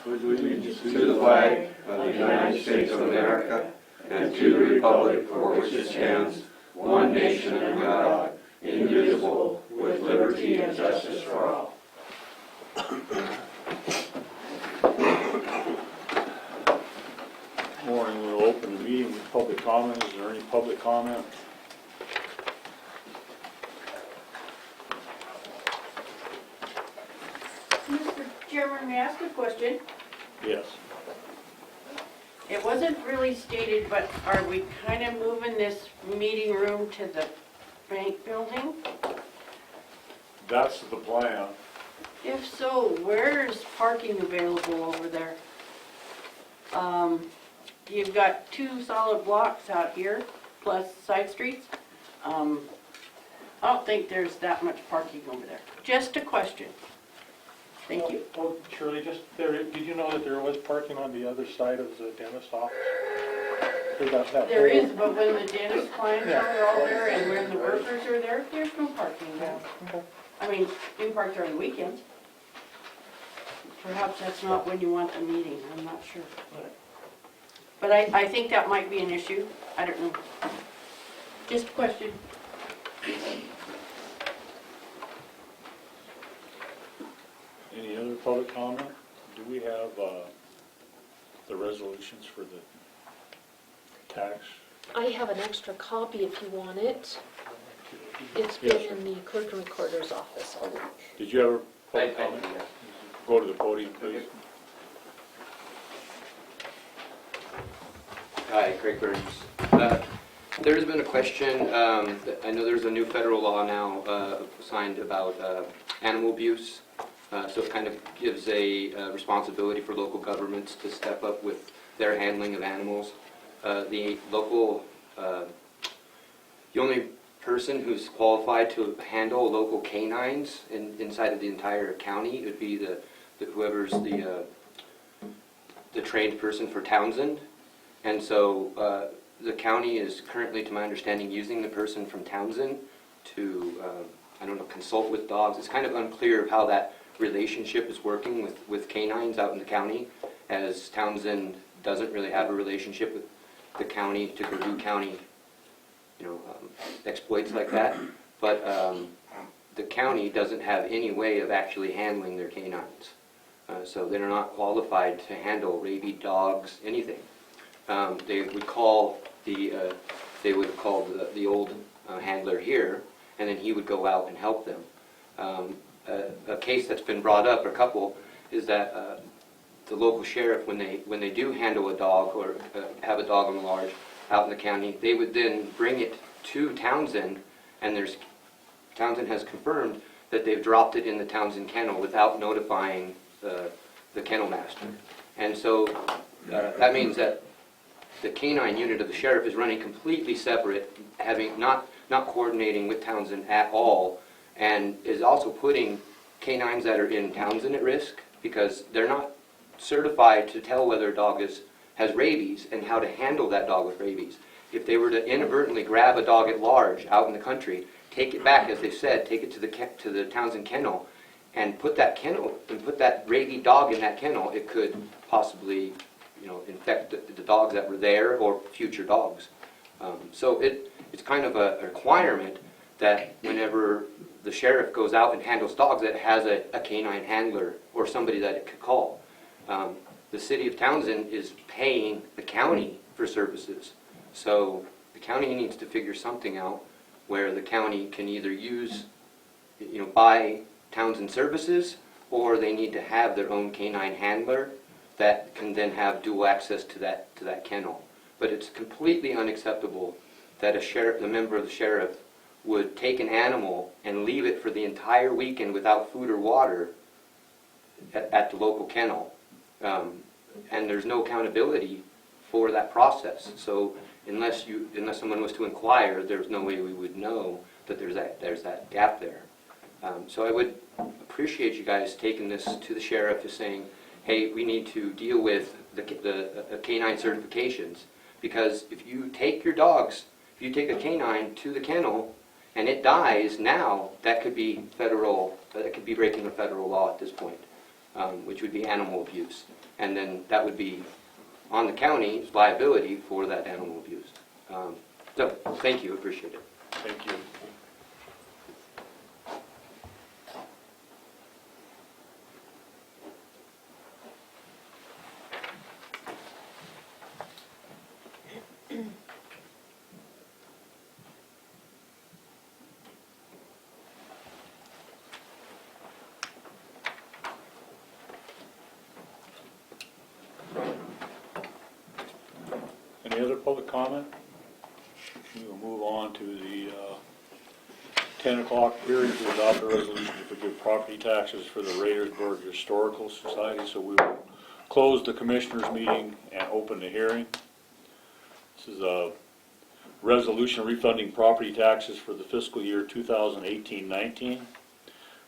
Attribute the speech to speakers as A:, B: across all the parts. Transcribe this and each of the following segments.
A: with allegiance to the flag of the United States of America and to the republic for which it stands, one nation under God, indivisible, with liberty and justice for all.
B: Morning, we'll open the meeting with public comment. Is there any public comment?
C: Mr. Chairman, may I ask a question?
B: Yes.
C: It wasn't really stated, but are we kind of moving this meeting room to the bank building?
B: That's the plan.
C: If so, where is parking available over there? You've got 2 solid blocks out here, plus side streets. I don't think there's that much parking over there. Just a question. Thank you.
D: Well, Shirley, just there, did you know that there was parking on the other side of the dentist office?
C: There is, but when the dentist clients are all there and when the workers are there, there's no parking now.
D: Okay.
C: I mean, you can park there on the weekends. Perhaps that's not when you want the meeting, I'm not sure. But I think that might be an issue, I don't know. Just a question.
B: Any other public comment? Do we have the resolutions for the tax?
E: I have an extra copy if you want it. It's
B: Yes,
E: been in the clerk and recorder's office all week.
B: Did you have a public comment? Go to the podium, please.
F: Hi, Craig Burns. There's been a question, I know there's a new federal law now signed about animal abuse, so it kind of gives a responsibility for local governments to step up with their handling of animals. The only person who's qualified to handle local canines inside of the entire county would be whoever's the trained person for Townsend. And so the county is currently, to my understanding, using the person from Townsend to, consult with dogs. It's kind of unclear of how that relationship is working with canines out in the county, as Townsend doesn't really have a relationship with the county to do county, exploits like that. But the county doesn't have any way of actually handling their canines. So they're not qualified to handle rabid dogs, anything. They would call the old handler here, and then he would go out and help them. A case that's been brought up, or a couple, is that the local sheriff, when they do handle a dog or have a dog on the large out in the county, they would then bring it to Townsend, and Townsend has confirmed that they've dropped it in the Townsend kennel without notifying the kennel master. And so that means that the canine unit of the sheriff is running completely separate, having not coordinating with Townsend at all, and is also putting canines that are in Townsend at risk, because they're not certified to tell whether a dog has rabies and how to handle that dog with rabies. If they were to inadvertently grab a dog at large out in the country, take it back, as they said, take it to the Townsend kennel, and put that rabid dog in that kennel, it could possibly infect the dogs that were there or future dogs. So it's kind of a requirement that whenever the sheriff goes out and handles dogs, that it has a canine handler or somebody that it could call. The city of Townsend is paying the county for services. So the county needs to figure something out where the county can either buy Townsend services, or they need to have their own canine handler that can then have dual access to that kennel. But it's completely unacceptable that a member of the sheriff would take an animal and leave it for the entire weekend without food or water at the local kennel. And there's no accountability for that process. So unless someone was to inquire, there's no way we would know that there's that gap there. So I would appreciate you guys taking this to the sheriff, just saying, hey, we need to deal with the canine certifications, because if you take a canine to the kennel and it dies now, that could be breaking a federal law at this point. which would be animal abuse. And then that would be on the county's liability for that animal abuse. So, thank you, appreciate it.
B: Thank you. Any other public comment? We will move on to the 10 o'clock hearing to adopt a resolution to forgive property taxes for the Radersburg Historical Society. So we will close the commissioners' meeting and open the hearing. This is a resolution refunding property taxes for the fiscal year 2018-19.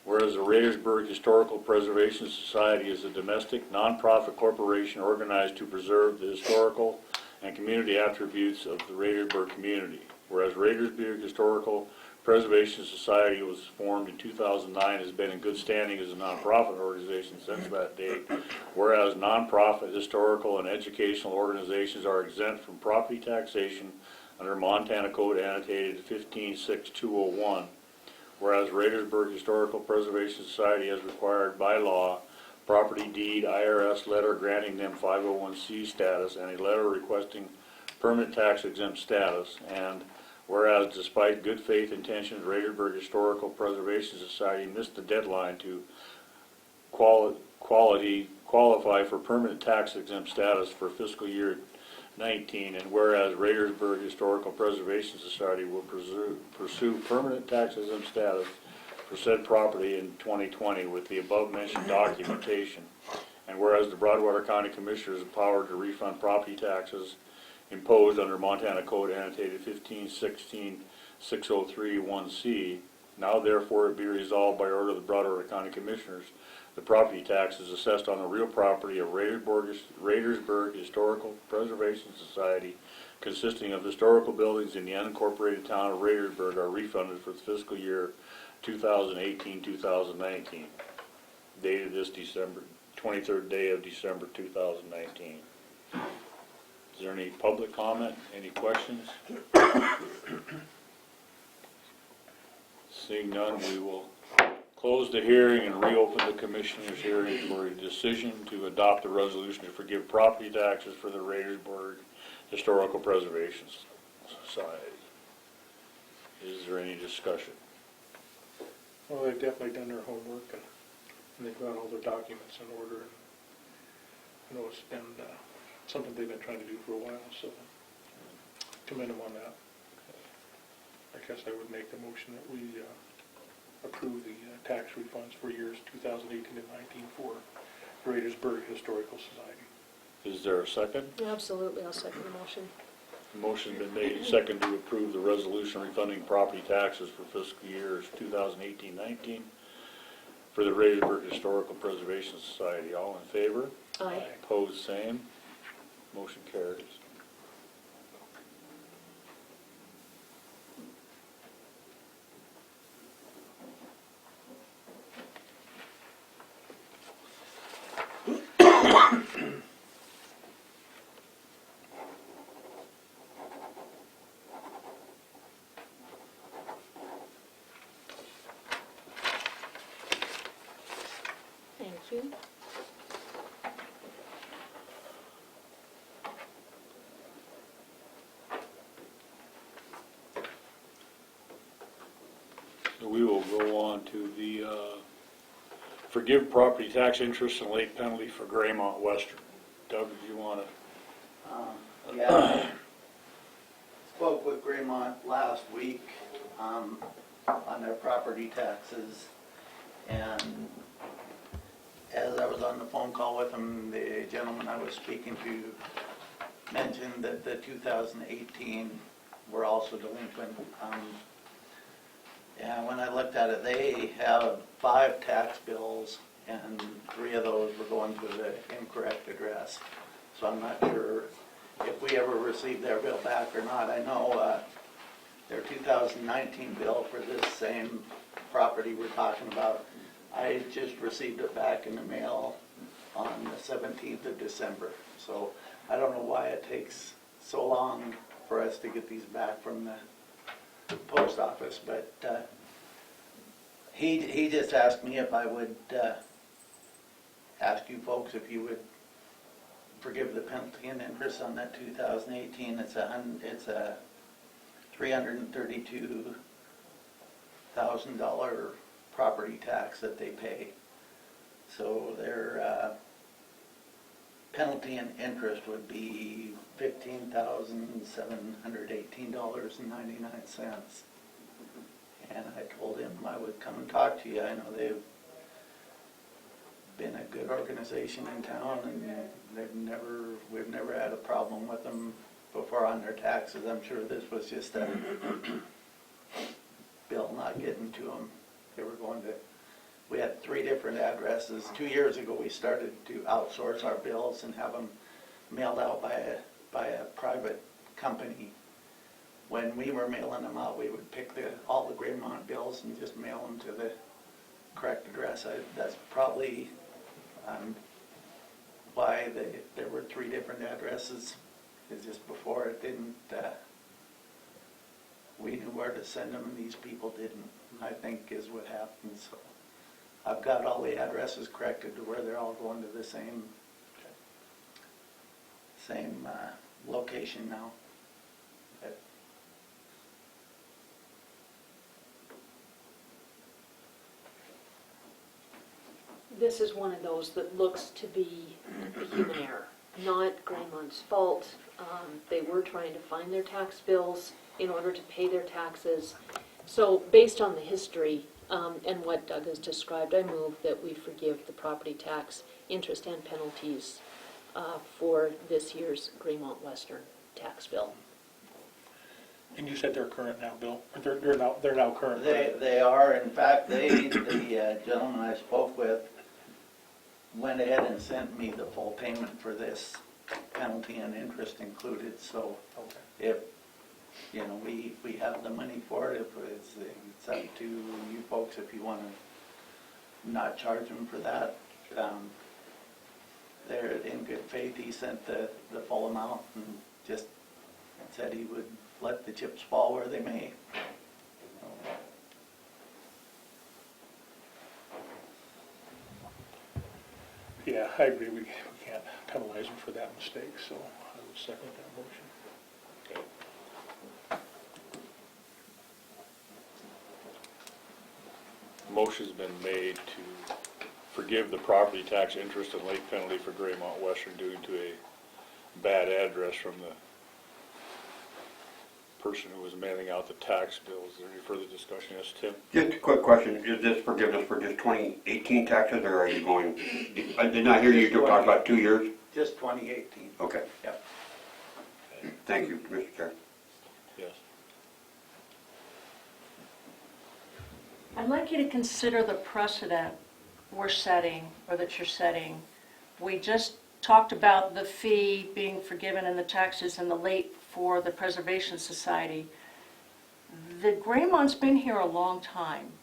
B: Whereas the Radersburg Historical Preservation Society is a domestic nonprofit corporation organized to preserve the historical and community attributes of the Radersburg community. Whereas Radersburg Historical Preservation Society was formed in 2009, has been in good standing as a nonprofit organization since that date. Whereas nonprofit, historical, and educational organizations are exempt from property taxation under Montana Code annotated 156201. Whereas Radersburg Historical Preservation Society has required by law property deed, IRS letter granting them 501c status, and a letter requesting permanent tax exempt status. And whereas despite good faith intentions, Radersburg Historical Preservation Society missed the deadline to qualify for permanent tax exempt status for fiscal year 19, and whereas Radersburg Historical Preservation Society will pursue permanent tax exempt status for said property in 2020 with the above mentioned documentation, and whereas the Broadwater County Commissioners have power to refund property taxes imposed under Montana Code annotated 15166031C, now therefore it be resolved by order of the Broadwater County Commissioners, the property taxes assessed on the real property of Radersburg Historical Preservation Society, consisting of historical buildings in the unincorporated town of Radersburg, are refunded for the fiscal year 2018-2019, dated this December, 23rd day of December 2019. Is there any public comment? Any questions? Seeing none, we will close the hearing and reopen the commissioners' hearing for a decision to adopt a resolution to forgive property taxes for the Radersburg Historical Preservation Society. Is there any discussion?
D: Well, they've definitely done their homework, and they've got all their documents in order. I know it's been something they've been trying to do for a while, so commend them on that. I guess I would make the motion that we approve the tax refunds for years 2018 and 19 for Radersburg Historical Society.
B: Is there a second?
E: Absolutely, I'll second the motion.
B: Motion been made and second to approve the resolution refunding property taxes for fiscal years 2018-19 for the Radersburg Historical Preservation Society. All in favor?
E: Aye.
B: Opposed, same. Motion carries.
E: Thank you.
B: So we will go on to the forgive property tax interest and late penalty for Graymont Western. Doug, do you want to?
G: Yeah. Spoke with Graymont last week on their property taxes, and as I was on the phone call with them, the gentleman I was speaking to mentioned that the 2018 were also delinquent. And when I looked at it, they have 5 tax bills, and 3 of those were going to the incorrect address. So I'm not sure if we ever received their bill back or not. I know their 2019 bill for this same property we're talking about I just received it back in the mail on the 17th of December. So I don't know why it takes so long for us to get these back from the post office, but he just asked me if I would ask you folks if you would forgive the penalty and interest on that 2018. It's a $332,000 property tax that they pay. So their penalty and interest would be $15,718.99. And I told him I would come and talk to you. I know they've been a good organization in town, and we've never had a problem with them before on their taxes. I'm sure this was just a bill not getting to them. They were going to, we had 3 different addresses. 2 years ago we started to outsource our bills and have them mailed out by a private company. When we were mailing them out, we would pick all the Graymont bills and just mail them to the correct address. That's probably why there were 3 different addresses. It's just before it didn't, we knew where to send them and these people didn't, I think is what happened. So I've got all the addresses corrected to where they're all going to the same location now.
E: This is one of those that looks to be a human error, not Graymont's fault. They were trying to find their tax bills in order to pay their taxes. So based on the history and what Doug has described, I move that we forgive the property tax, interest and penalties for this year's Graymont Western tax bill.
D: And you said they're current now, Bill? Or they're now current? right?
G: They are. In fact, the gentleman I spoke with went ahead and sent me the full payment for this, penalty and interest included. So if we have the money for it, it's up to you folks if you want to not charge them for that. They're in good faith. He sent the full amount and just said he would let the chips fall where they may.
D: Yeah, I agree. We can't penalize them for that mistake, so I would second that motion.
B: Motion's been made to forgive the property tax interest and late penalty for Graymont Western due to a bad address from the person who was mailing out the tax bills. Is there any further discussion? Yes, Tim?
A: Just a quick question, is this forgiveness for just 2018 taxes, or are you going, I did not hear you talk about 2 years?
G: Just 2018.
A: Okay.
G: Yep.
A: Thank you, Mr. Chair.
B: Yes.
C: I'd like you to consider the precedent we're setting, or that you're setting. We just talked about the fee being forgiven and the taxes and the late for the Preservation Society. The Graymont's been here a long time,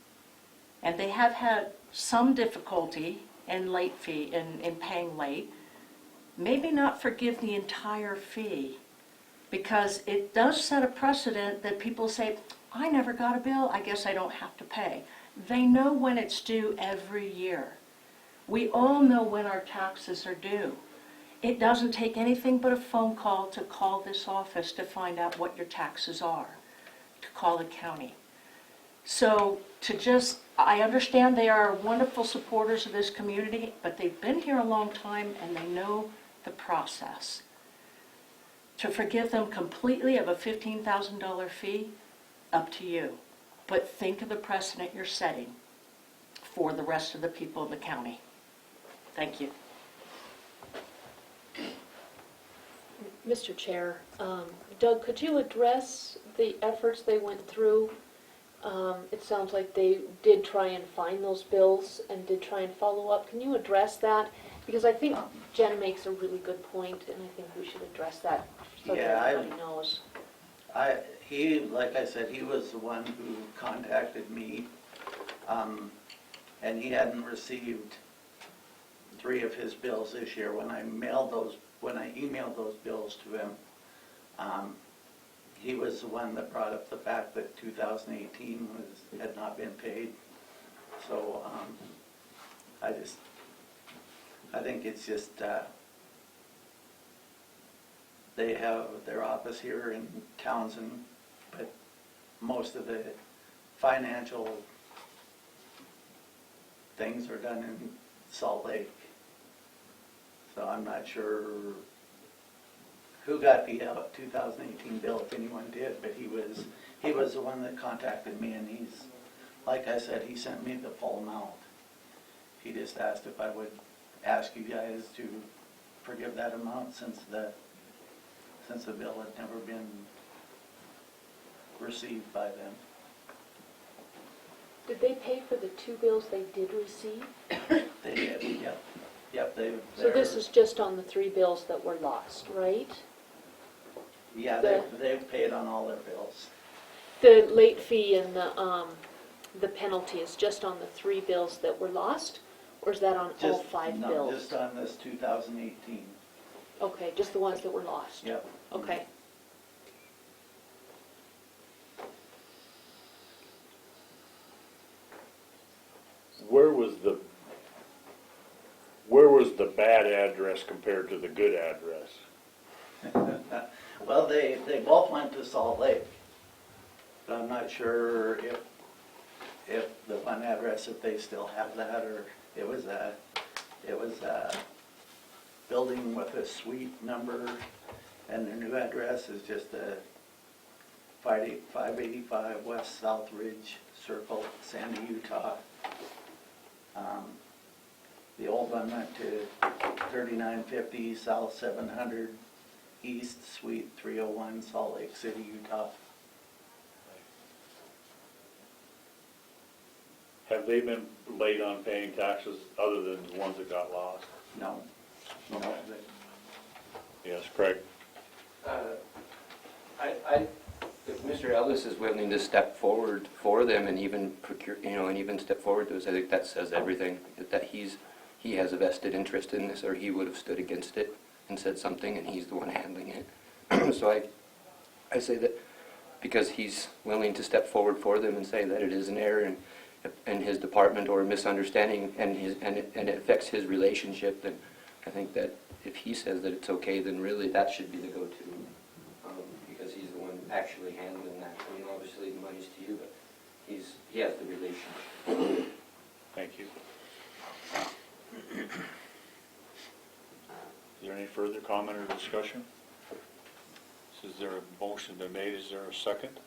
C: and they have had some difficulty in late fee, in paying late. Maybe not forgive the entire fee, because it does set a precedent that people say, I never got a bill, I guess I don't have to pay. They know when it's due every year. We all know when our taxes are due. It doesn't take anything but a phone call to call this office to find out what your taxes are, to call the county. So I understand they are wonderful supporters of this community, but they've been here a long time and they know the process. To forgive them completely of a $15,000 fee, up to you. But think of the precedent you're setting for the rest of the people of the county. Thank you.
E: Mr. Chair, Doug, could you address the efforts they went through? It sounds like they did try and find those bills and did try and follow up. Can you address that? Because I think Jen makes a really good point, and I think we should address that so that everybody knows.
G: Like I said, he was the one who contacted me. and he hadn't received 3 of his bills this year. When I emailed those bills to him, he was the one that brought up the fact that 2018 had not been paid. So I think it's just, they have their office here in Townsend, but most of the financial things are done in Salt Lake. So I'm not sure who got the 2018 bill, if anyone did, but he was the one that contacted me, and he's, like I said, he sent me the full amount. He just asked if I would ask you guys to forgive that amount since the bill had never been received by them.
E: Did they pay for the 2 bills they did receive?
G: They did, yep,
E: So this is just on the 3 bills that were lost, right?
G: Yeah, they've paid on all their bills.
E: The late fee and the penalty is just on the 3 bills that were lost, or is that on all 5
G: No,
E: bills?
G: just on this 2018.
E: Okay, just the ones that were lost?
G: Yep.
E: Okay.
B: Where was the bad address compared to the good address?
G: Well, they both went to Salt Lake, but I'm not sure if the one address, if they still have that, or it was a building with a suite number, and their new address is just a 585 West South Ridge Circle, Sandy, Utah. The old one went to 3950 South 700 East Suite 301, Salt Lake City, Utah.
B: Have they been late on paying taxes other than the ones that got lost?
G: No.
B: Okay. Yes, Craig?
F: If Mr. Ellis is willing to step forward for them and even procure, and even step forward to us, I think that says everything. That he has a vested interest in this, or he would have stood against it and said something, and he's the one handling it. So I say that because he's willing to step forward for them and say that it is an error in his department or a misunderstanding, and it affects his relationship, then I think that if he says that it's okay, then really that should be the go-to, because he's the one actually handling that. I mean, obviously the money's to you, but he has the relationship.
B: Thank you. Is there any further comment or discussion? Is there a motion been made? Is there a second?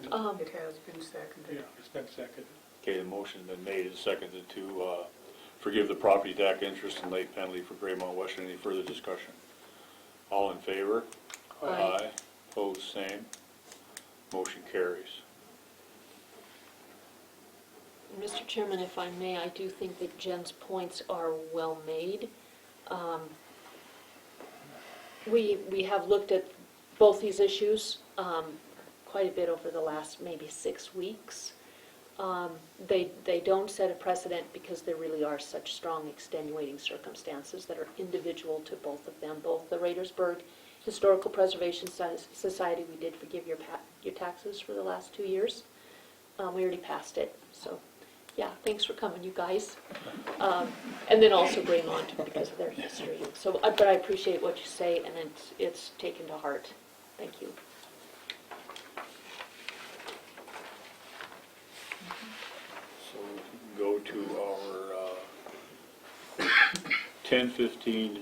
H: It has been seconded.
D: Yeah, it's been seconded.
B: Okay, the motion's been made and seconded to forgive the property tax interest and late penalty for Greymount West. Any further discussion? All in favor?
E: Aye.
B: Opposed, same. Motion carries.
E: Mr. Chairman, if I may, I do think that Jen's points are well made. We have looked at both these issues quite a bit over the last maybe 6 weeks. They don't set a precedent because there really are such strong extenuating circumstances that are individual to both of them. Both the Radersburg Historical Preservation Society, we did forgive your taxes for the last 2 years. We already passed it, so yeah, thanks for coming, you guys. And then also Greymount because of their history. So, but I appreciate what you say, and it's taken to heart. Thank you.
B: So we can go to our 1015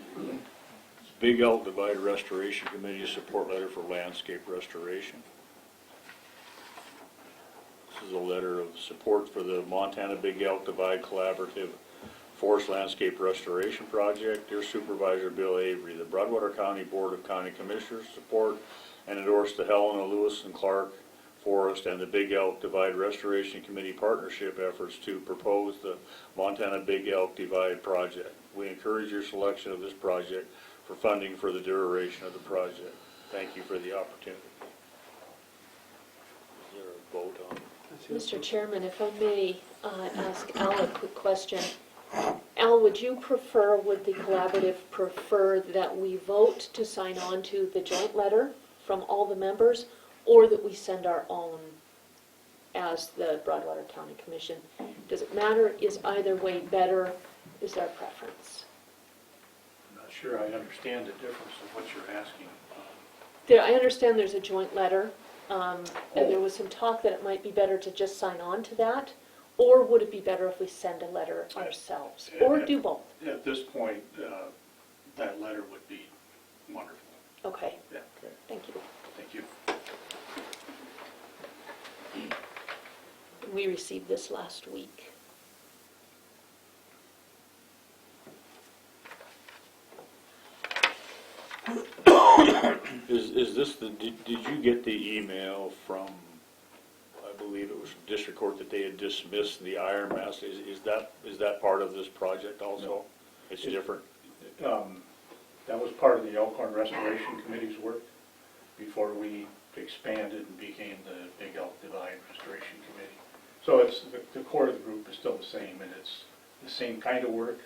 B: Big Elk Divide Restoration Committee support letter for landscape restoration. This is a letter of support for the Montana Big Elk Divide Collaborative Forest Landscape Restoration Project. Dear Supervisor Bill Avery, the Broadwater County Board of County Commissioners support and endorse the Helena, Lewis, and Clark Forest and the Big Elk Divide Restoration Committee partnership efforts to propose the Montana Big Elk Divide project. We encourage your selection of this project for funding for the duration of the project. Thank you for the opportunity. Is there a vote on it?
E: Mr. Chairman, if I may ask Al a quick question. Al, would you prefer, would the collaborative prefer that we vote to sign on to the joint letter from all the members, or that we send our own as the Broadwater County Commission? Does it matter? Is either way better? Is there a preference?
D: I'm not sure I understand the difference of what you're asking.
E: I understand there's a joint letter, and there was some talk that it might be better to just sign on to that, or would it be better if we send a letter ourselves, or do both?
D: At this point, that letter would be wonderful.
E: Okay,
D: Yeah,
E: thank you.
D: thank you.
E: We received this last week.
B: Is this did you get the email from, I believe it was from District Court, that they had dismissed the iron mass? Is that part of this project also?
D: No.
B: It's different?
D: That was part of the Elkhorn Restoration Committee's work before we expanded and became the Big Elk Divide Restoration Committee. So it's, the core of the group is still the same, and it's the same kind of work,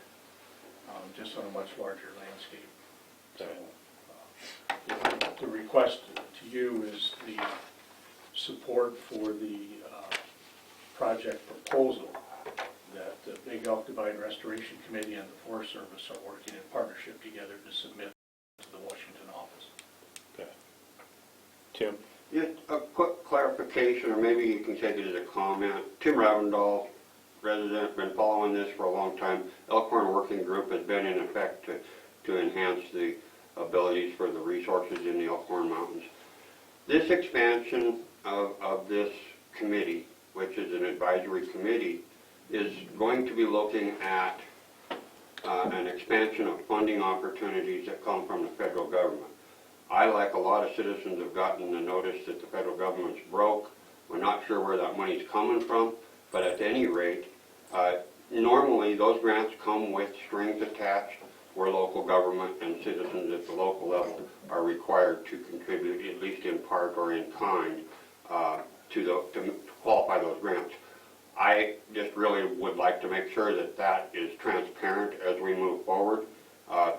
D: just on a much larger landscape. So the request to you is the support for the project proposal that the Big Elk Divide Restoration Committee and the Forest Service are working in partnership together to submit to the Washington office.
B: Okay. Tim?
A: Yeah, a quick clarification, or maybe you can take it as a comment. Tim Ravendall, resident, been following this for a long time. Elkhorn Working Group has been in effect to enhance the abilities for the resources in the Elkhorn Mountains. This expansion of this committee, which is an advisory committee, is going to be looking at an expansion of funding opportunities that come from the federal government. I, like a lot of citizens, have gotten the notice that the federal government's broke. We're not sure where that money's coming from, but at any rate, normally those grants come with strings attached where local government and citizens at the local level are required to contribute, at least in part or in kind, to qualify those grants. I just really would like to make sure that that is transparent as we move forward.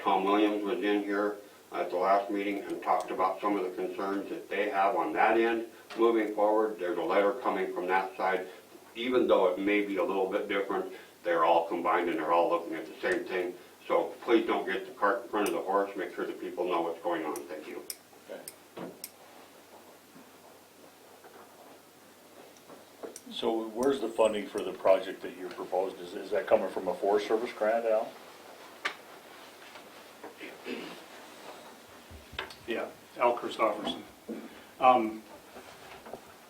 A: Tom Williams was in here at the last meeting and talked about some of the concerns that they have on that end moving forward. There's a letter coming from that side. Even though it may be a little bit different, they're all combined and they're all looking at the same thing. So please don't get the cart in front of the horse. Make sure that people know what's going on. Thank you.
B: Okay. So where's the funding for the project that you're proposing? Is that coming from a Forest Service grant, Al?
D: Yeah, Al Christofferson.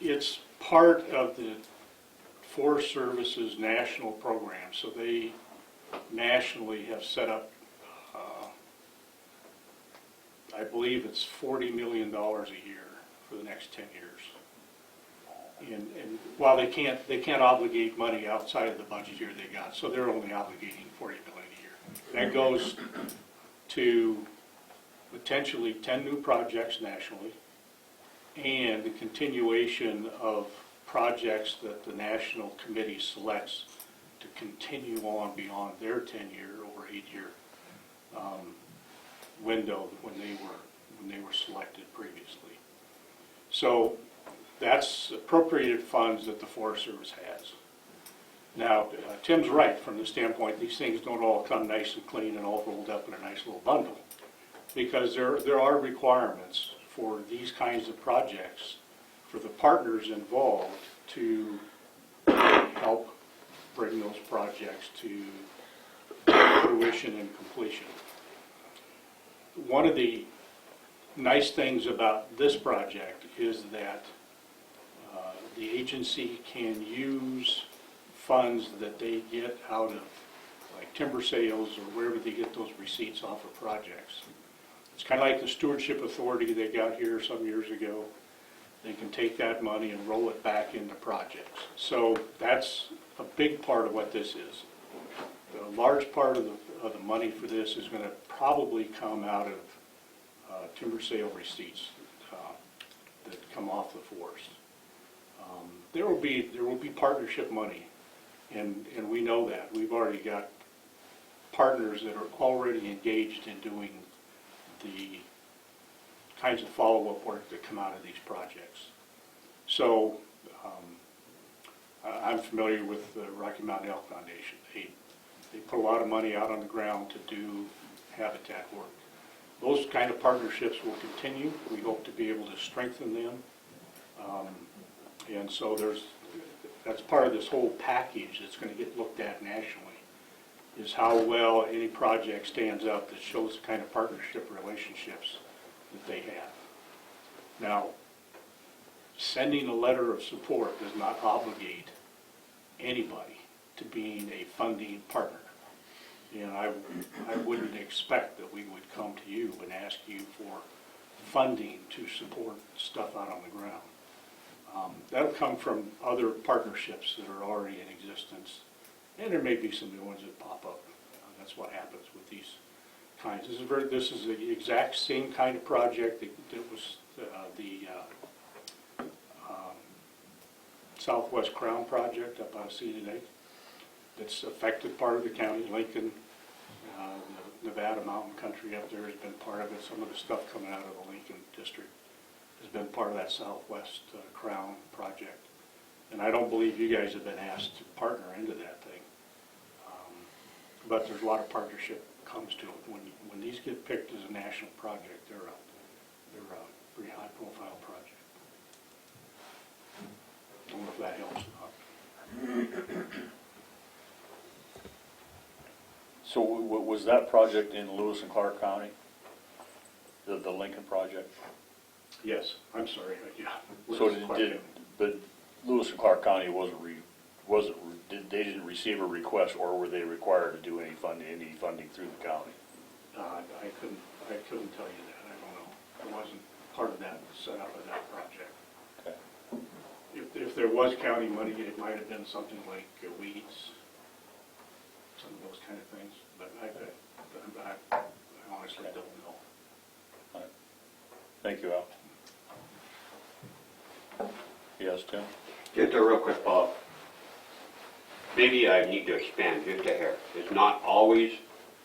D: It's part of the Forest Service's national program, so they nationally have set up, I believe it's $40 million a year for the next 10 years. And while they can't obligate money outside of the budget year they got, so they're only obligating $40 million a year. That goes to potentially 10 new projects nationally, and the continuation of projects that the National Committee selects to continue on beyond their 10-year, over 8-year window when they were selected previously. So that's appropriated funds that the Forest Service has. Now, Tim's right from the standpoint these things don't all come nice and clean and all rolled up in a nice little bundle, because there are requirements for these kinds of projects for the partners involved to help bring those projects to fruition and completion. One of the nice things about this project is that the agency can use funds that they get out of like timber sales or wherever they get those receipts off of projects. It's kind of like the stewardship authority they got here some years ago. They can take that money and roll it back into projects. So that's a big part of what this is. A large part of the money for this is going to probably come out of timber sale receipts that come off the forest. There will be partnership money, and we know that. We've already got partners that are already engaged in doing the kinds of follow-up work that come out of these projects. So I'm familiar with the Rocky Mountain Elk Foundation. They put a lot of money out on the ground to do habitat work. Those kind of partnerships will continue. We hope to be able to strengthen them. And so that's part of this whole package that's going to get looked at nationally, is how well any project stands up that shows the kind of partnership relationships that they have. Now, sending a letter of support does not obligate anybody to being a funding partner. And I wouldn't expect that we would come to you and ask you for funding to support stuff out on the ground. That'll come from other partnerships that are already in existence, and there may be some new ones that pop up. That's what happens with these kinds. This is the exact same kind of project that was the Southwest Crown project up out of Cedar Lake. That's affected part of the county. Lincoln, the Nevada mountain country up there has been part of it. Some of the stuff coming out of the Lincoln district has been part of that Southwest Crown project. And I don't believe you guys have been asked to partner into that thing. But there's a lot of partnership comes to it. When these get picked as a national project, they're a pretty high profile project. I don't know if that helps or not.
B: So was that project in Lewis and Clark County? The Lincoln project?
D: Yes, I'm sorry, yeah.
B: So but Lewis and Clark County they didn't receive a request, or were they required to do any funding through the county?
D: I couldn't tell you that. I don't know. I wasn't part of that setup of that project.
B: Okay.
D: If there was county money, it might have been something like weeds, some of those kind of things. But I honestly don't know.
B: All right. Thank you, Al. Yes, Tim?
A: Just a real quick follow-up. Maybe I need to expand just a hair. It's not always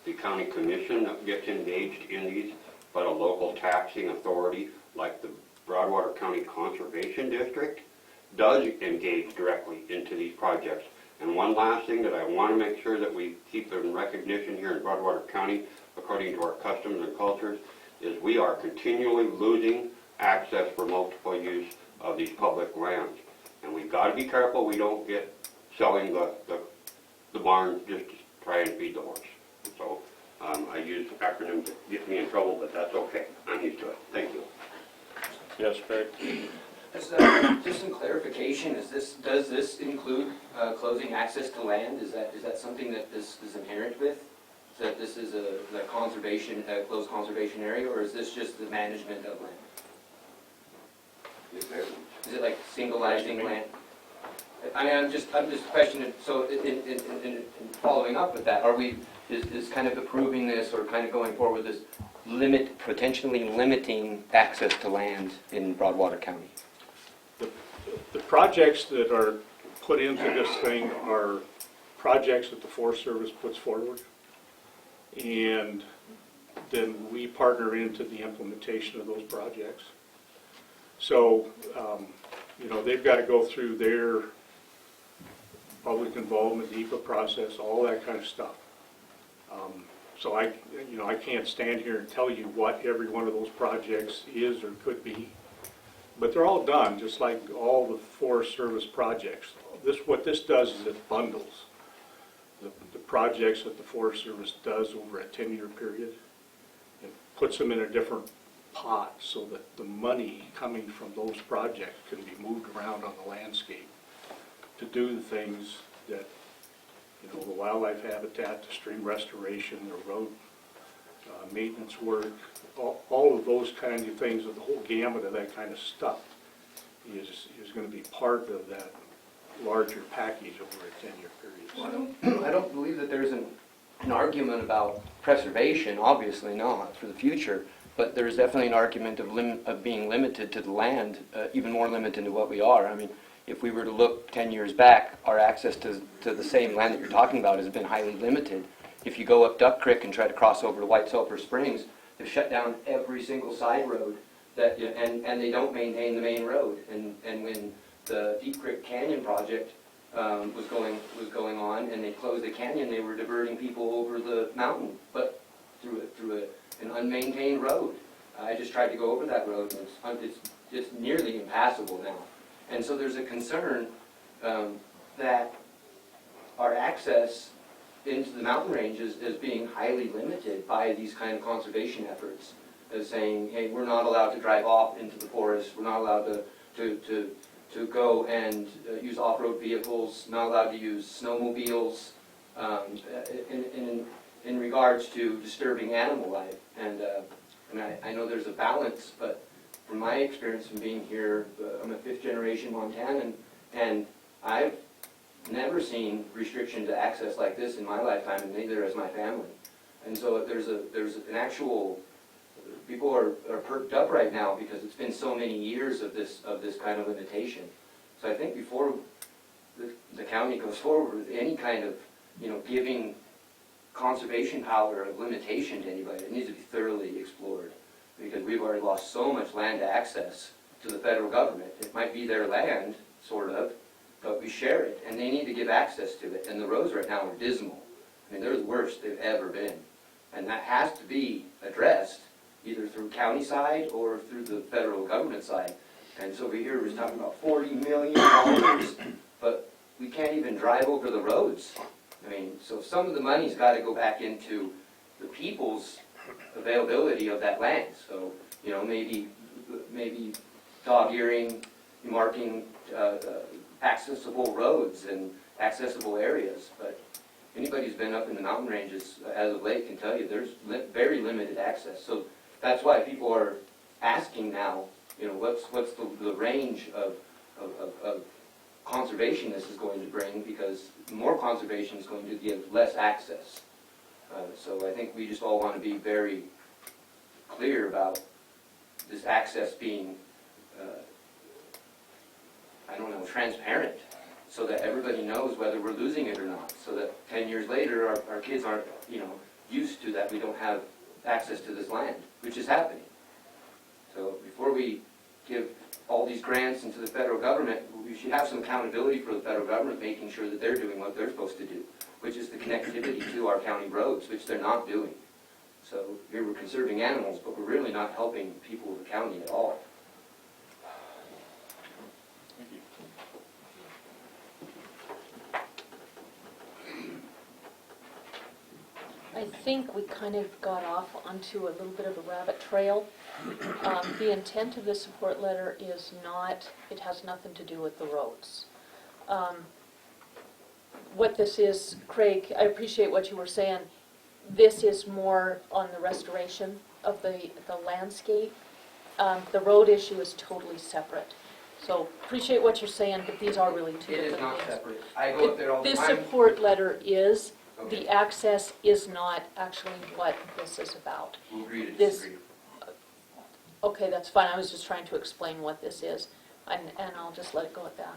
A: the county commission that gets engaged in these, but a local taxing authority like the Broadwater County Conservation District does engage directly into these projects. And one last thing that I want to make sure that we keep in recognition here in Broadwater County, according to our customs and cultures, is we are continually losing access for multiple use of these public lands. And we've got to be careful we don't get selling the barn just to try and feed the horse. So I use acronyms that get me in trouble, but that's okay. I'm used to it. Thank you.
B: Yes, Craig?
F: Just some clarification, does this include closing access to land? Is that something that this is inherent with? That this is a closed conservation area, or is this just the management of land? Is it like singleizing land? I mean, I'm just questioning. So, in following up with that, is kind of approving this or kind of going forward with this potentially limiting access to land in Broadwater County?
D: The projects that are put into this thing are projects that the Forest Service puts forward, and then we partner into the implementation of those projects. So, they've got to go through their public involvement, NEPA process, all that kind of stuff. So I can't stand here and tell you what every one of those projects is or could be, but they're all done, just like all the Forest Service projects. What this does is it bundles the projects that the Forest Service does over a 10-year period and puts them in a different pot so that the money coming from those projects can be moved around on the landscape to do the things that, the wildlife habitat, the stream restoration, the road maintenance work, all of those kinds of things, the whole gamut of that kind of stuff is going to be part of that larger package over a 10-year period.
F: Well, I don't believe that there's an argument about preservation, obviously not, for the future, but there's definitely an argument of being limited to the land, even more limited to what we are. I mean, if we were to look 10 years back, our access to the same land that you're talking about has been highly limited. If you go up Duck Creek and try to cross over to White Sulphur Springs, they've shut down every single side road that, and they don't maintain the main road. And when the Deep Creek Canyon project was going on, and they closed the canyon, they were diverting people over the mountain, but through an unmaintained road. I just tried to go over that road, and it's just nearly impassable now. And so there's a concern that our access into the mountain ranges is being highly limited by these kind of conservation efforts, as saying, hey, we're not allowed to drive off into the forest, we're not allowed to go and use off-road vehicles, not allowed to use snowmobiles, in regards to disturbing animal life. And I know there's a balance, but from my experience from being here, I'm a fifth-generation Montanan, and I've never seen restriction to access like this in my lifetime, and neither has my family. And so there's an actual, people are perked up right now because it's been so many years of this kind of limitation. So I think before the county goes forward with any kind of, giving conservation power of limitation to anybody, it needs to be thoroughly explored, because we've already lost so much land access to the federal government. It might be their land, sort of, but we share it, and they need to give access to it. And the roads right now are dismal. I mean, they're the worst they've ever been. And that has to be addressed, either through county side or through the federal government side. And so over here, we're talking about $40 million, but we can't even drive over the roads. I mean, so some of the money's got to go back into the people's availability of that land. So, maybe dog-earing, marking accessible roads and accessible areas. But anybody who's been up in the mountain ranges as of late can tell you there's very limited access. So that's why people are asking now, what's the range of conservation this is going to bring, because more conservation is going to give less access. So I think we just all want to be very clear about this access being, transparent, so that everybody knows whether we're losing it or not, so that 10 years later our kids aren't, used to that we don't have access to this land, which is happening. So before we give all these grants into the federal government, we should have some accountability for the federal government, making sure that they're doing what they're supposed to do, which is the connectivity to our county roads, which they're not doing. So here we're conserving animals, but we're really not helping people of the county at all.
B: Thank you.
E: I think we kind of got off onto a little bit of a rabbit trail. The intent of the support letter is not, it has nothing to do with the roads. What this is, Craig, I appreciate what you were saying. This is more on the restoration of the landscape. The road issue is totally separate. So appreciate what you're saying, but these are really two
F: It
E: different
F: is not
E: things.
F: separate. I go up there all the
E: This
F: time.
E: support letter is,
F: Okay.
E: the access is not actually what this is about.
F: We'll agree to
E: This-
F: disagree.
E: Okay, that's fine, I was just trying to explain what this is, and I'll just let it go at that.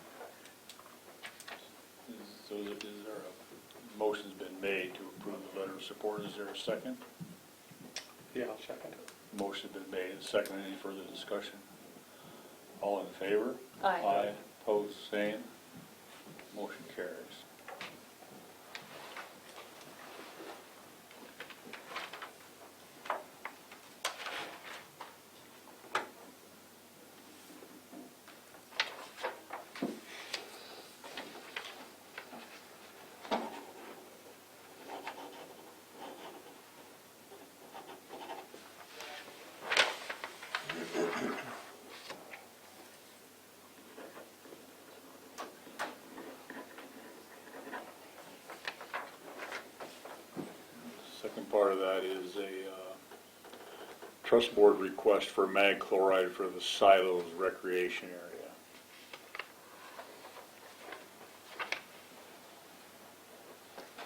B: So is there a motion's been made to approve the letter of support? Is there a second?
D: Yeah, I'll second it.
B: Motion's been made and seconded. Any further discussion? All in favor?
E: Aye.
B: Opposed, same. Motion carries. Second part of that is a trust board request for mag chloride for the silos recreation area.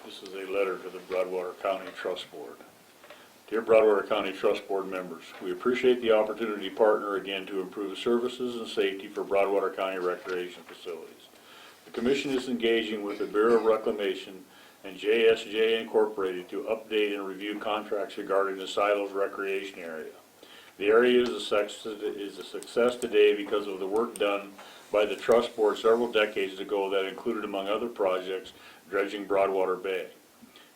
B: This is a letter to the Broadwater County Trust Board Dear Broadwater County Trust Board members, we appreciate the opportunity to partner again to improve services and safety for Broadwater County recreation facilities. The Commission is engaging with the Bureau of Reclamation and JSJ Incorporated to update and review contracts regarding the Silos Recreation Area. The area is a success today because of the work done by the Trust Board several decades ago that included, among other projects, dredging Broadwater Bay.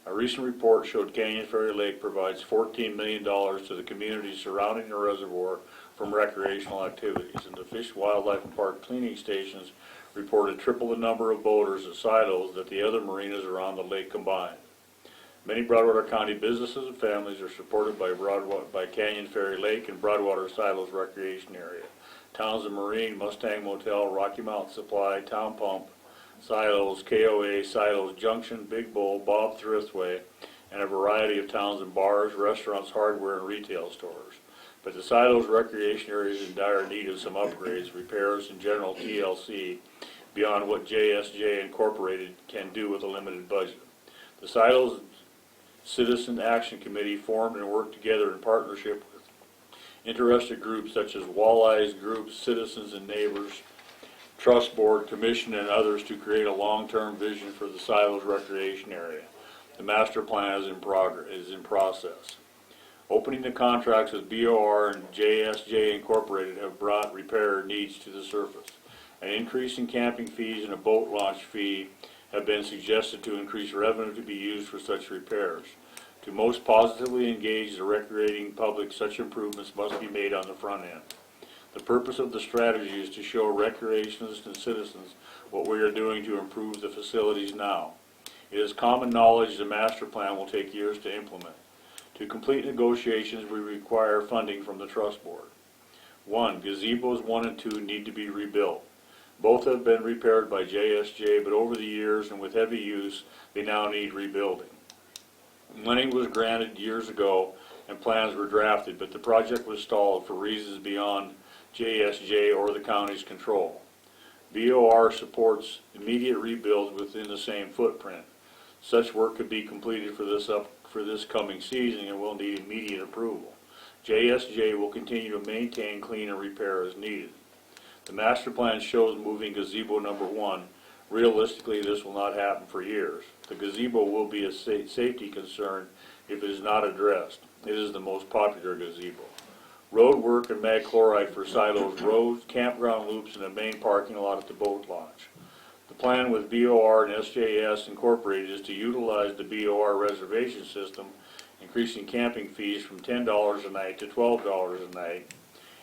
B: A recent report showed Canyon Ferry Lake provides $14 million to the communities surrounding the reservoir from recreational activities, and the Fish, Wildlife, and Park cleaning stations reported triple the number of boaters at silos that the other marinas around the lake combined. Many Broadwater County businesses and families are supported by Canyon Ferry Lake and Broadwater Silos Recreation Area. Townsend Marine, Mustang Motel, Rocky Mountain Supply, Town Pump, Silos, KOA, Silos Junction, Big Bull, Bob Thriftway, and a variety of towns and bars, restaurants, hardware, and retail stores. But the Silos Recreation Area is in dire need of some upgrades, repairs, and general TLC beyond what JSJ Incorporated can do with a limited budget. The Silos Citizen Action Committee formed and worked together in partnership with interested groups such as Walleyes Groups, Citizens and Neighbors, Trust Board, Commission, and others to create a long-term vision for the Silos Recreation Area. The master plan is in process. Opening the contracts with BOR and JSJ Incorporated have brought repair needs to the surface. An increase in camping fees and a boat launch fee have been suggested to increase revenue to be used for such repairs. To most positively engage the recreating public, such improvements must be made on the front end. The purpose of the strategy is to show recreationists and citizens what we are doing to improve the facilities now. It is common knowledge the master plan will take years to implement. To complete negotiations, we require funding from the Trust Board. 1. Gazebos 1 and 2 need to be rebuilt. Both have been repaired by JSJ, but over the years and with heavy use, they now need rebuilding. Money was granted years ago and plans were drafted, but the project was stalled for reasons beyond JSJ or the county's control. BOR supports immediate rebuilds within the same footprint. Such work could be completed for this coming season and will need immediate approval. JSJ will continue to maintain, clean, and repair as needed. The master plan shows moving gazebo number 1. Realistically, this will not happen for years. The gazebo will be a safety concern if it is not addressed. It is the most popular gazebo. Road work and mag chloride for silos, roads, campground loops, and the main parking lot at the boat launch. The plan with BOR and SJS Incorporated is to utilize the BOR reservation system, increasing camping fees from $10 a night to $12 a night,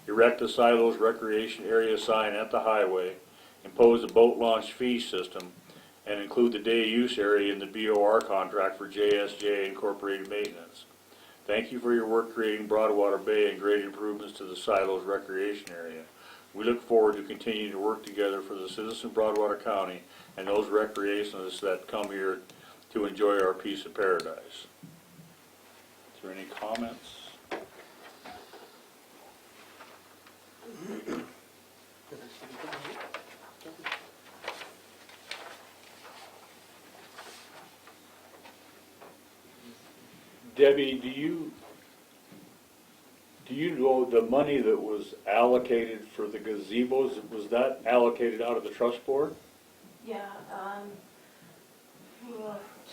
B: erect a Silos Recreation Area sign at the highway, impose a boat launch fee system, and include the day use area in the BOR contract for JSJ Incorporated maintenance. Thank you for your work creating Broadwater Bay and great improvements to the Silos Recreation Area. We look forward to continuing to work together for the citizens of Broadwater County and those recreationists that come here to enjoy our piece of paradise. Is there any comments? Debbie, do you know the money that was allocated for the gazebos, was that allocated out of the trust board?
I: Yeah,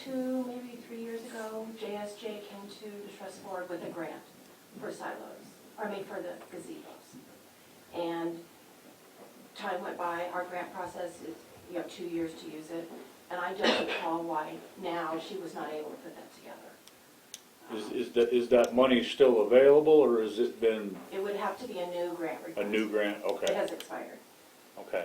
I: 2, maybe 3 years ago, JSJ came to the trust board with a grant for for the gazebos. And time went by, our grant process is, 2 years to use it, and I don't recall why now she was not able to put that together.
B: Is that money still available, or has it been
I: It would have to be a new grant request.
B: a new grant?
I: It
B: Okay,
I: has expired.
B: okay.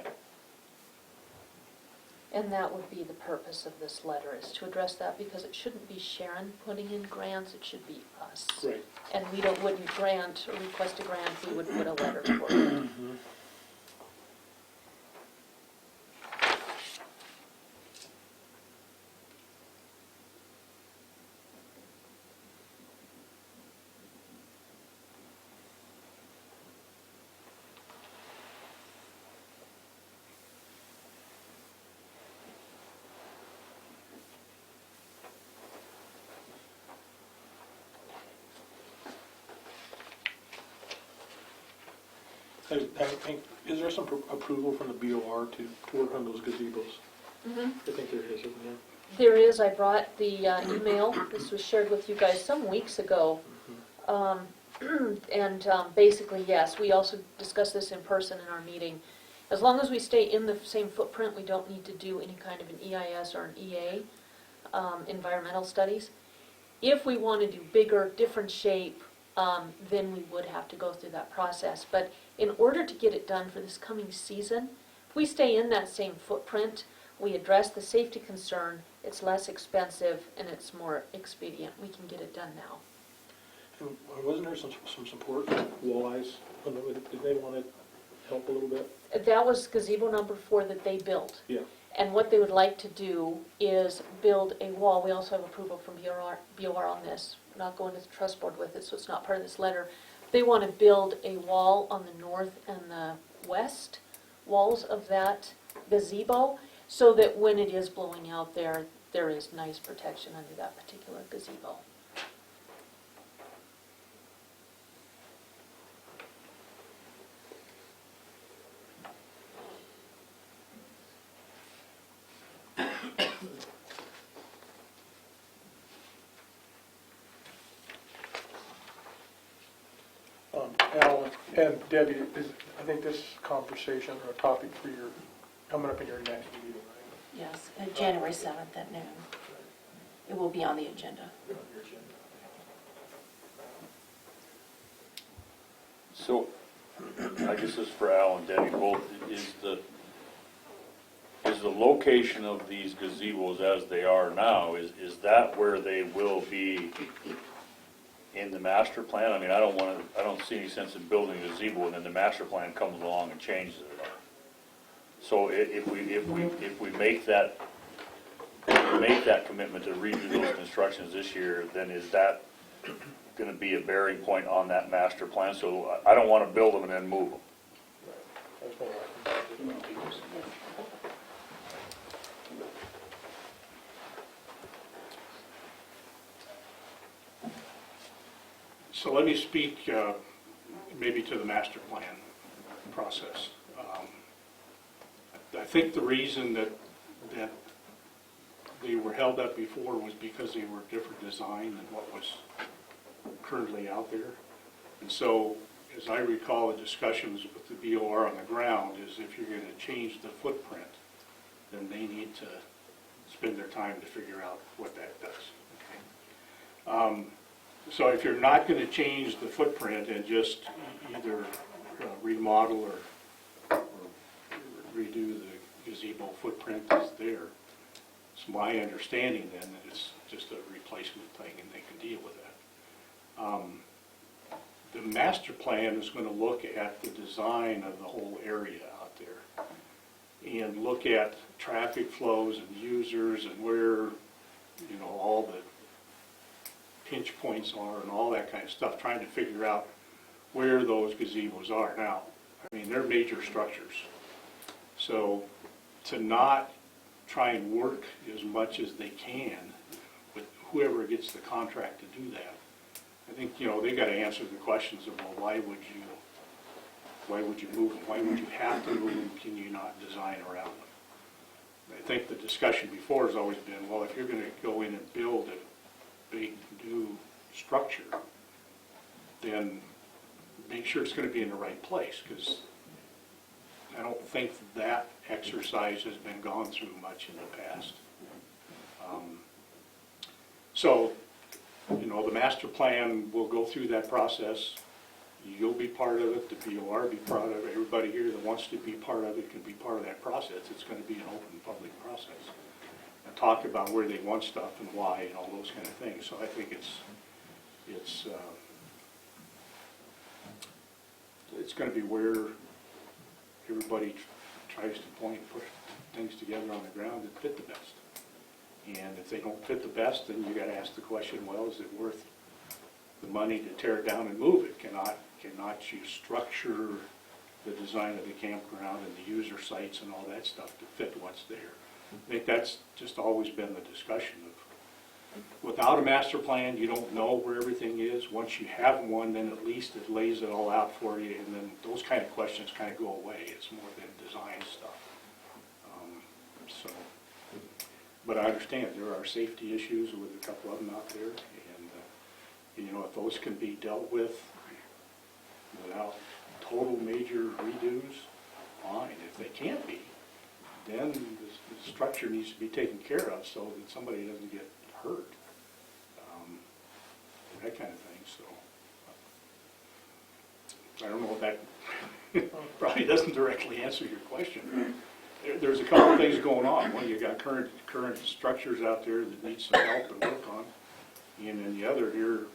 E: And that would be the purpose of this letter, is to address that, because it shouldn't be Sharon putting in grants, it should be us.
B: Great.
E: And we wouldn't grant or request a grant, we would put a letter forward.
D: I think, is there some approval from the BOR to work on those gazebos?
E: Mhm.
D: I think there is, isn't there?
E: There is, I brought the email, this was shared with you guys some weeks ago. And basically, yes, we also discussed this in person in our meeting. As long as we stay in the same footprint, we don't need to do any kind of an EIS or an EA, environmental studies. If we want to do bigger, different shape, then we would have to go through that process. But in order to get it done for this coming season, if we stay in that same footprint, we address the safety concern, it's less expensive, and it's more expedient. We can get it done now.
D: And wasn't there some support for walleyes? Did they want to help a little bit?
E: That was gazebo number 4 that they built.
D: Yeah.
E: And what they would like to do is build a wall. We also have approval from BOR on this. We're not going to the trust board with it, so it's not part of this letter. They want to build a wall on the north and the west walls of that gazebo, so that when it is blowing out there, there is nice protection under that particular gazebo.
D: Al and Debbie, I think this conversation or topic for your, coming up in your next meeting, right?
C: Yes, January 7th at noon. It will be on the agenda.
B: So, I guess this is for Al and Debbie both, is the location of these gazebos as they are now, is that where they will be in the master plan? I mean, I don't see any sense in building a gazebo and then the master plan comes along and changes it all. So if we make that commitment to redo those constructions this year, then is that gonna be a bearing point on that master plan? So I don't wanna build them and then move them.
D: That's what I think.
J: So let me speak maybe to the master plan process. I think the reason that they were held up before was because they were different design than what was currently out there. And so, as I recall the discussions with the BOR on the ground, is if you're going to change the footprint, then they need to spend their time to figure out what that does. Okay? So if you're not going to change the footprint and just either remodel or redo the gazebo footprint that's there, it's my understanding then that it's just a replacement thing and they can deal with that. The master plan is going to look at the design of the whole area out there and look at traffic flows and users and where, you know, all the pinch points are and all that kind of stuff, trying to figure out where those gazebos are. Now, I mean, they're major structures. So to not try and work as much as they can with whoever gets the contract to do that, I think, you know, they got to answer the questions of, well, why would you move them? Why would you have to move them? Can you not design around them? I think the discussion before has always been, well, if you're going to go in and build a big new structure, then make sure it's going to be in the right place, because I don't think that exercise has been gone through much in the past. So, you know, the master plan will go through that process. You'll be part of it, the BOR be part of it, everybody here that wants to be part of it can be part of that process. It's going to be an open public process. And talk about where they want stuff and why and all those kind of things. So I think it's going to be where everybody tries to point and put things together on the ground that fit the best. And if they don't fit the best, then you got to ask the question, well, is it worth the money to tear it down and move it? Cannot you structure the design of the campground and the user sites and all that stuff to fit what's there? I think that's just always been the discussion of without a master plan, you don't know where everything is. Once you have one, then at least it lays it all out for you, and then those kind of questions kind of go away. It's more than design stuff. So, but I understand there are safety issues with a couple of them out there, and you know, if those can be dealt with without total major redos, fine. If they can't be, then the structure needs to be taken care of so that somebody doesn't get hurt, that kind of thing. So I don't know if that probably doesn't directly answer your question. There's a couple of things going on. One, you got current structures out there that need some help and work on, and then the other, here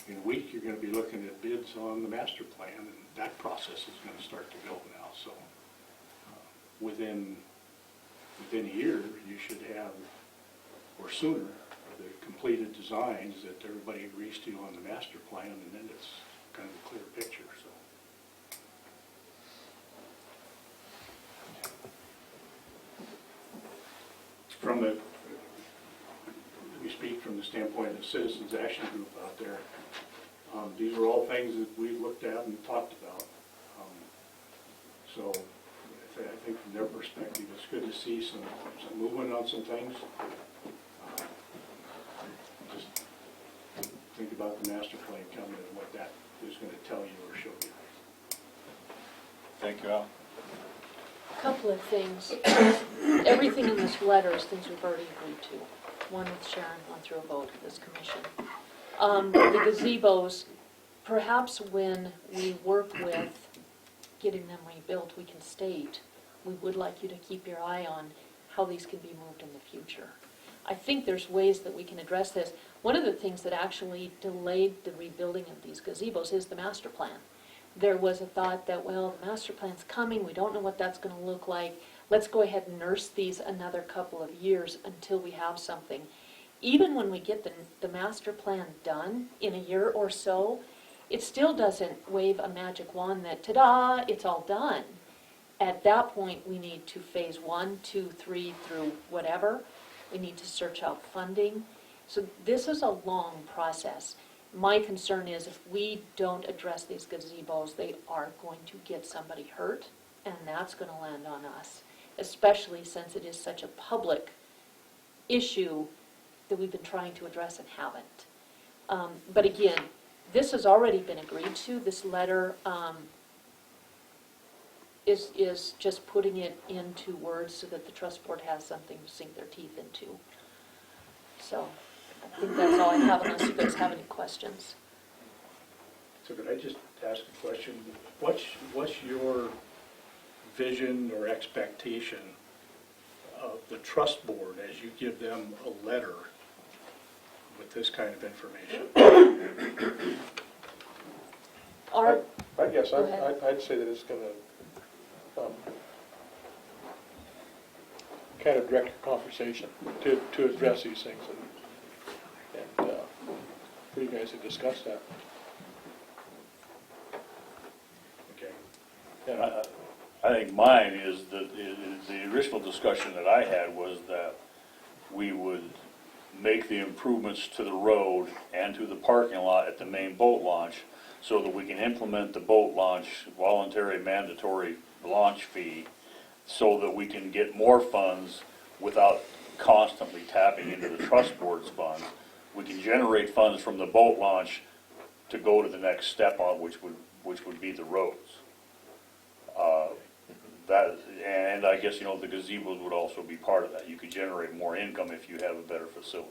J: in a week you're going to be looking at bids on the master plan, and that process is going to start to build now. So within a year, you should have, or sooner, the completed designs that everybody agrees to on the master plan, and then it's kind of a clear picture. So. From the, we speak from the standpoint of the Citizens Action Group out there. These are all things that we looked at and talked about. So I think from their perspective, it's good to see some movement on some things. Just think about the master plan coming and what that is going to tell you or show you.
B: Thank you, Al.
E: Couple of things. Everything in this letter is things we've already agreed to. One with Sharon, one through a vote of this commission. The gazebos, perhaps when we work with getting them rebuilt, we can state, we would like you to keep your eye on how these can be moved in the future. I think there's ways that we can address this. One of the things that actually delayed the rebuilding of these gazebos is the master plan. There was a thought that, well, the master plan's coming, we don't know what that's going to look like. Let's go ahead and nurse these another couple of years until we have something. Even when we get the master plan done in a year or so, it still doesn't wave a magic wand that, ta-da, it's all done. At that point, we need to phase 1, 2, 3 through whatever. We need to search out funding. So this is a long process. My concern is if we don't address these gazebos, they are going to get somebody hurt, and that's going to land on us, especially since it is such a public issue that we've been trying to address and haven't. But again, this has already been agreed to. This letter is just putting it into words so that the trust board has something to sink their teeth into. So I think that's all I have unless you guys have any questions.
J: So could I just ask a question? What's your vision or expectation of the trust board as you give them a letter with this kind of information?
D: I guess
E: Go ahead.
D: I'd say that it's going to kind of direct a conversation to address these things, and for you guys to discuss that.
J: Okay.
B: And I think mine is that the original discussion that I had was that we would make the improvements to the road and to the parking lot at the main boat launch so that we can implement the boat launch voluntary mandatory launch fee so that we can get more funds without constantly tapping into the trust board's funds. We can generate funds from the boat launch to go to the next step on which would be the roads. And I guess, the gazebos would also be part of that. You could generate more income if you have a better facility.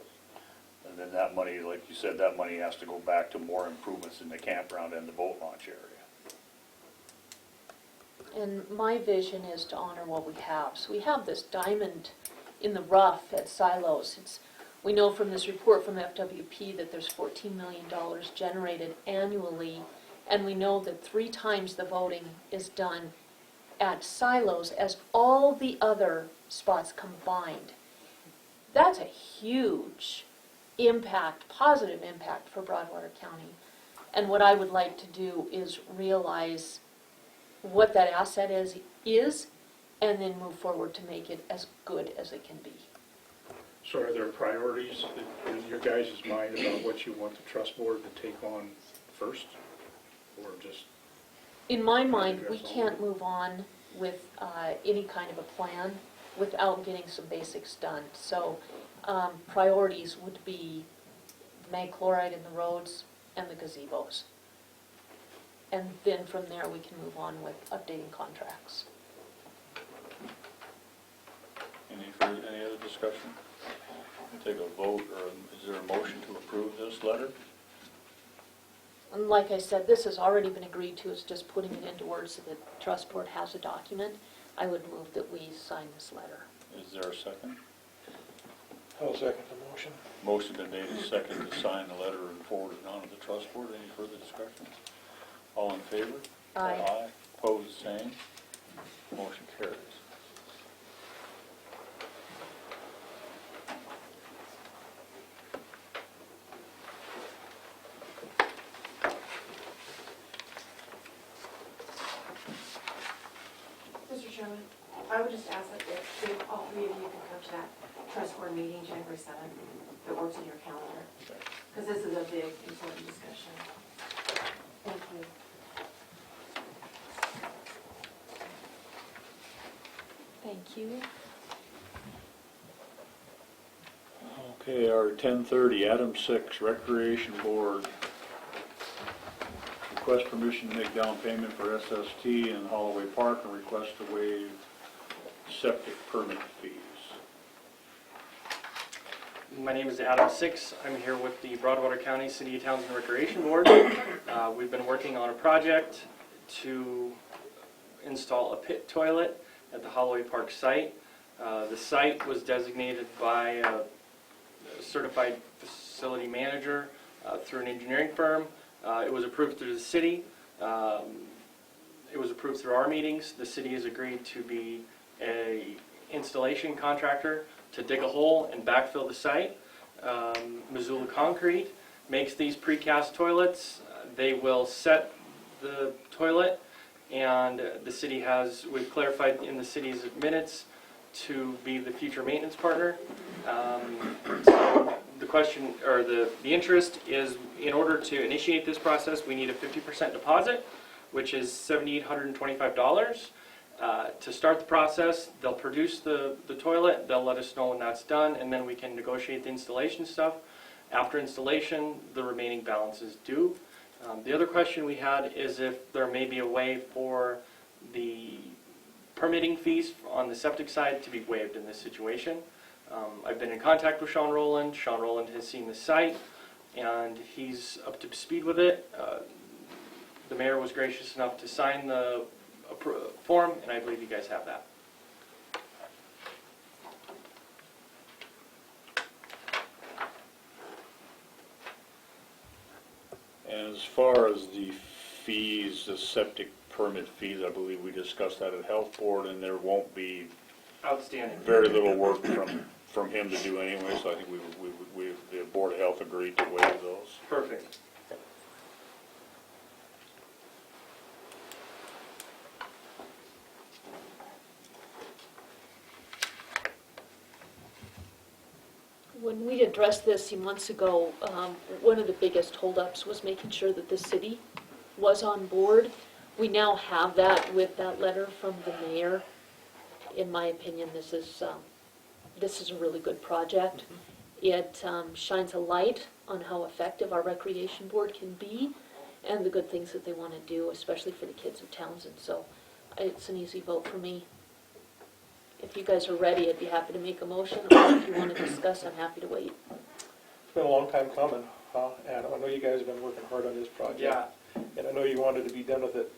B: And then that money, like you said, that money has to go back to more improvements in the campground and the boat launch area.
E: And my vision is to honor what we have. So we have this diamond in the rough at Silos. We know from this report from FWP that there's $14 million generated annually, and we know that 3 times the voting is done at Silos as all the other spots combined. That's a huge impact, positive impact for Broadwater County. And what I would like to do is realize what that asset is, and then move forward to make it as good as it can be.
J: So are there priorities in your guys' mind about what you want the trust board to take on first? Or just,
E: In my mind, we can't move on with any kind of a plan without getting some basics done. So priorities would be mag chloride in the roads and the gazebos. And then from there, we can move on with updating contracts.
B: Any other discussion? We'll take a vote, or is there a motion to approve this letter?
E: And like I said, this has already been agreed to, it's just putting it into words so that the trust board has a document. I would move that we sign this letter.
B: Is there a second?
D: I'll second the motion.
B: Motion been made and seconded to sign the letter and forward it on to the trust board. Any further discussion? All in favor?
E: Aye.
B: Opposed, same. Motion carries.
I: Mr. Chairman, I would just ask that if all three of you can come to that trust board meeting January 7th, if it works in your calendar, because this is a big, important discussion. Thank you.
E: Thank you.
B: Okay, our 10:30, item 6, Recreation Board. Request permission to make down payment for SST in Holloway Park and request to waive septic permit fees.
K: My name is Adam Six. I'm here with the Broadwater County City, Towns and Recreation Board. We've been working on a project to install a pit toilet at the Holloway Park site. The site was designated by a certified facility manager through an engineering firm. It was approved through the city. It was approved through our meetings. The city has agreed to be a installation contractor to dig a hole and backfill the site. Missoula Concrete makes these precast toilets. They will set the toilet, and the city has, we've clarified in the city's minutes, to be the future maintenance partner. So the question, or the interest is, in order to initiate this process, we need a 50% deposit, which is $7,825. To start the process, they'll produce the toilet, they'll let us know when that's done, and then we can negotiate the installation stuff. After installation, the remaining balance is due. The other question we had is if there may be a way for the permitting fees on the septic side to be waived in this situation. I've been in contact with Sean Rowland. Sean Rowland has seen the site, and he's up to speed with it. The mayor was gracious enough to sign the form, and I believe you guys have that.
B: As far as the fees, the septic permit fees, I believe we discussed that at Health Board, and there won't be
K: Outstanding.
B: very little work from him to do anyway, so I think the Board of Health agreed to waive those.
K: Perfect.
E: When we addressed this a few months ago, one of the biggest holdups was making sure that the city was on board. We now have that with that letter from the mayor. In my opinion, this is a really good project. It shines a light on how effective our recreation board can be and the good things that they want to do, especially for the kids of Townsend. So it's an easy vote for me. If you guys are ready, I'd be happy to make a motion, or if you want to discuss, I'm happy to wait.
D: It's been a long time coming, Adam. I know you guys have been working hard on this project.
K: Yeah.
D: And I know you wanted to be done with it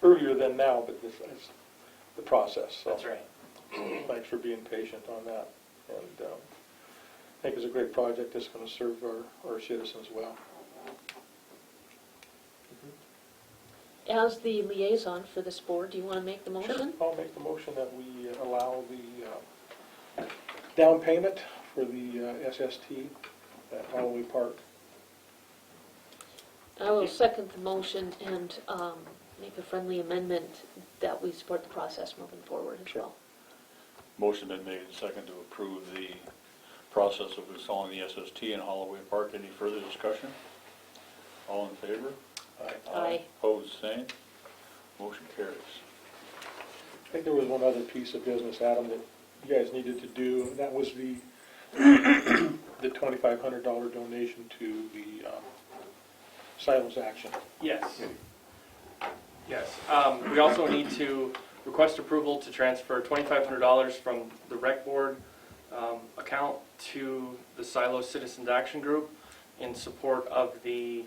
D: earlier than now, but this is the process. So
K: That's right.
D: thanks for being patient on that. And I think it's a great project that's going to serve our citizens well.
E: As the liaison for this board, do you want to make the motion?
D: Sure. I'll make the motion that we allow the down payment for the SST at Holloway Park.
E: I will second the motion and make a friendly amendment that we support the process moving forward as well.
B: Motion been made and second to approve the process of installing the SST in Holloway Park. Any further discussion? All in favor?
E: Aye.
B: Opposed, same. Motion carries.
D: I think there was one other piece of business, Adam, that you guys needed to do, and that was the the $2,500 donation to the Silos Action.
K: Yes. Yes. We also need to request approval to transfer $2,500 from the rec board account to the Silo Citizens Action Group in support of the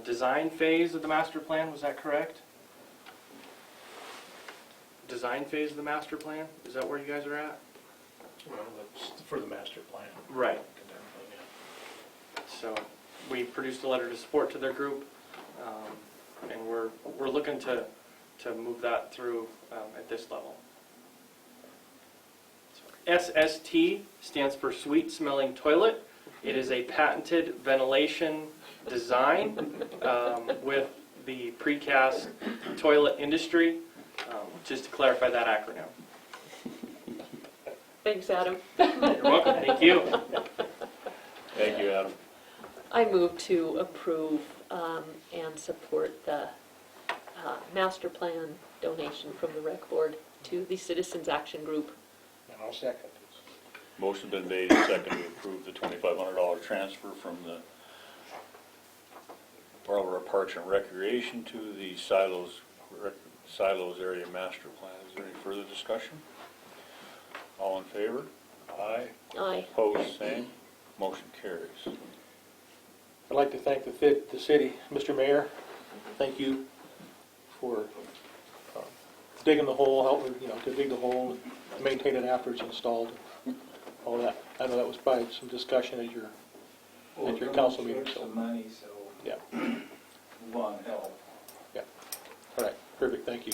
K: design phase of the master plan. Was that correct? Design phase of the master plan? Is that where you guys are at?
D: Well, that's for the master plan.
K: Right. So we produced a letter to support to their group, and we're looking to move that through at this level. SST stands for Sweet Smelling Toilet. It is a patented ventilation design with the precast toilet industry, just to clarify that acronym.
E: Thanks, Adam.
K: You're welcome. Thank you.
B: Thank you, Adam.
E: I move to approve and support the master plan donation from the rec board to the Citizens Action Group.
D: And I'll second.
B: Motion been made and seconded to approve the $2,500 transfer from the Broadwater Parks and Recreation to the Silos Area Master Plan. Is there any further discussion? All in favor? Aye.
E: Aye.
B: Opposed, same. Motion carries.
D: I'd like to thank the city, Mr. Mayor. Thank you for digging the hole, helping to dig the hole, and maintain it after it's installed. All that. I know that was by some discussion at your council meeting. So
L: Some money, so
D: yeah,
L: want help.
D: yeah. All right, perfect. Thank you.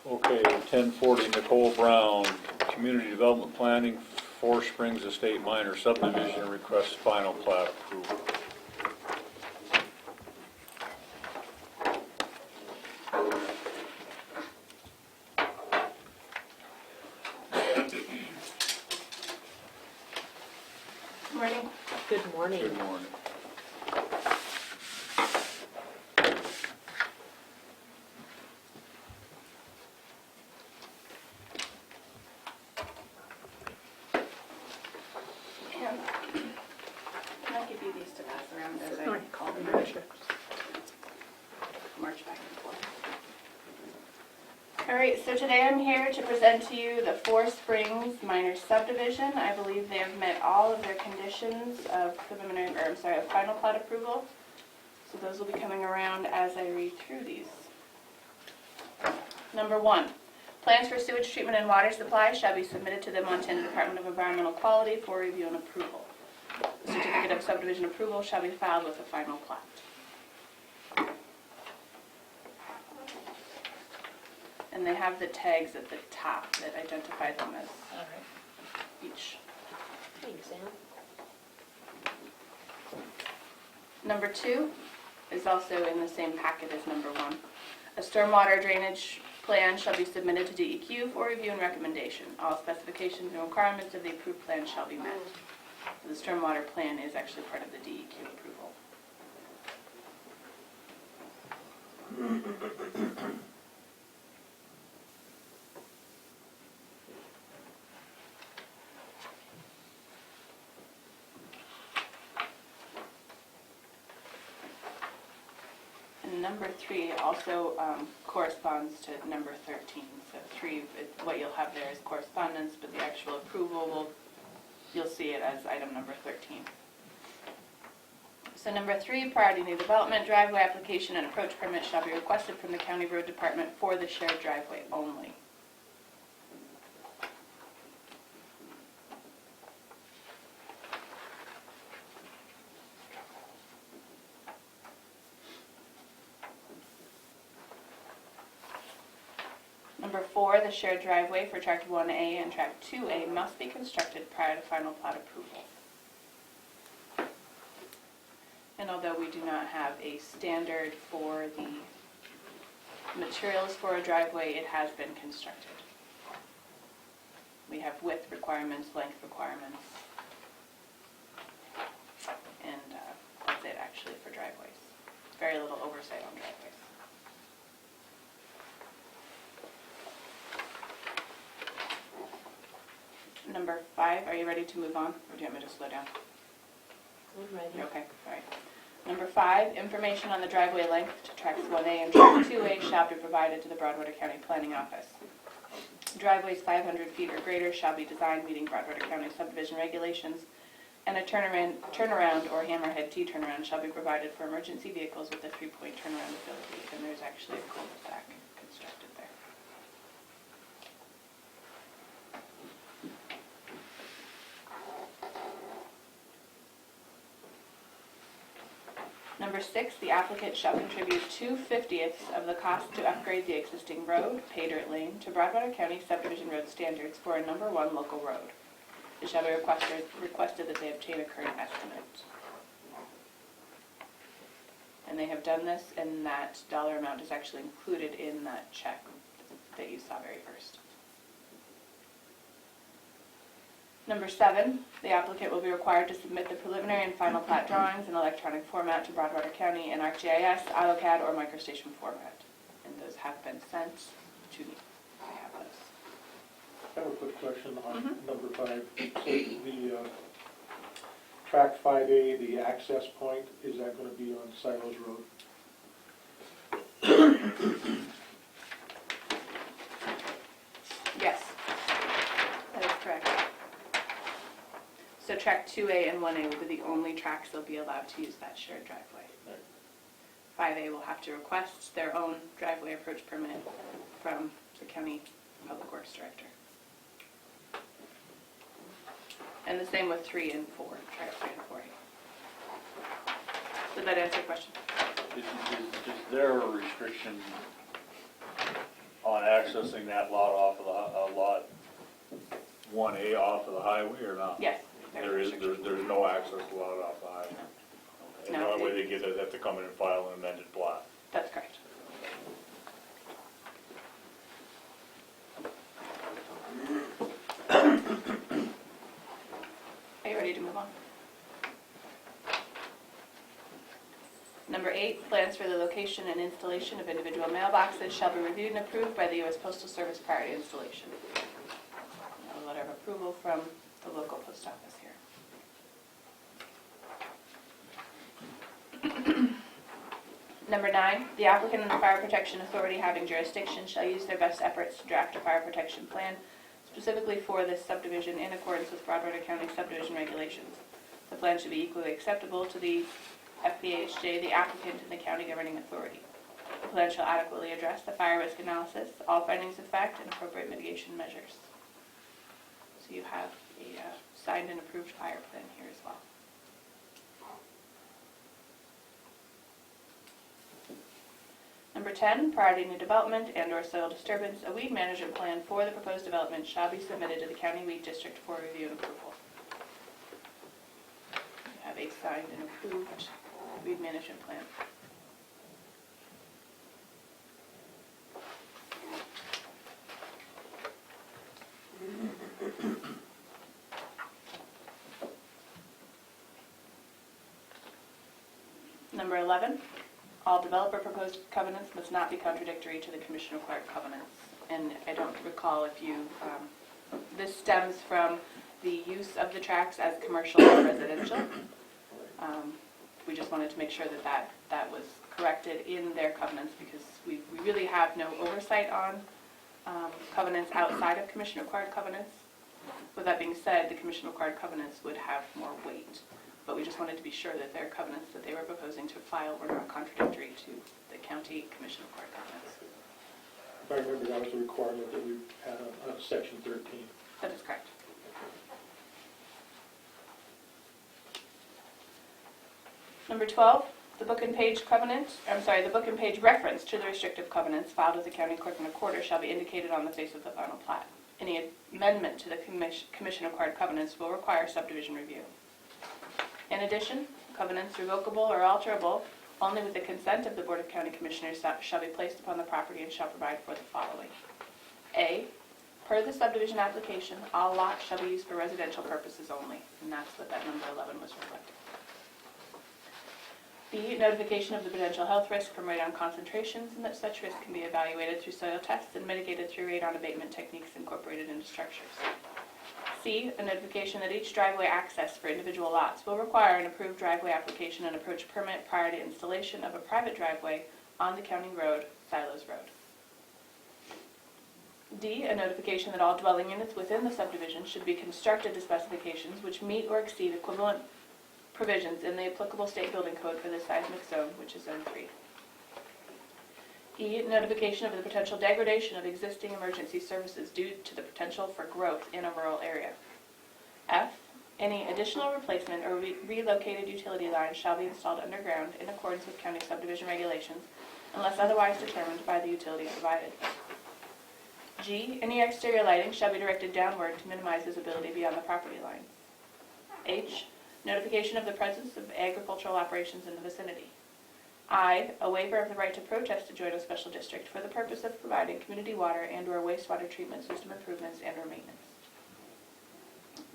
B: Okay, 1040 Nicole Brown, Community Development Planning, Four Springs Estate Minor Subdivision, requests final plat approval.
I: Morning.
E: Good morning.
B: Good morning.
I: And can I give you these to pass around as I call them? March back and forth. All right, so today I'm here to present to you the Four Springs minor subdivision. I believe they have met all of their conditions of final plat approval. So those will be coming around as I read through these. Number 1, plans for sewage treatment and water supply shall be submitted to the Montana Department of Environmental Quality for review and approval. The certificate of subdivision approval shall be filed with the final plat. And they have the tags at the top that identify them as each.
E: Thanks, Ann.
I: Number 2 is also in the same packet as number 1. A stormwater drainage plan shall be submitted to DEQ for review and recommendation. All specifications and requirements of the approved plan shall be met. The stormwater plan is actually part of the DEQ approval. And number 3 also corresponds to number 13. So 3, what you'll have there is correspondence, but the actual approval you'll see it as item number 13. So number 3, priority new development driveway application and approach permit shall be requested from the County Road Department for the shared driveway only. Number 4, the shared driveway for Tract 1A and Tract 2A must be constructed prior to final plat approval. And although we do not have a standard for the materials for a driveway, it has been constructed.
C: We have width requirements, length requirements, and that's it actually for driveways. Very little oversight on driveways. Number 5, are you ready to move on, or do you want me to slow down?
E: I'm ready.
C: Okay, all right. Number 5, information on the driveway length to tracks 1A and track 2A shall be provided to the Broadwater County Planning Office. Driveways 500 feet or greater shall be designed meeting Broadwater County subdivision regulations, and a turnaround or hammerhead T-turnaround shall be provided for emergency vehicles with a 3-point turnaround ability, and there's actually a cul-de-sac constructed there. Number 6, the applicant shall contribute 2/50 of the cost to upgrade the existing road, pay dirt lane, to Broadwater County subdivision road standards for a number 1 local road. It shall be requested that they obtain a current estimate. And they have done this, and that dollar amount is actually included in that check that you saw very first. Number 7, the applicant will be required to submit the preliminary and final plat drawings in electronic format to Broadwater County in ArcGIS, AutoCAD, or MicroStation format. And those have been sent to me. I have those.
D: I have a quick question on number 5. So the track 5A, the access point, is that going to be on Silos Road?
C: Yes, that is correct. So track 2A and 1A will be the only tracks they'll be allowed to use that shared driveway.
D: Right.
C: 5A will have to request their own driveway approach permit from the county public works director. And the same with 3 and 4, track 3 and 4A. Did that answer your question?
B: Is there a restriction on accessing that lot off of the, lot 1A off of the highway or not?
C: Yes.
B: There is, there's no access allowed off the highway? Okay.
C: No.
B: The only way they get it, they have to come in and file an amended plat.
C: That's correct. Are you ready to move on? Number 8, plans for the location and installation of individual mailboxes shall be reviewed and approved by the U.S. Postal Service prior to installation. A letter of approval from the local post office here. Number 9, the applicant and the Fire Protection Authority having jurisdiction shall use their best efforts to draft a fire protection plan specifically for this subdivision in accordance with Broadwater County subdivision regulations. The plan should be equally acceptable to the FPHJ, the applicant, and the county governing authority. The plan shall adequately address the fire risk analysis, all findings of fact, and appropriate mitigation measures. So you have a signed and approved fire plan here as well. Number 10, prior to any development and/or soil disturbance, a weed management plan for the proposed development shall be submitted to the County Weed District for review and approval. You have a signed and approved weed management plan. Number 11, all developer proposed covenants must not be contradictory to the commission required covenants. And I don't recall if you, this stems from the use of the tracks as commercial or residential. We just wanted to make sure that that was corrected in their covenants because we really have no oversight on covenants outside of commission required covenants. With that being said, the commission required covenants would have more weight. But we just wanted to be sure that their covenants that they were proposing to file were not contradictory to the county commission required covenants.
D: If I remember, that was a requirement that we had on section 13.
C: That is correct. Number 12, the book and page reference to the restrictive covenants filed with the county clerk and recorder shall be indicated on the face of the final plat. Any amendment to the commission required covenants will require subdivision review. In addition, covenants revocable or alterable only with the consent of the Board of County Commissioners shall be placed upon the property and shall provide for the following. A,
M: Per the subdivision application, all lots shall be used for residential purposes only, and that's what that number 11 was reflecting. B, notification of the potential health risk from radon concentrations, and that such risk can be evaluated through soil tests and mitigated through radon abatement techniques incorporated into structures. C, a notification that each driveway access for individual lots will require an approved driveway application and approach permit prior to installation of a private driveway on the county road, Silos Road. D, a notification that all dwelling units within the subdivision should be constructed to specifications which meet or exceed equivalent provisions in the applicable state building code for the seismic zone, which is Zone 3. E, notification of the potential degradation of existing emergency services due to the potential for growth in a rural area. F, any additional replacement or relocated utility lines shall be installed underground in accordance with county subdivision regulations unless otherwise determined by the utility provided. G, any exterior lighting shall be directed downward to minimize visibility beyond the property line. H, notification of the presence of agricultural operations in the vicinity. I, a waiver of the right to protest to join a special district for the purpose of providing community water and/or wastewater treatment system improvements and/or maintenance.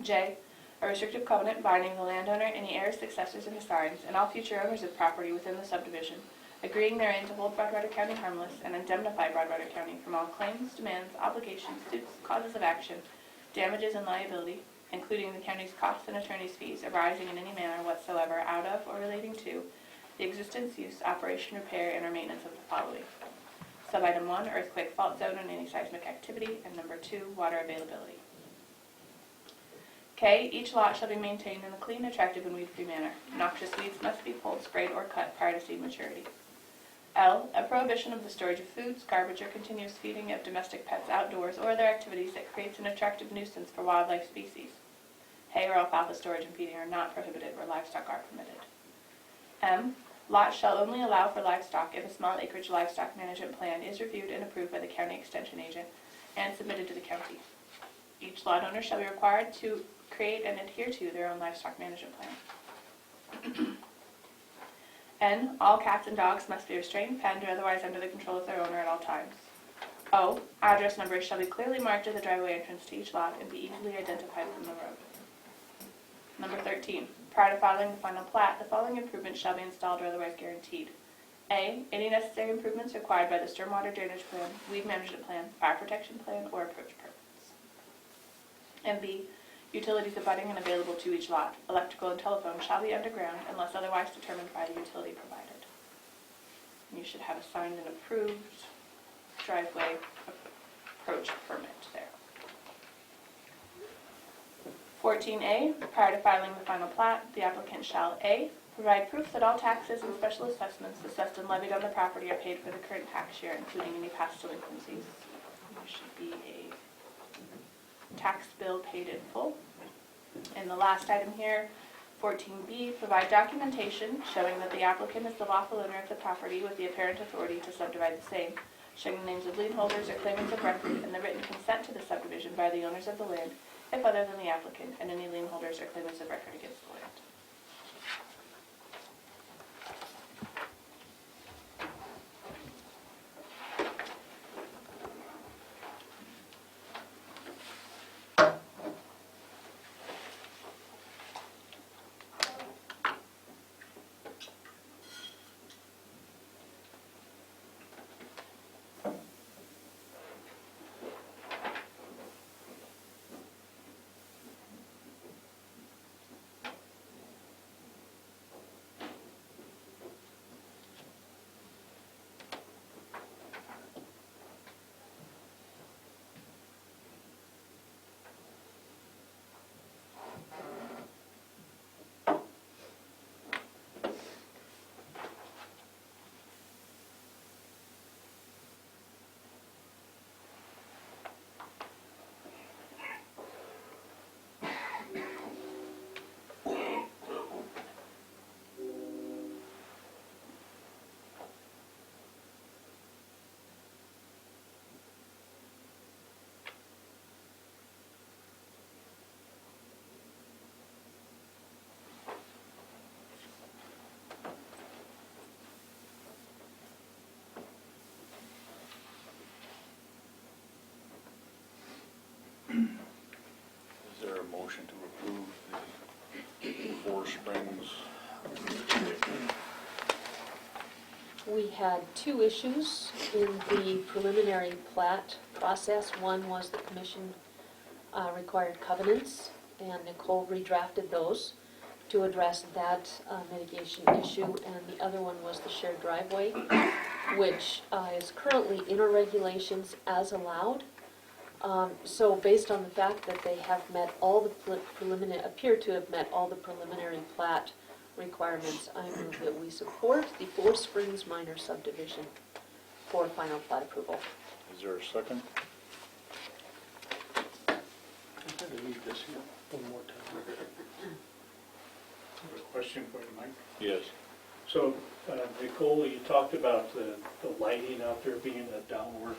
M: J, a restrictive covenant binding the landowner, any heirs, successors, and assigns, and all future owners of property within the subdivision, agreeing therein to hold Broadwater County harmless and indemnify Broadwater County from all claims, demands, obligations, suits, causes of action, damages, and liability, including the county's costs and attorney's fees arising in any manner whatsoever out of or relating to the existence, use, operation, repair, and or maintenance of the following. Subitem 1, earthquake fault zone and any seismic activity, and number 2, water availability. K, each lot shall be maintained in a clean, attractive, and weed-free manner. Noxious weeds must be pulled, sprayed, or cut prior to seed maturity. L, a prohibition of the storage of foods, garbage, or continuous feeding of domestic pets outdoors or other activities that creates an attractive nuisance for wildlife species. Hay or alfalfa storage and feeding are not prohibited where livestock are permitted. M, lots shall only allow for livestock if a small acreage livestock management plan is reviewed and approved by the county extension agent and submitted to the county. Each lot owner shall be required to create and adhere to their own livestock management plan. N, all cats and dogs must be restrained, penned, or otherwise under the control of their owner at all times. O, address numbers shall be clearly marked at the driveway entrance to each lot and be easily identified from the road. Number 13, prior to filing the final plat, the following improvements shall be installed or otherwise guaranteed. A, any necessary improvements required by the stormwater drainage plan, weed management plan, fire protection plan, or approach permits. And B, utilities abutting and available to each lot, electrical and telephone shall be underground unless otherwise determined by the utility provided. And you should have a signed and approved driveway approach permit there. 14A, prior to filing the final plat, the applicant shall A, provide proof that all taxes and special assessments assessed and levied on the property are paid for the current tax year, including any past delinquencies. There should be a tax bill paid in full. And the last item here, 14B, provide documentation showing that the applicant is the lawful owner of the property with the apparent authority to subdivide the same, showing the names of lien holders or claimants of record and the written consent to the subdivision by the owners of the land, if other than the applicant, and any lien holders or claimants of record against the land.
B: Springs.
E: We had two issues in the preliminary plat process. One was the commission required covenants, and Nicole redrafted those to address that mitigation issue, and the other one was the shared driveway, which is currently in our regulations as allowed. So based on the fact that they have met all the appear to have met all the preliminary plat requirements, I move that we support the Four Springs minor subdivision for final plat approval.
B: Is there a second?
D: I'm going to read this here one more time. I have a question for you, Mike.
B: Yes.
D: So, Nicole, you talked about the lighting out there being a downward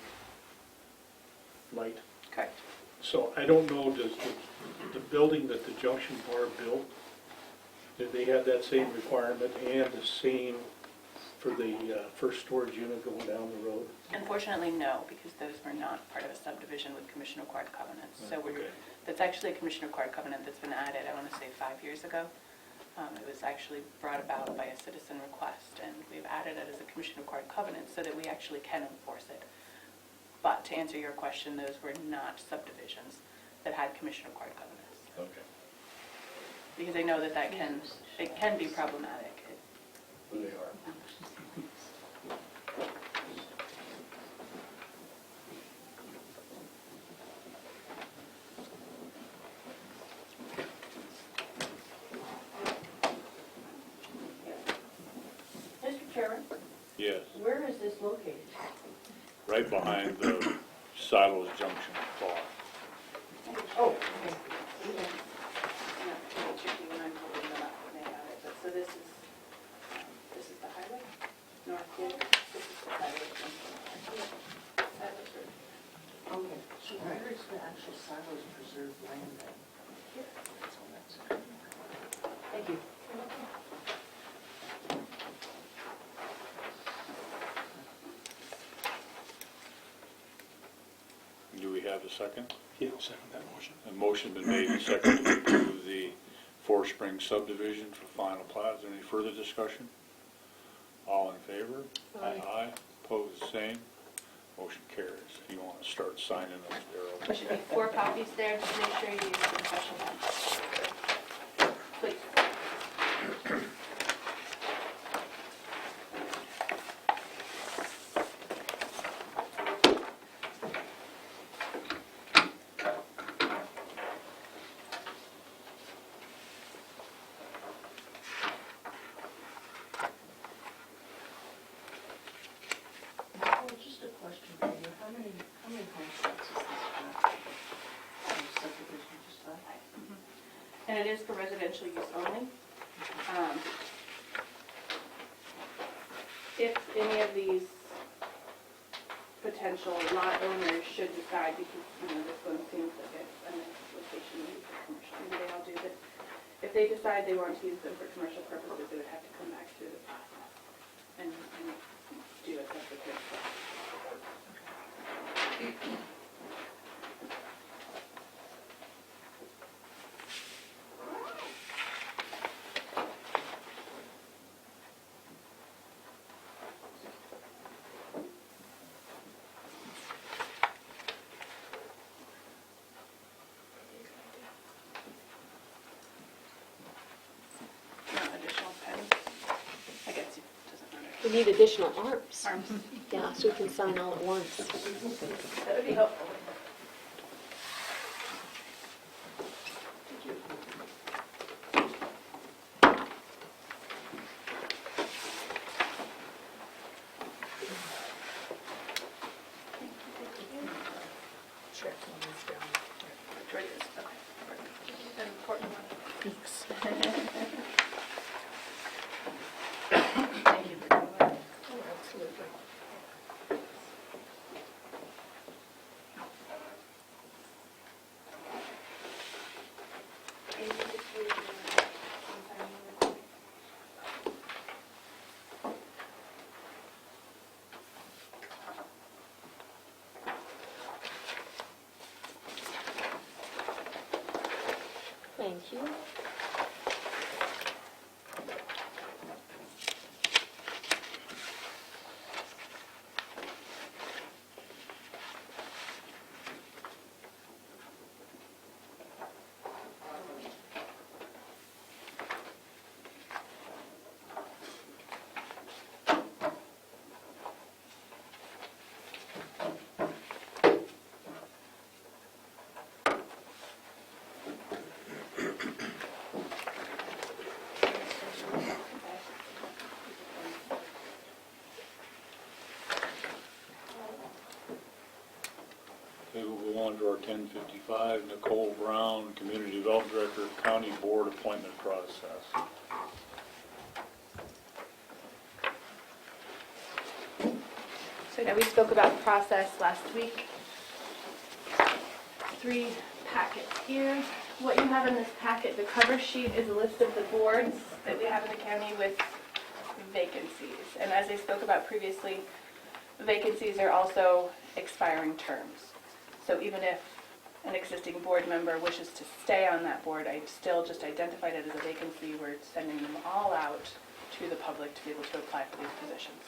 D: light.
M: Correct.
D: So I don't know, does the building that the junction bar built, did they have that same requirement and the same for the first storage unit going down the road?
M: Unfortunately, no, because those were not part of a subdivision with commission-required covenants. So
D: Okay.
M: that's actually a commission-required covenant that's been added, I want to say 5 years ago. It was actually brought about by a citizen request, and we've added it as a commission-required covenant so that we actually can enforce it. But to answer your question, those were not subdivisions that had commission-required covenants.
B: Okay.
M: Because I know that it can be problematic.
B: They are.
C: Mr. Chairman,
B: Yes,
C: where is this located?
B: right behind the Silos Junction bar.
C: Oh, okay.
M: So this is the highway, North Hill, this is the highway.
C: Okay, so where is the actual silos preserved land then? Thank you.
B: Do we have a second?
D: Yeah, I'll second that motion.
B: A motion been made and seconded to approve the Four Springs subdivision for final plat. Is there any further discussion? All in favor?
E: Aye.
B: Opposed, same. Motion carries. You want to start signing those,
M: There
B: Darrell?
M: should be 4 copies there, just make sure you use the special ones. Please.
C: Just a question for you. How many homes lots is this subdivision, just that?
M: And it is for residential use only. If any of these potential lot owners should decide, because, this one seems like a nice location maybe for commercial, maybe they all do, but if they decide they want to use them for commercial purposes, they would have to come back through the process and do a separate process. Additional pens, I guess it doesn't matter.
E: We need additional arms.
M: Arms,
E: Yeah, so we can sign all at once.
M: that would be helpful.
H: Check one is down.
M: Right, this, okay, perfect. An important one. Thank you for doing that.
H: Oh, absolutely.
M: Can you just read the signing recording?
E: Thank you.
B: 10:55, Nicole Brown, Community Development Director, County Board Appointment Process.
M: So now we spoke about process last week. 3 packets here. What you have in this packet, the cover sheet is a list of the boards that we have in the county with vacancies. And as I spoke about previously, vacancies are also expiring terms. So even if an existing board member wishes to stay on that board, I still just identified it as a vacancy. We're sending them all out to the public to be able to apply for these positions.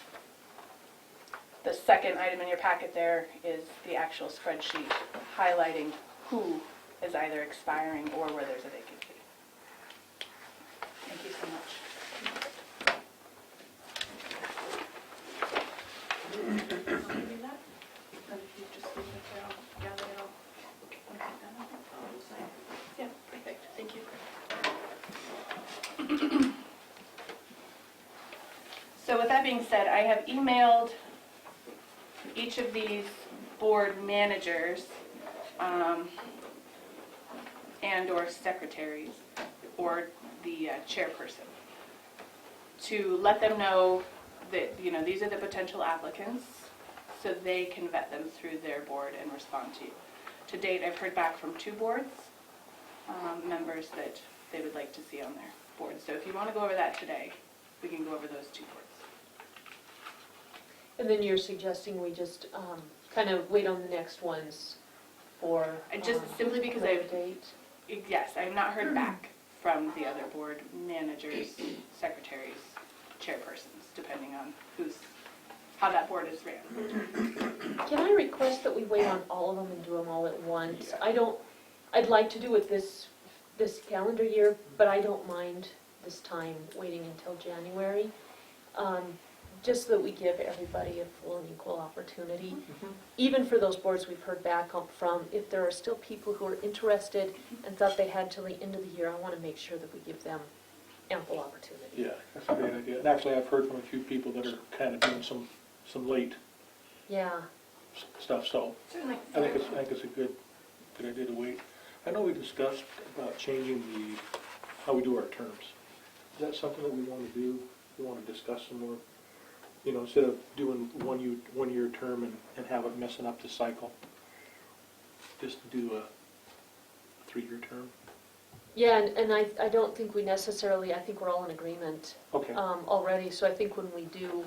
M: The second item in your packet there is the actual spreadsheet highlighting who is either expiring or where there's a vacancy. Thank you so much. Yeah, perfect. Thank you. So with that being said, I have emailed each of these board managers and/or secretaries or the chairperson to let them know that, you know, these are the potential applicants so they can vet them through their board and respond to you. To date, I've heard back from 2 boards, members that they would like to see on their board. So if you want to go over that today, we can go over those 2 boards.
E: And then you're suggesting we just kind of wait on the next ones for
M: Just simply because
E: later date?
M: Yes, I have not heard back from the other board managers, secretaries, chairpersons, depending on how that board is ran.
E: Can I request that we wait on all of them and do them all at once? I'd like to do it this calendar year, but I don't mind this time waiting until January. Just so that we give everybody a full and equal opportunity. Even for those boards we've heard back from, if there are still people who are interested and thought they had till the end of the year, I want to make sure that we give them ample opportunity.
D: Yeah, that's a great idea. And actually, I've heard from a few people that are kind of doing some late
E: Yeah.
D: stuff, so
M: Certainly.
D: I think it's a good idea to wait. I know we discussed about changing how we do our terms. Is that something that we want to do? We want to discuss some more? You know, instead of doing one year term and have it messing up the cycle, just to do a 3-year term.
E: Yeah, and I don't think we necessarily, I think we're all in agreement
D: Okay.
E: already, so I think when we do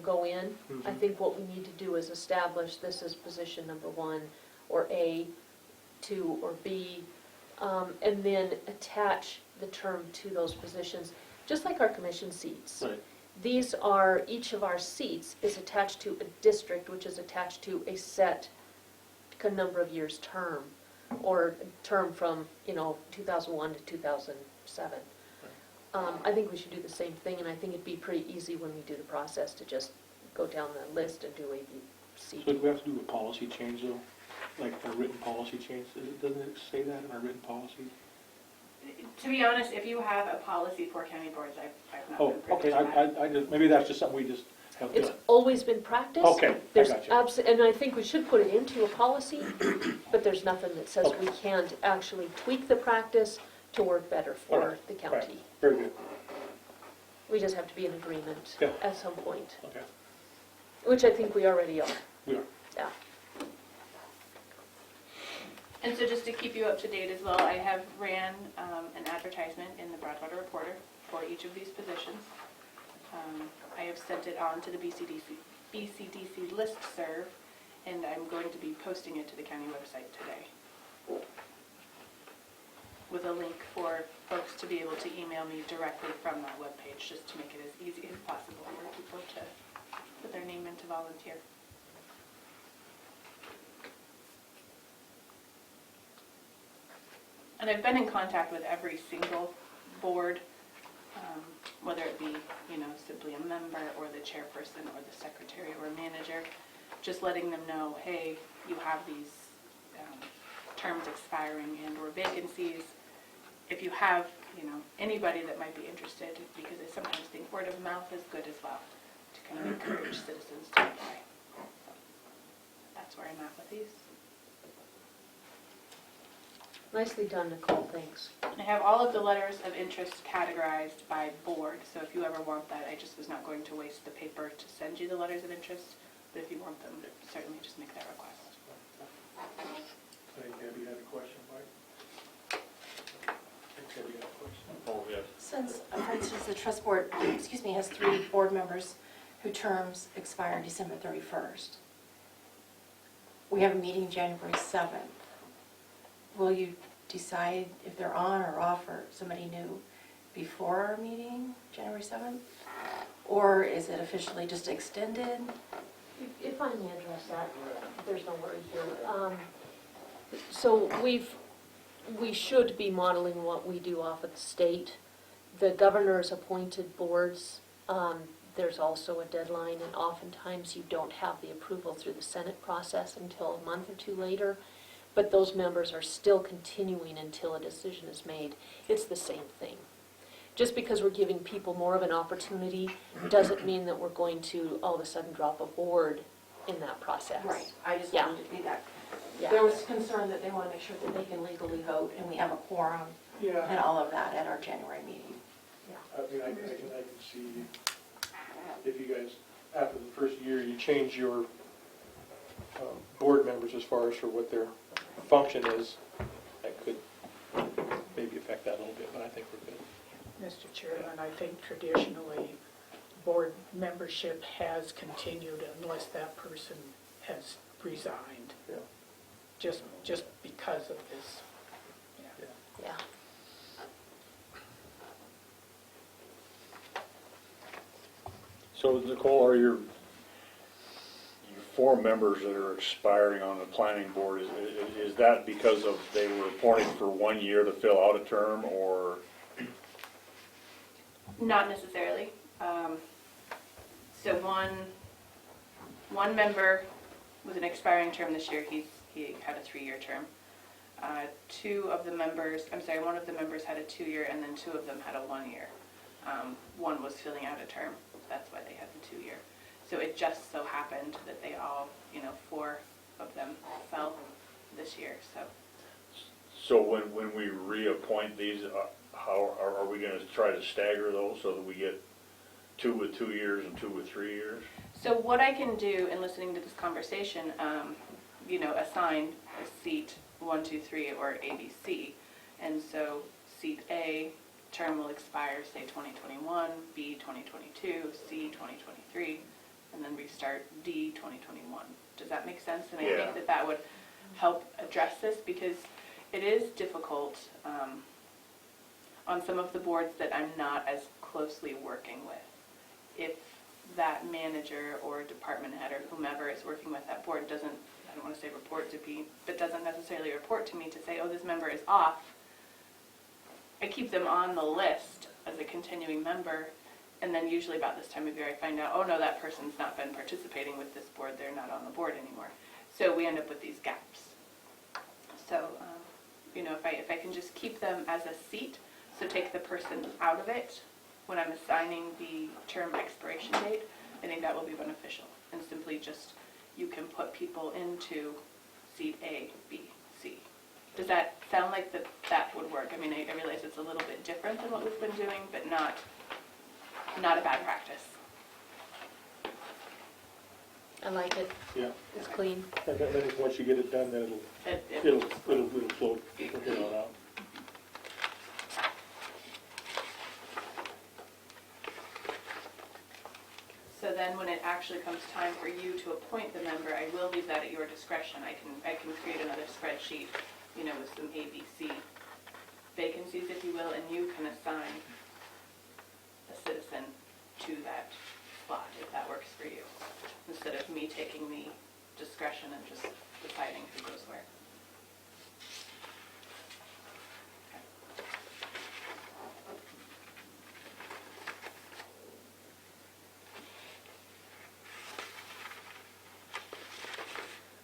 E: go in, I
D: Mhm.
E: think what we need to do is establish this is position number 1, or A, 2, or B, and then attach the term to those positions, just like our commission seats.
D: Right.
E: These are, each of our seats is attached to a district, which is attached to a set number of years term, or term from, 2001 to 2007. I think we should do the same thing, and I think it'd be pretty easy when we do the process to just go down the list and do A, B, C.
D: So do we have to do a policy change though? Like a written policy change? Doesn't it say that in our written policy?
M: To be honest, if you have a policy for county boards, I've not
D: Oh,
M: been privy
D: okay,
M: to that.
D: I just, maybe that's just something we just have
E: It's
D: done.
E: always been practiced.
D: Okay, I
E: There's
D: got you.
E: and I think we should put it into a policy, but there's nothing that says we can't actually tweak the practice to work better for
D: Alright,
E: the county.
D: Very good,
E: We just have to be in agreement
D: Yeah.
E: at some point,
D: okay.
E: which I think we already are.
D: We are.
E: Yeah.
M: And so just to keep you up to date as well, I have ran an advertisement in the Broadwater Reporter for each of these positions. I have sent it on to the BCDC listserv, and I'm going to be posting it to the county website today, with a link for folks to be able to email me directly from that webpage, just to make it as easy as possible for people to put their name in to volunteer. And I've been in contact with every single board, whether it be, simply a member or the chairperson or the secretary or manager, just letting them know, hey, you have these terms expiring and or vacancies. If you have, anybody that might be interested, because I sometimes think word of mouth is good as well, to kind of encourage citizens to apply. So that's where I'm at with these.
E: Nicely done, Nicole, thanks.
M: And I have all of the letters of interest categorized by board, so if you ever want that, I just was not going to waste the paper to send you the letters of interest, but if you want them, certainly just make that request.
D: I think Debbie had a question, Mike. I think Debbie had a question.
B: Oh, yes.
I: Since, for instance, the trust board, has 3 board members whose terms expire December 31st. We have a meeting January 7th. Will you decide if they're on or off or somebody new before our meeting, January 7th? Or is it officially just extended?
E: If I may address that, there's no worry here. So we should be modeling what we do off of the state. The governor's appointed boards, there's also a deadline, and oftentimes you don't have the approval through the Senate process until a month or 2 later, but those members are still continuing until a decision is made. It's the same thing. Just because we're giving people more of an opportunity doesn't mean that we're going to all of a sudden drop a board in that process.
I: Right, I just
E: Yeah.
I: wanted to be that.
E: Yeah.
I: There was concern that they want to make sure that they can legally vote and we have a quorum
D: Yeah.
I: and all of that at our January meeting.
D: I mean, I can see if you guys, after the first year, you change your board members as far as for what their function is, that could maybe affect that a little bit, but I think we're good.
H: Mr. Chairman, I think traditionally, board membership has continued unless that person has resigned,
D: Yeah.
H: just because of this. Yeah.
E: Yeah.
B: So Nicole, are your 4 members that are expiring on the planning board, is that because of they were appointed for 1 year to fill out a term, or?
M: Not necessarily. So one member with an expiring term this year, he had a 3-year term. 2 of the members, one of the members had a 2-year, and then 2 of them had a 1-year. One was filling out a term, that's why they had the 2-year. So it just so happened that they all, 4 of them fell this year, so.
B: So when we reappoint these, how are we gonna try to stagger those so that we get 2 with 2 years and 2 with 3 years?
M: So what I can do in listening to this conversation, assign a seat 1, 2, 3, or A, B, C. And so seat A, term will expire, say 2021, B 2022, C 2023, and then restart D 2021. Does that make sense? And I
B: Yeah.
M: think that would help address this because it is difficult on some of the boards that I'm not as closely working with. If that manager or department head or whomever is working with that board doesn't, I don't want to say report to me, but doesn't necessarily report to me to say, oh, this member is off, I keep them on the list as a continuing member, and then usually about this time of year I find out, oh no, that person's not been participating with this board, they're not on the board anymore. So we end up with these gaps. So, if I can just keep them as a seat, so take the person out of it when I'm assigning the term expiration date, I think that will be beneficial. And simply just, you can put people into seat A, B, C. Does that sound like that would work? I mean, I realize it's a little bit different than what we've been doing, but not a bad practice.
E: I like it.
D: Yeah.
E: It's clean.
D: And then once you get it done, then it'll flow from here on out.
M: So then when it actually comes time for you to appoint the member, I will leave that at your discretion. I can create another spreadsheet, with some ABC vacancies, if you will, and you can assign a citizen to that spot, if that works for you, instead of me taking the discretion and just deciding who goes where.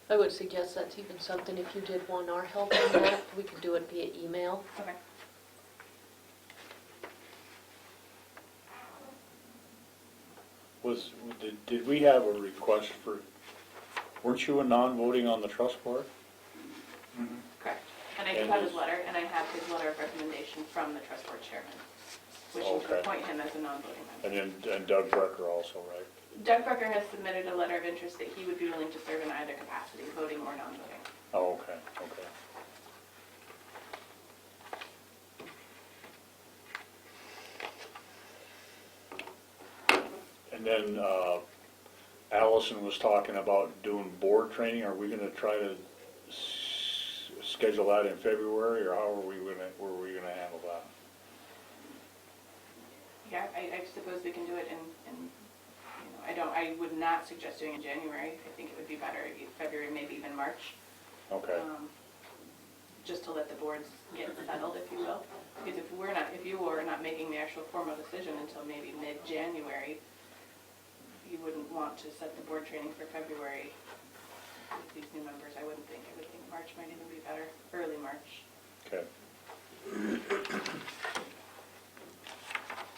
E: I would suggest that's even something, if you did want our help on that, we could do it via email.
M: Okay.
B: Did we have a request for, weren't you a non-voting on the trust board?
M: Correct. And I do have his letter, and I have his letter of recommendation from the trust board chairman, wishing to
B: Okay.
M: appoint him as a non-voting member.
B: And Doug Brecker also, right?
M: Doug Brucker has submitted a letter of interest that he would be willing to serve in either capacity, voting or non-voting.
B: Oh, okay, okay. And then Allison was talking about doing board training. Are we gonna try to schedule that in February, or how are we gonna handle that?
M: Yeah, I suppose we can do it in I would not suggest doing it in January. I think it would be better in February, maybe even March.
B: Okay,
M: Just to let the boards get settled, if you will. Because if you are not making the actual formal decision until maybe mid-January, you wouldn't want to set the board training for February with these new members. I would think March might even be better, early March.
B: okay.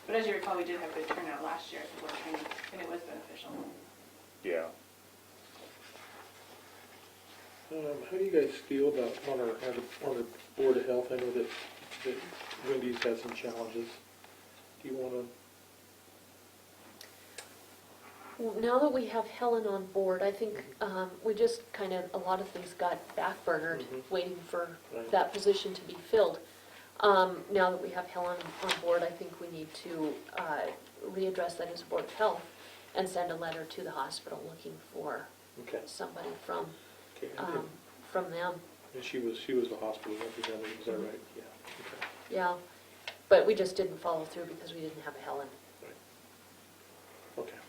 M: But as you recall, we did have good turnout last year at the board training, and it was beneficial.
B: Yeah.
D: How do you guys feel about on our Board of Health? I know that Wendy's had some challenges. Do you want to?
E: Well, now that we have Helen on board, I think we just kind of, a lot of things got backburnered, waiting for
D: Right.
E: that position to be filled. Now that we have Helen on board, I think we need to readdress that as Board of Health and send a letter to the hospital looking for
D: Okay.
E: somebody from
D: Okay.
E: from them.
D: And she was the hospital representative. Is that right? Yeah. Okay.
E: Yeah, but we just didn't follow through because we didn't have a Helen.
D: Okay.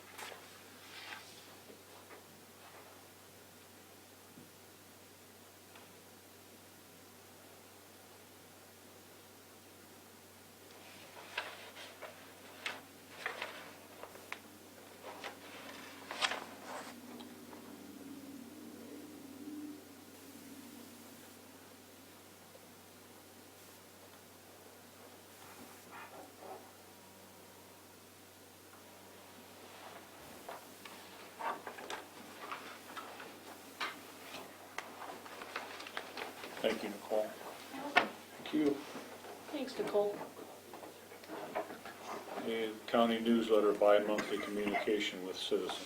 B: Thank you, Nicole.
D: Thank you.
E: Thanks, Nicole.
B: The county newsletter, bi-monthly communication with citizens.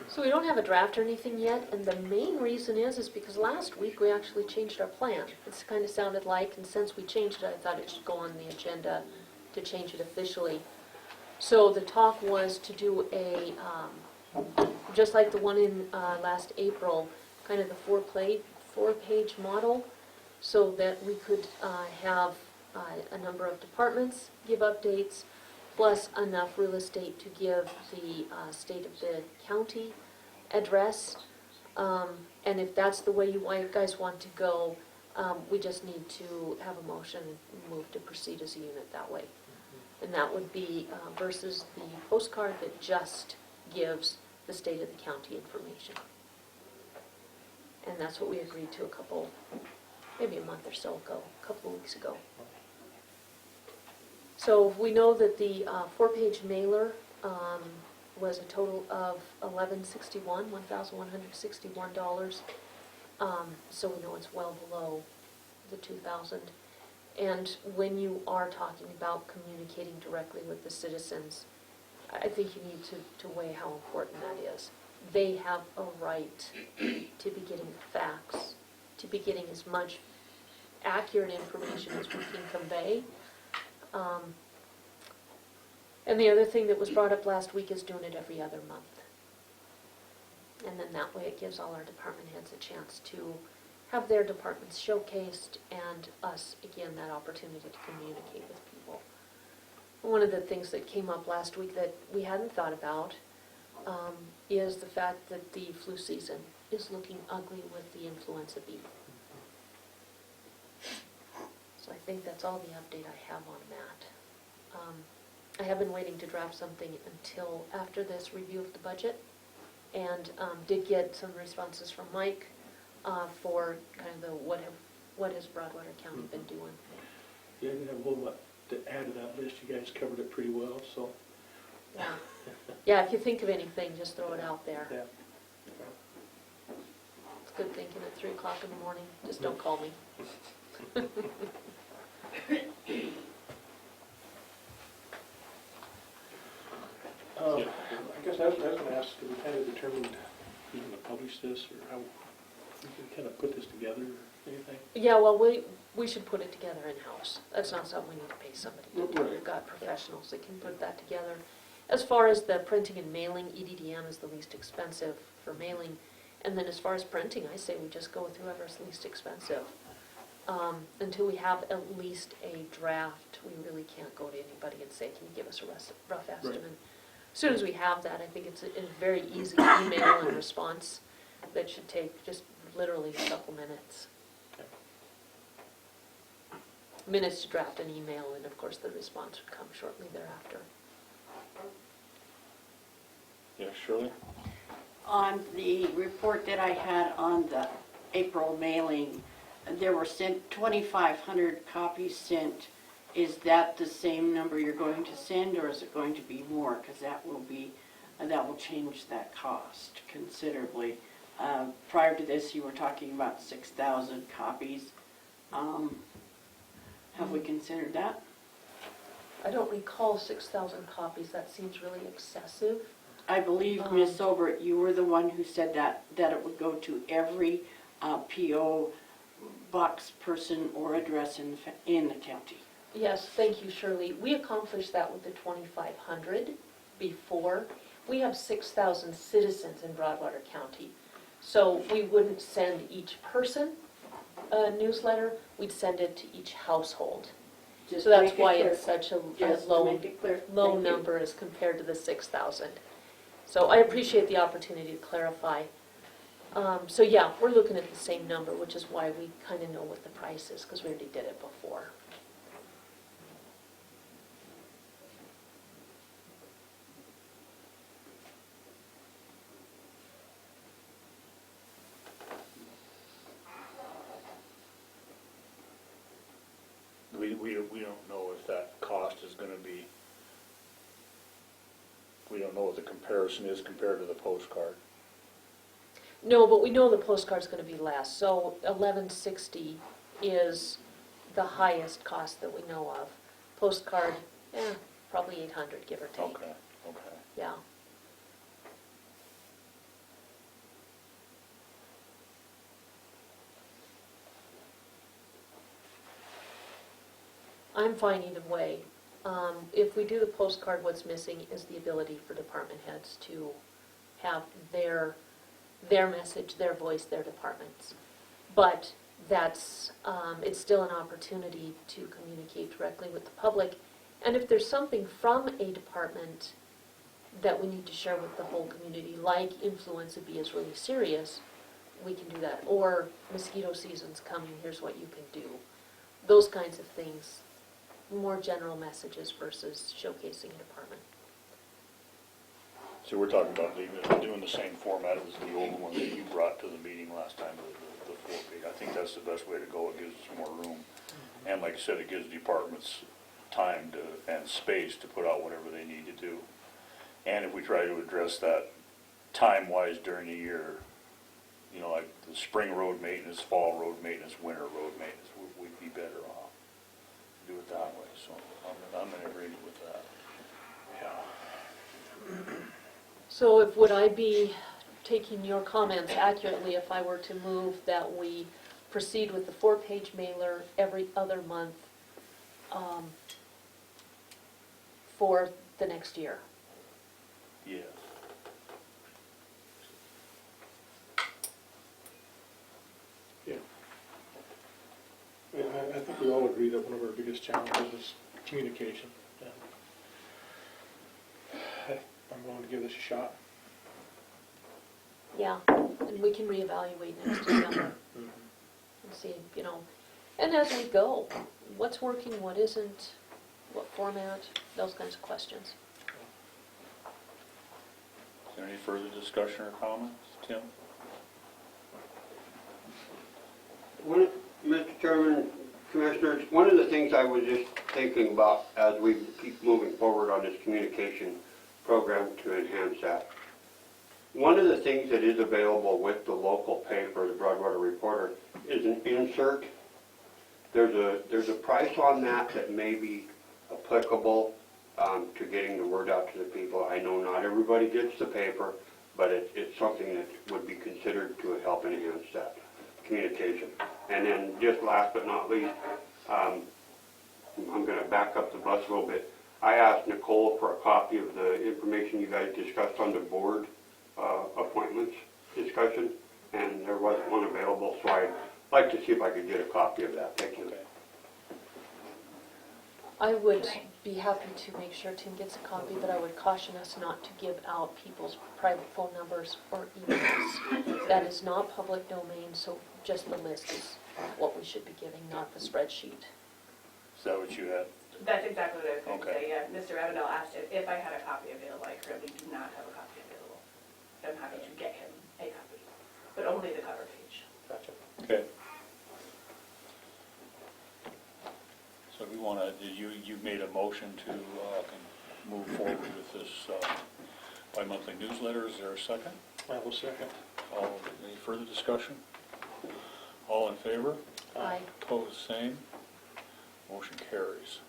E: So we don't have a draft or anything yet, and the main reason is because last week we actually changed our plan. It's kind of sounded like, and since we changed it, I thought it should go on the agenda to change it officially. So the talk was to do a, just like the one in last April, kind of the four-page model, so that we could have a number of departments give updates, plus enough real estate to give the state of the county address. And if that's the way you guys want to go, we just need to have a motion and move to proceed as a unit that way. And that would be versus the postcard that just gives the state of the county information. And that's what we agreed to maybe a month or so ago, a couple of weeks ago. So we know that the four-page mailer was a total of $1,161. So we know it's well below the 2,000. And when you are talking about communicating directly with the citizens, I think you need to weigh how important that is. They have a right to be getting facts, to be getting as much accurate information as we can convey. And the other thing that was brought up last week is doing it every other month. And then that way it gives all our department heads a chance to have their departments showcased and us, again, that opportunity to communicate with people. One of the things that came up last week that we hadn't thought about is the fact that the flu season is looking ugly with the influenza B. So I think that's all the update I have on that. I have been waiting to draft something until after this review of the budget, and did get some responses from Mike for kind of the what has Broadwater County been doing.
D: Yeah, I didn't have a whole lot to add to that list. You guys covered it pretty well, so.
E: Yeah, yeah. If you think of anything, just throw it out there.
D: Yeah.
E: Good thinking at 3 o'clock in the morning. Just don't call me.
D: I guess I was gonna ask, have we kind of determined who's gonna publish this, or how we can kind of put this together, or anything?
E: Yeah, well, we should put it together in-house. That's not something we need to pay somebody to do.
D: Right.
E: We've got professionals that can put that together. As far as the printing and mailing, EDDM is the least expensive for mailing. And then as far as printing, I say we just go with whoever's least expensive. Until we have at least a draft, we really can't go to anybody and say, can you give us a rough estimate? As soon as we have that, I think it's a very easy email and response that should take just literally a couple minutes. Minutes to draft an email, and of course the response would come shortly thereafter.
B: Yeah, Shirley?
C: On the report that I had on the April mailing, there were sent 2,500 copies sent. Is that the same number you're going to send, or is it going to be more? Because that will change that cost considerably. Prior to this, you were talking about 6,000 copies. Have we considered that?
E: I don't recall 6,000 copies. That seems really excessive.
C: I believe, Ms. Sobert, you were the one who said that it would go to every P.O. box person or address in the county.
E: Yes, thank you, Shirley. We accomplished that with the 2,500 before. We have 6,000 citizens in Broadwater County. So we wouldn't send each person a newsletter, we'd send it to each household.
C: Just
E: So that's
C: make it
E: why
C: clear.
E: it's such a
C: Just to
E: low,
C: make it clear.
E: low
C: Thank you.
E: number as compared to the 6,000. So I appreciate the opportunity to clarify. So yeah, we're looking at the same number, which is why we kind of know what the price is, because we already did it before.
B: We don't know if that cost is gonna be, we don't know what the comparison is compared to the postcard.
E: No, but we know the postcard's going to be less. So $11.60 is the highest cost that we know of. Postcard, probably $800, give or take.
B: Okay.
E: Yeah. I'm fine either way. If we do the postcard, what's missing is the ability for department heads to have their message, their voice, their departments. But that's, it's still an opportunity to communicate directly with the public. And if there's something from a department that we need to share with the whole community, like influenza B is really serious, we can do that. Or mosquito season's coming, here's what you can do. Those kinds of things. More general messages versus showcasing a department.
B: So we're talking about doing the same format as the old one that you brought to the meeting last time, the 4-page. I think that's the best way to go. It gives us more room. And like I said, it gives departments time and space to put out whatever they need to do. And if we try to address that time-wise during the year, you know, like the spring road maintenance, fall road maintenance, winter road maintenance, we'd be better off to do it that way. So I'm in agreement with that. Yeah.
E: So would I be taking your comments accurately if I were to move that we proceed with the 4-page mailer every other month for the next year?
B: Yes.
D: Yeah. I think we all agree that one of our biggest challenges is communication. And I'm willing to give this a shot.
E: Yeah, and we can reevaluate next December and see, and as we go, what's working, what isn't, what format, those kinds of questions.
B: Is there any further discussion or comments, Tim?
A: Mr. Chairman, Commissioners, one of the things I was just thinking about as we keep moving forward on this communication program to enhance that One of the things that is available with the local paper, the Broadwater Reporter, is an insert. There's a price on that that may be applicable to getting the word out to the people. I know not everybody gets the paper, but it's something that would be considered to help enhance that communication. And then just last but not least, I'm going to back up the bus a little bit. I asked Nicole for a copy of the information you guys discussed on the board appointments discussion, and there wasn't one available, so I'd like to see if I could get a copy of that. Thank you.
E: I would be happy to make sure Tim gets a copy, but I would caution us not to give out people's private phone numbers or emails. That is not public domain, so just the list is what we should be giving, not the spreadsheet.
B: Is that what you had?
M: That's exactly what I was going to
B: Okay.
M: say, yeah. Mr. Avondale asked if I had a copy available. I currently do not have a copy available. I'm happy to get him a copy, but only the cover page.
D: Gotcha.
B: Okay. So we want to, you made a motion to move forward with this bi-monthly newsletter. Is there a second?
D: I will second.
B: Any further discussion? All in favor?
E: Aye.
B: Opposed, same. Motion carries.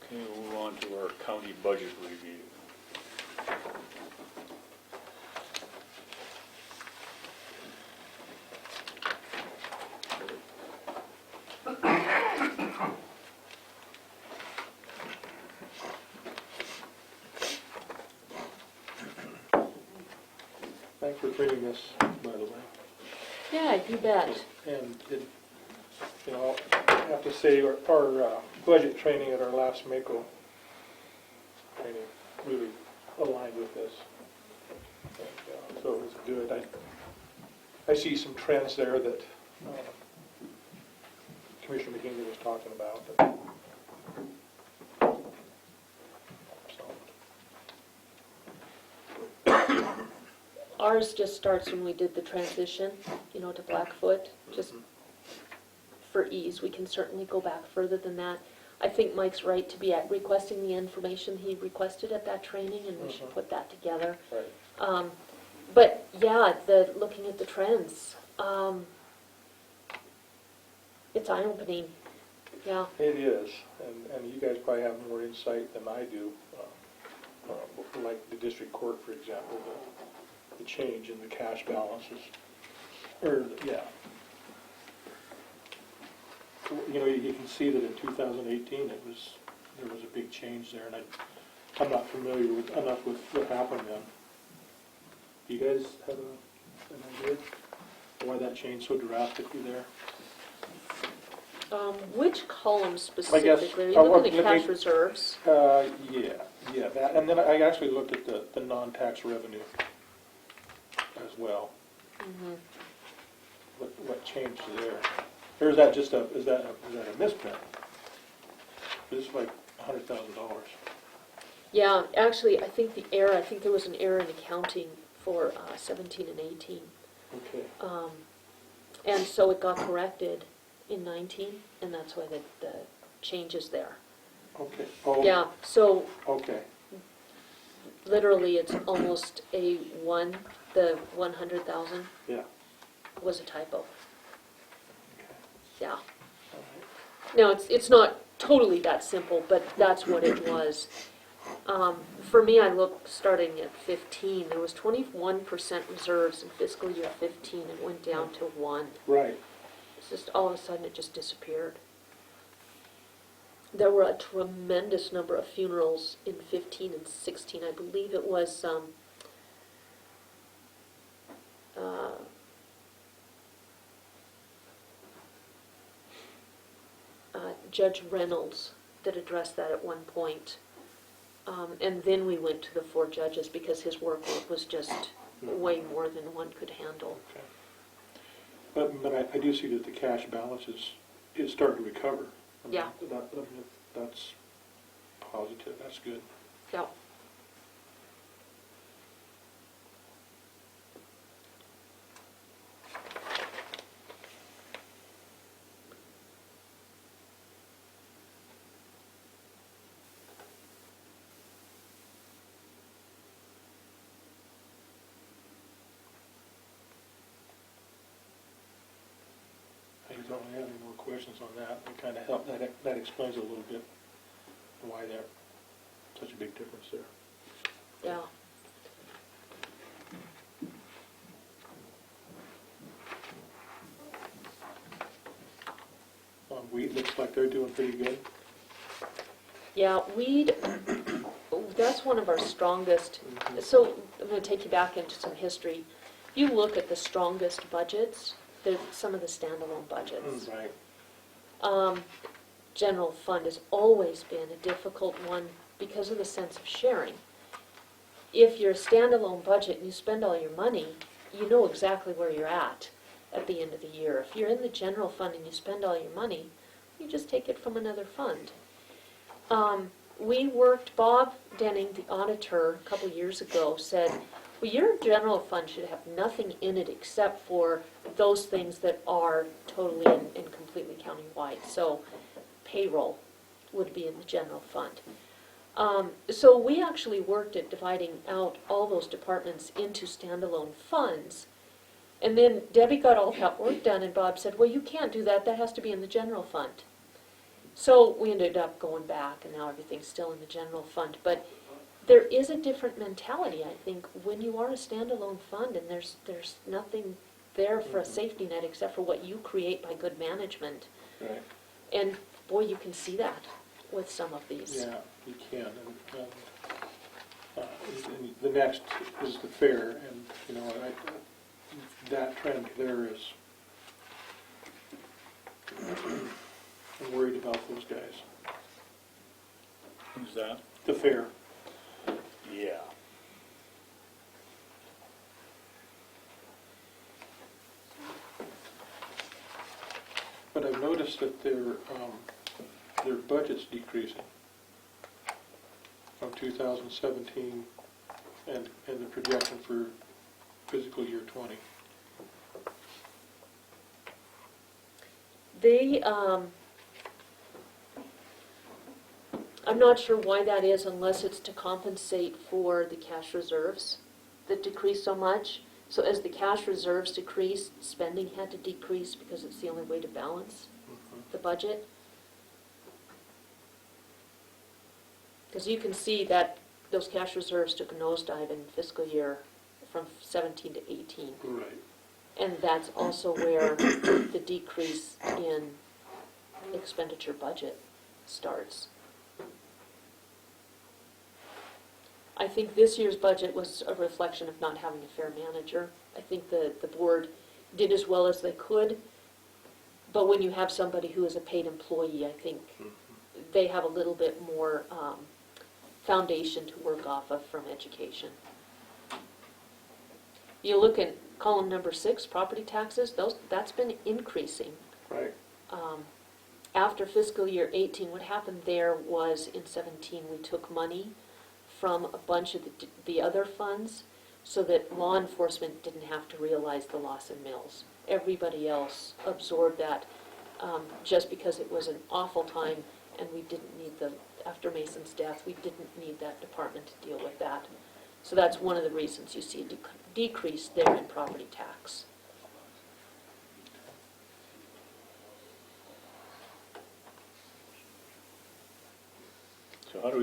B: Okay, we'll move on to our county budget review.
D: Thanks for printing this, by the way.
E: Yeah, you bet.
D: And it, you know, I have to say, our budget training at our last MACO training really aligned with this. And, so it was good. I see some trends there that Commissioner McKinney was talking about.
E: Ours just starts when we did the transition, to Blackfoot, just for ease. We can certainly go back further than that. I think Mike's right to be requesting the information he requested at that training, and we should put that together.
D: Right.
E: But yeah, looking at the trends, it's eye-opening. Yeah.
D: It is, and you guys probably have more insight than I do. Like the district court, for example, the change in the cash balances. Yeah. You can see that in 2018 there was a big change there, and I'm not familiar enough with what happened then. Do you guys have an idea why that changed so drastically there?
E: Which column specifically? Are you looking at cash reserves?
D: Yeah, that, and then I actually looked at the non-tax revenue as well.
E: Mm-hmm.
D: What changed there? Or is that just is that a misprint? This is like $100,000.
E: Yeah, actually, I think there was an error in accounting for 17 and 18.
D: Okay.
E: And so it got corrected in 19, and that's why the change is there.
D: Okay. Oh.
E: Yeah, so
D: Okay.
E: literally it's almost a 1, the 100,000
D: Yeah.
E: was a typo.
D: Okay.
E: Yeah.
D: All right.
E: Now, it's not totally that simple, but that's what it was. For me, I look starting at 15. There was 21% reserves in fiscal year 15. It went down to 1.
D: Right.
E: It's just all of a sudden it just disappeared. There were a tremendous number of funerals in 15 and 16. I believe it was Judge Reynolds that addressed that at one point. And then we went to the 4 judges because his workload was just way more than one could handle.
D: Okay. But I do see that the cash balance is starting to recover. I mean,
E: Yeah.
D: That's positive. That's good.
E: Yeah.
D: don't have any more questions on that. It kind of helped, that explains a little bit why there's such a big difference there.
E: Yeah.
D: Weed looks like they're doing pretty good.
E: Yeah, weed, that's one of our strongest. So I'm going to take you back into some history. You look at the strongest budgets, they're some of the standalone budgets.
D: Right.
E: General fund has always been a difficult one because of the sense of sharing. If you're a standalone budget and you spend all your money, you know exactly where you're at the end of the year. If you're in the general fund and you spend all your money, you just take it from another fund. We worked, Bob Denning, the auditor, a couple years ago, said, well, your general fund should have nothing in it except for those things that are totally and completely county-wide. So payroll would be in the general fund. So we actually worked at dividing out all those departments into standalone funds. And then Debbie got all that work done, and Bob said, well, you can't do that. That has to be in the general fund. So we ended up going back, and now everything's still in the general fund. But there is a different mentality, I think, when you are a standalone fund, and there's nothing there for a safety net except for what you create by good management.
D: Right.
E: And boy, you can see that with some of these.
D: Yeah, you can. And the next is the fair, and you know, that trend there is. I'm worried about those guys.
B: Who's that?
D: The fair.
B: Yeah.
D: But I've noticed that their budget's decreasing from 2017 and the projection for fiscal year 20.
E: They, I'm not sure why that is unless it's to compensate for the cash reserves that decrease so much. So as the cash reserves decreased, spending had to decrease because it's the only way to balance the budget. Because you can see that those cash reserves took a nosedive in fiscal year from 17 to 18.
D: Right.
E: And that's also where the decrease in expenditure budget starts. I think this year's budget was a reflection of not having a fair manager. I think the board did as well as they could, but when you have somebody who is a paid employee, I think they have a little bit more foundation to work off of from education. You look at column number 6, property taxes, that's been increasing.
D: Right.
E: After fiscal year 18, what happened there was in 17 we took money from a bunch of the other funds so that law enforcement didn't have to realize the loss in mills. Everybody else absorbed that just because it was an awful time and we didn't need after Mason's death, we didn't need that department to deal with that. So that's one of the reasons you see a decrease there in property tax.
B: So how do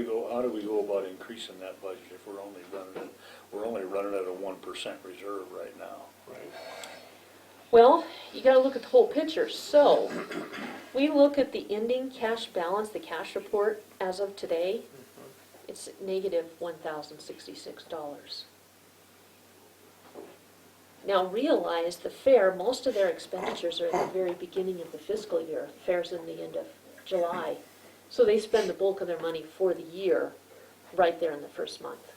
B: we go about increasing that budget if we're only running at a 1% reserve right now?
D: Right.
E: Well, you got to look at the whole picture. So we look at the ending cash balance, the cash report as of today. It's negative $1,066. Now realize the fair, most of their expenditures are at the very beginning of the fiscal year. The fair's in the end of July. So they spend the bulk of their money for the year right there in the first month.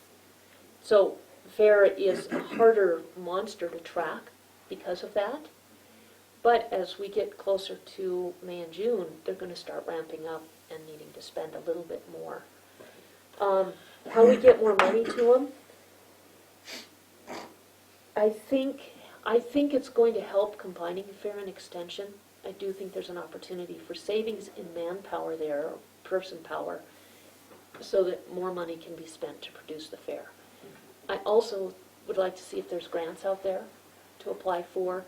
E: So fair is a harder monster to track because of that. But as we get closer to May and June, they're going to start ramping up and needing to spend a little bit more. How we get more money to them? I think it's going to help combining fair and extension. I do think there's an opportunity for savings in manpower there, or person power, so that more money can be spent to produce the fair. I also would like to see if there's grants out there to apply for.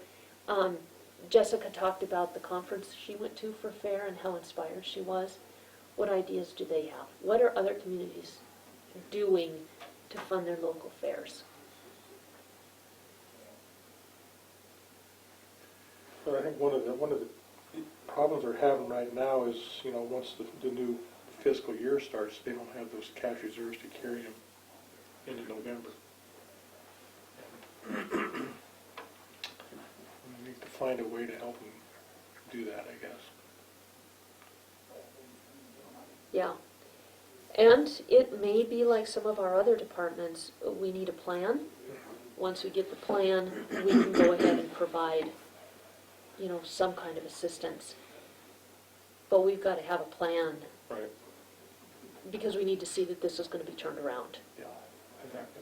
E: Jessica talked about the conference she went to for fair and how inspired she was. What ideas do they have? What are other communities doing to fund their local fairs?
D: But I think one of the problems they're having right now is, once the new fiscal year starts, they don't have those cash reserves to carry them into November. We need to find a way to help them do that, I guess.
E: Yeah. And it may be like some of our other departments, we need a plan. Once we get the plan, we can go ahead and provide, some kind of assistance. But we've got to have a plan
D: Right.
E: because we need to see that this is going to be turned around.
D: Yeah, exactly.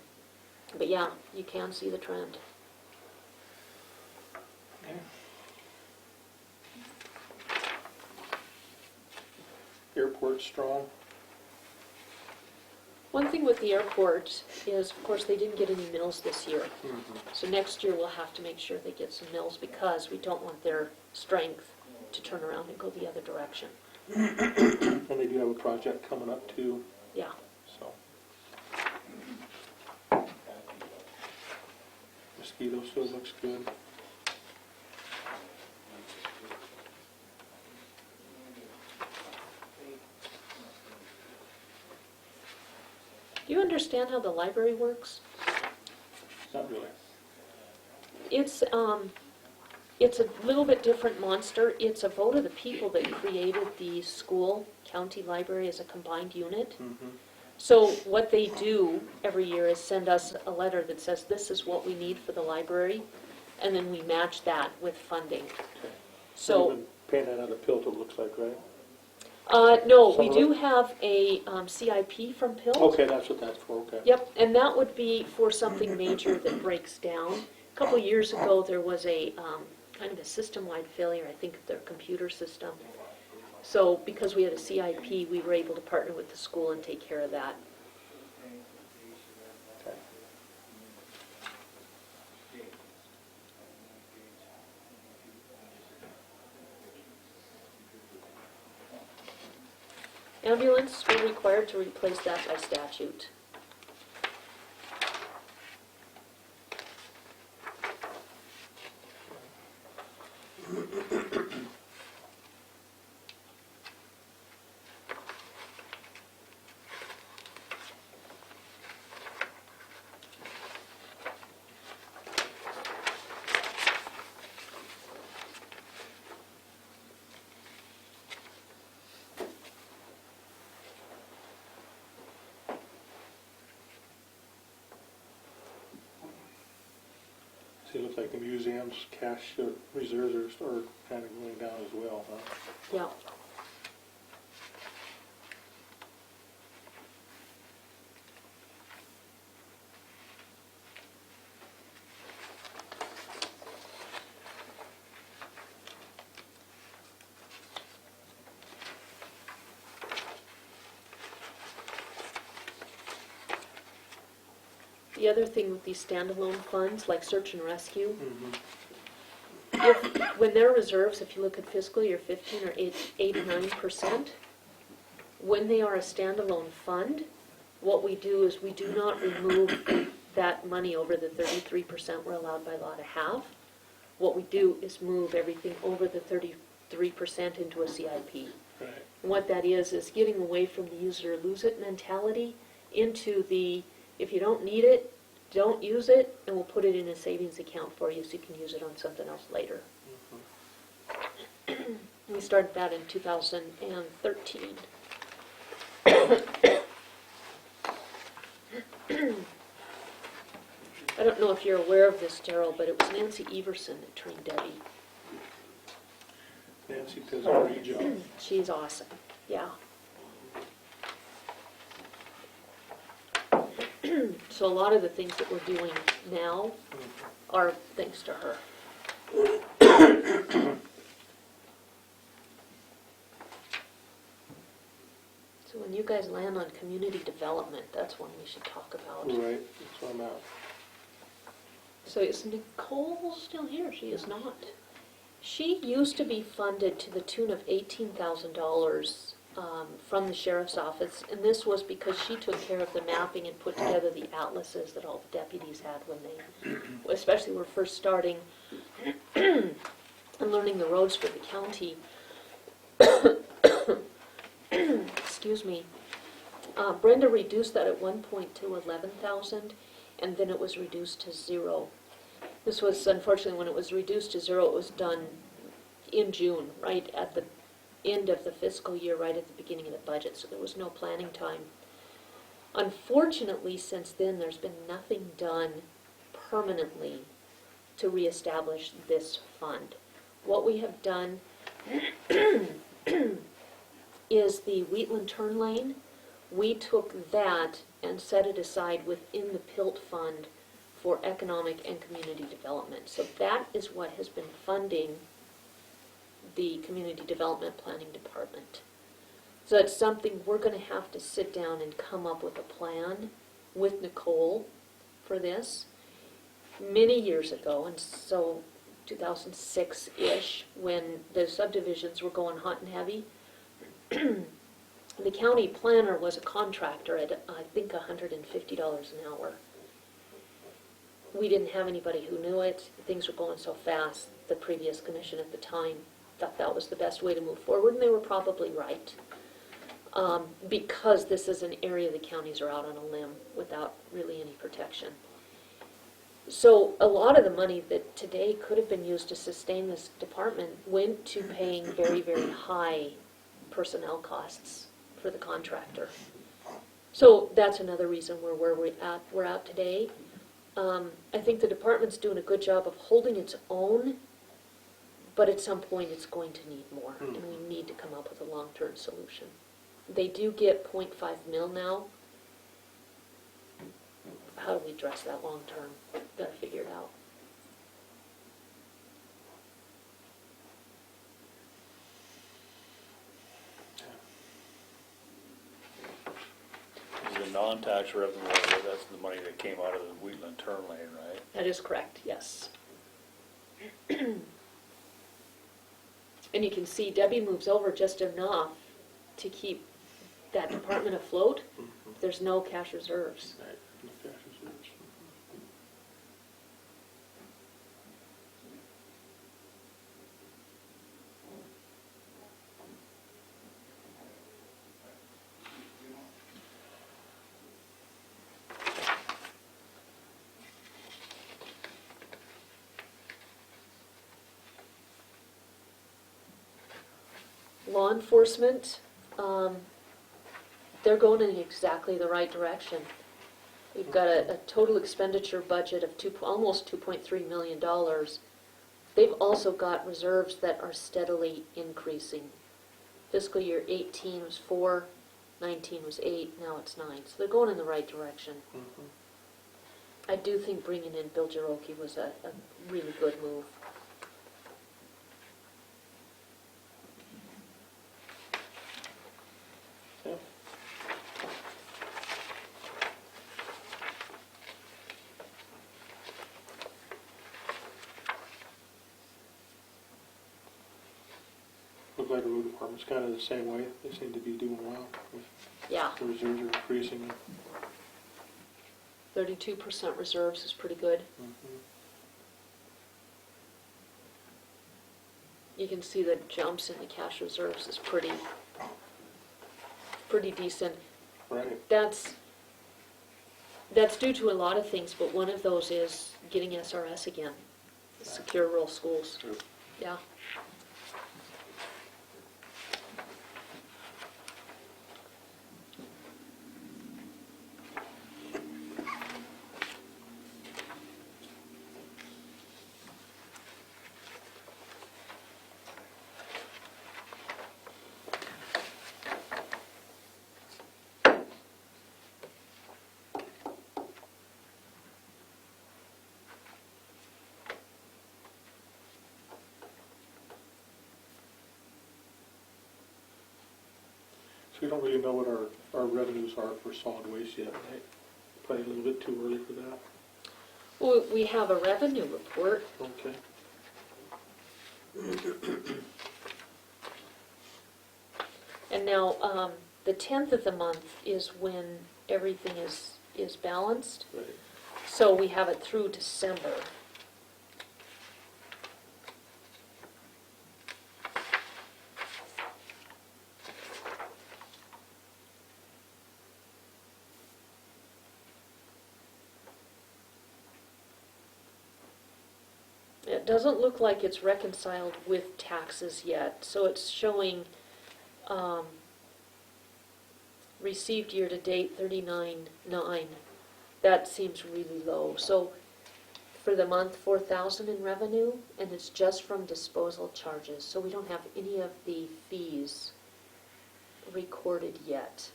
E: But yeah, you can see the trend.
D: Airport strong.
E: One thing with the airport is, of course, they didn't get any mills this year.
D: Mm-hmm.
E: So next year we'll have to make sure they get some mills because we don't want their strength to turn around and go the other direction.
D: And they do have a project coming up too,
E: Yeah.
D: so. Mosquito still looks good.
E: Do you understand how the library works?
D: Not really.
E: It's a little bit different monster. It's a vote of the people that created the school county library as a combined unit.
D: Mm-hmm.
E: So what they do every year is send us a letter that says this is what we need for the library, and then we match that with funding. So,
D: Paying that out of PILT, it looks like, right?
E: no, we
D: Some of
E: do have a CIP from PILT.
D: Okay, that's what that's for, okay.
E: Yep, and that would be for something major that breaks down. A couple of years ago, there was a kind of a system-wide failure, I think, of their computer system. So because we had a CIP, we were able to partner with the school and take care of that.
D: Okay.
E: Ambulance, we're required to replace that by statute.
D: See, it looks like the museum's cash reserves are kind of going down as well, huh?
E: Yeah. The other thing with these standalone funds, like search and rescue,
D: Mm-hmm.
E: when they're reserves, if you look at fiscal year 15 or 89%, when they are a standalone fund, what we do is we do not remove that money over the 33% we're allowed by law to have. What we do is move everything over the 33% into a CIP.
D: Right.
E: And what that is getting away from the use it or lose it mentality into the, if you don't need it, don't use it, and we'll put it in a savings account for you so you can use it on something else later. We started that in 2013. I don't know if you're aware of this, Daryl, but it was Nancy Everson that trained Debbie.
D: Nancy does a great job.
E: She's awesome, yeah. So a lot of the things that we're doing now are thanks to her. So when you guys land on community development, that's one we should talk about.
D: Right, that's what I'm at.
E: So is Nicole still here? She is not. She used to be funded to the tune of $18,000 from the sheriff's office, and this was because she took care of the mapping and put together the atlases that all the deputies had when they, especially were first starting and learning the roads for the county. Excuse me. Brenda reduced that at one point to 11,000, and then it was reduced to 0. This was, unfortunately, when it was reduced to 0, it was done in June, right at the end of the fiscal year, right at the beginning of the budget, so there was no planning time. Unfortunately, since then, there's been nothing done permanently to reestablish this fund. What we have done is the Wheatland turn lane. We took that and set it aside within the PILT fund for economic and community development. So that is what has been funding the Community Development Planning Department. So it's something we're going to have to sit down and come up with a plan with Nicole for this. Many years ago, and so 2006-ish, when the subdivisions were going hot and heavy, the county planner was a contractor at, I think, $150 an hour. We didn't have anybody who knew it. Things were going so fast. The previous commission at the time thought that was the best way to move forward, and they were probably right. Because this is an area the counties are out on a limb without really any protection. So a lot of the money that today could have been used to sustain this department went to paying very, very high personnel costs for the contractor. So that's another reason we're at today. I think the department's doing a good job of holding its own, but at some point it's going to need more, and we need to come up with a long-term solution. They do get 0.5 mil now. How do we address that long-term? Gotta figure it out.
B: The non-tax revenue, that's the money that came out of the Wheatland turn lane, right?
E: That is correct, yes. And you can see Debbie moves over just enough to keep that department afloat. There's no cash reserves.
D: Right, no cash reserves.
E: Law enforcement, they're going in exactly the right direction. We've got a total expenditure budget of almost $2.3 million. They've also got reserves that are steadily increasing. Fiscal year 18 was 4, 19 was 8, now it's 9. So they're going in the right direction. I do think bringing in Bill Jaroki was a really good move.
D: Look like the road department's kind of the same way. They seem to be doing well.
E: Yeah,
D: The reserves are increasing.
E: 32% reserves is pretty good. You can see the jumps in the cash reserves is pretty decent.
D: Right.
E: That's due to a lot of things, but one of those is getting SRS again, secure rural schools.
D: True.
E: Yeah.
D: So we don't really know what our revenues are for solid waste yet, right? Probably a little bit too early for that.
E: Well, we have a revenue report.
D: Okay.
E: And now, the 10th of the month is when everything is balanced.
D: Right.
E: So we have it through December. It doesn't look like it's reconciled with taxes yet, so it's showing received year-to-date 39.9. That seems really low. So for the month, 4,000 in revenue, and it's just from disposal charges. So we don't have any of the fees recorded yet.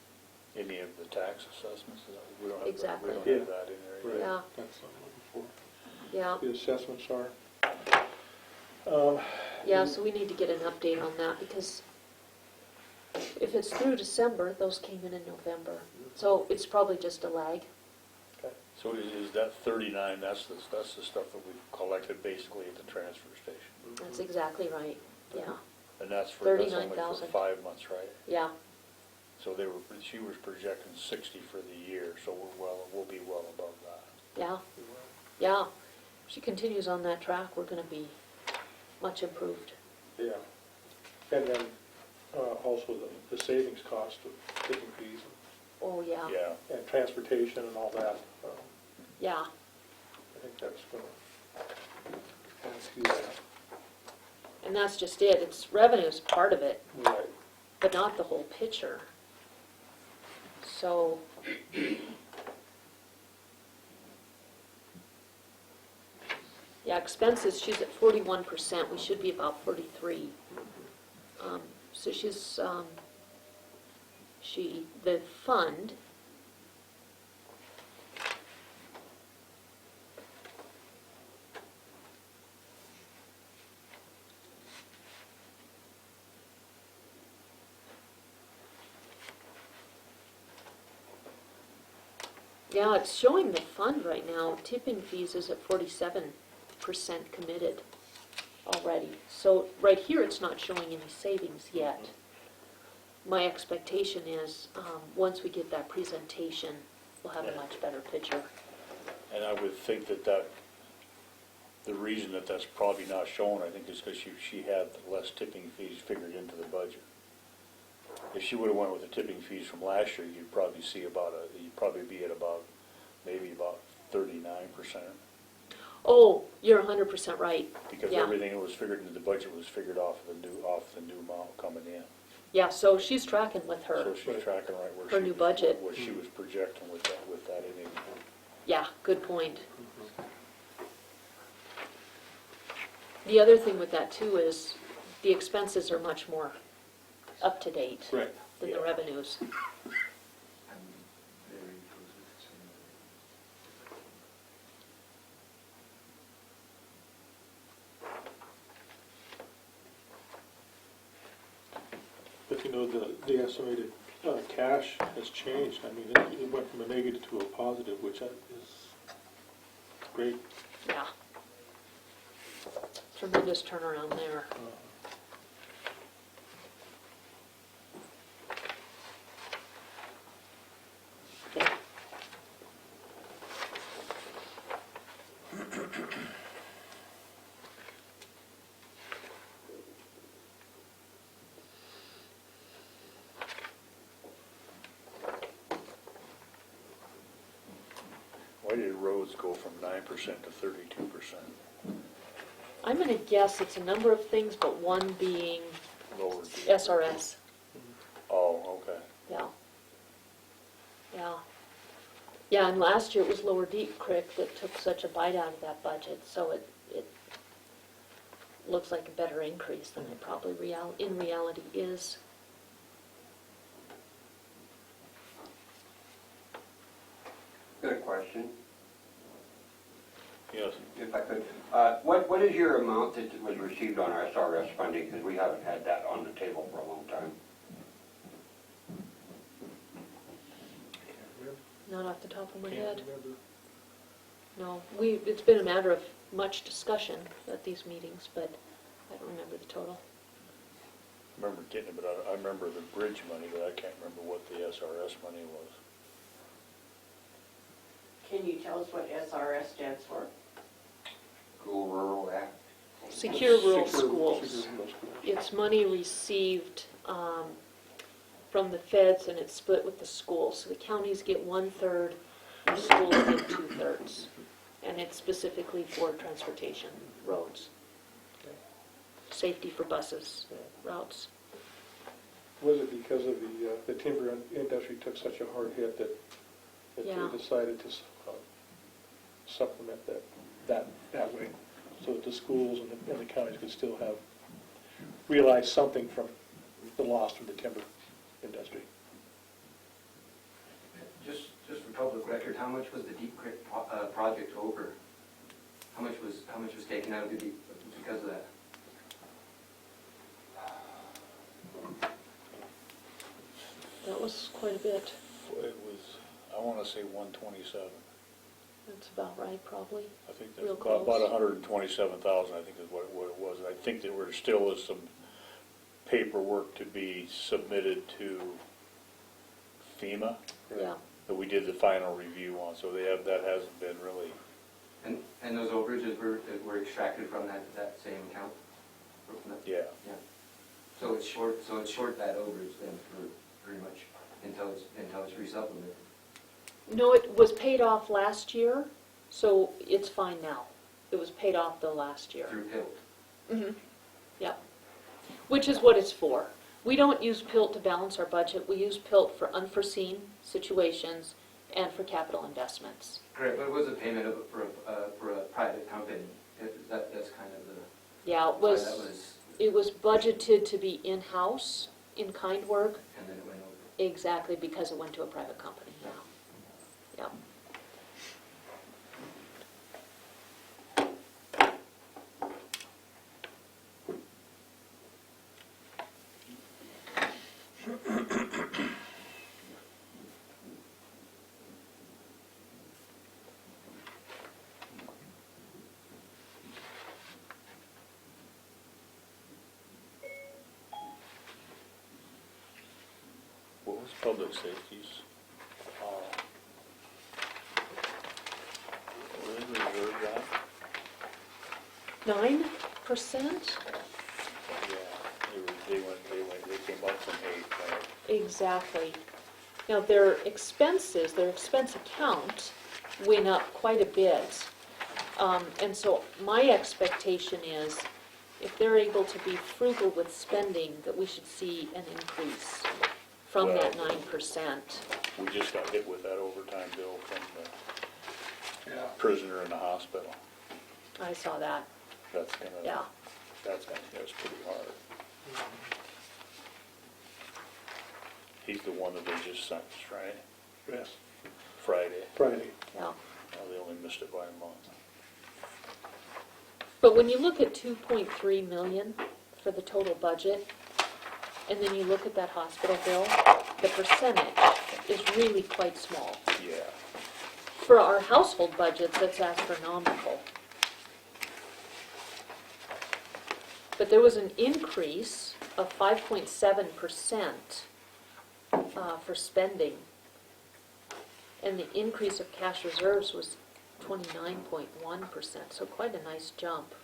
B: Any of the tax assessments, we don't have,
E: Exactly.
B: we don't have that in there.
D: Right.
E: Yeah.
D: That's what I'm looking
E: Yeah,
D: for. The assessments are.
E: yeah, so we need to get an update on that, because if it's through December, those came in November. So it's probably just a lag.
B: So is that 39, that's the stuff that we collected basically at the transfer station?
E: That's exactly right, yeah,
B: And that's only for
E: 39,000.
B: 5 months, right?
E: yeah.
B: So she was projecting 60 for the year, so we'll be well above that.
E: Yeah, yeah. If she continues on that track, we're gonna be much improved.
D: Yeah. And then also the savings cost of tipping fees
E: Oh, yeah,
B: Yeah,
D: and transportation and all that.
E: yeah.
D: I think that's going to ask you that.
E: And that's just it. It's revenue's part of it,
D: Right.
E: but not the whole picture. So, yeah, expenses, she's at 41%. We should be about 43. So the fund, yeah, it's showing the fund right now, tipping fees is at 47% committed already. So right here, it's not showing any savings yet. My expectation is, once we get that presentation, we'll have a much better picture.
B: and I would think that the reason that that's probably not shown, I think, is because she had less tipping fees figured into the budget. If she would've went with the tipping fees from last year, you'd probably be at maybe about 39%.
E: Oh, you're 100% right.
B: Because
E: Yeah.
B: everything that was figured into the budget was figured off the new amount coming in.
E: Yeah, so she's tracking with her.
B: So she's tracking right where
E: Her new budget.
B: what she was projecting with that in it.
E: Yeah, good point. The other thing with that too is the expenses are much more up to date
D: Right.
E: than the
B: Yeah.
E: revenues.
D: But you know, the estimated cash has changed. I mean, it went from a negative to a positive, which is great.
E: Yeah. Tremendous turnaround there. Okay.
B: Why did roads go from 9% to 32%?
E: I'm gonna guess it's a number of things, but one being
B: Lower.
E: SRS.
B: Oh, okay.
E: Yeah. Yeah. Yeah, and last year it was Lower Deep Creek that took such a bite out of that budget, so it looks like a better increase than it probably in reality is.
A: Good question,
B: Yes.
A: if I could. What is your amount that was received on our SRS funding? Because we haven't had that on the table for a long time.
E: Not off the top of my
D: Can't
E: head.
D: remember.
E: No, it's been a matter of much discussion at these meetings, but I don't remember the total.
B: I remember getting it, but I remember the bridge money, but I can't remember what the SRS money was.
C: Can you tell us what SRS stands for?
A: Go Rural Act.
E: Secure Rural
D: Secure
E: Schools.
D: rural schools.
E: It's money received from the feds, and it's split with the schools. So the counties get 1/3, the schools get 2/3. And it's specifically for transportation, roads. Safety for buses, routes.
D: Was it because of the timber industry took such a hard hit that
E: Yeah.
D: they decided to supplement that way, so that the schools and the counties could still realize something from the loss from the timber industry?
F: Just for public record, how much was the Deep Creek project over? How much was taken out of the deep because of that?
E: That was quite a bit.
B: It was, I want to say 127.
E: That's about right, probably.
B: I think
E: Real
B: that's about
E: close.
B: 127,000, I think is what it was. And I think that there still is some paperwork to be submitted to FEMA
E: Yeah.
B: that we did the final review on, so that hasn't been really.
F: And those overages were extracted from that same account?
B: Yeah.
F: So it's short that overage then for pretty much until it's resupplemented.
E: No, it was paid off last year, so it's fine now. It was paid off the last year.
F: Through PILT.
E: Mm-hmm. Yep. Which is what it's for. We don't use PILT to balance our budget. We use PILT for unforeseen situations and for capital investments.
F: Correct, but it was a payment for a private company. That's kind of the.
E: Yeah,
F: why that was.
E: it was budgeted to be in-house, in-kind work,
F: And then it went over.
E: exactly because it went to a private company. Yeah. Yep.
B: What was public safety's? What did they reserve that?
E: 9%?
B: Yeah, they came up from 8, right?
E: Exactly. Now, their expense account went up quite a bit. And so my expectation is, if they're able to be frugal with spending, that we should see an increase from that 9%.
B: We just got hit with that overtime bill from the prisoner in the hospital.
E: I saw that,
B: That's gonna,
E: yeah.
B: that's pretty hard. He's the one that they just sentenced, right?
D: Yes,
B: Friday.
D: Friday.
E: Yeah.
B: Oh, they only missed it by a month.
E: But when you look at 2.3 million for the total budget, and then you look at that hospital bill, the percentage is really quite small.
B: Yeah.
E: For our household budgets, that's astronomical. But there was an increase of 5.7% for spending. And the increase of cash reserves was 29.1%, so quite a nice jump.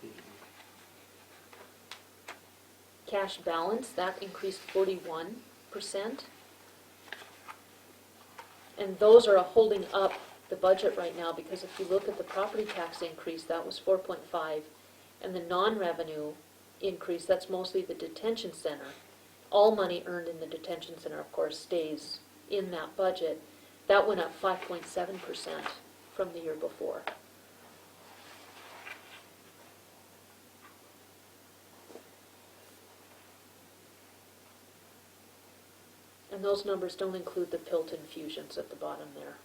E: Cash balance, that increased 41%. And those are holding up the budget right now, because if you look at the property tax increase, that was 4.5, and the non-revenue increase, that's mostly the detention center. All money earned in the detention center, of course, stays in that budget. That went up 5.7% from the year before. And those numbers don't include the PILT infusions at the bottom there.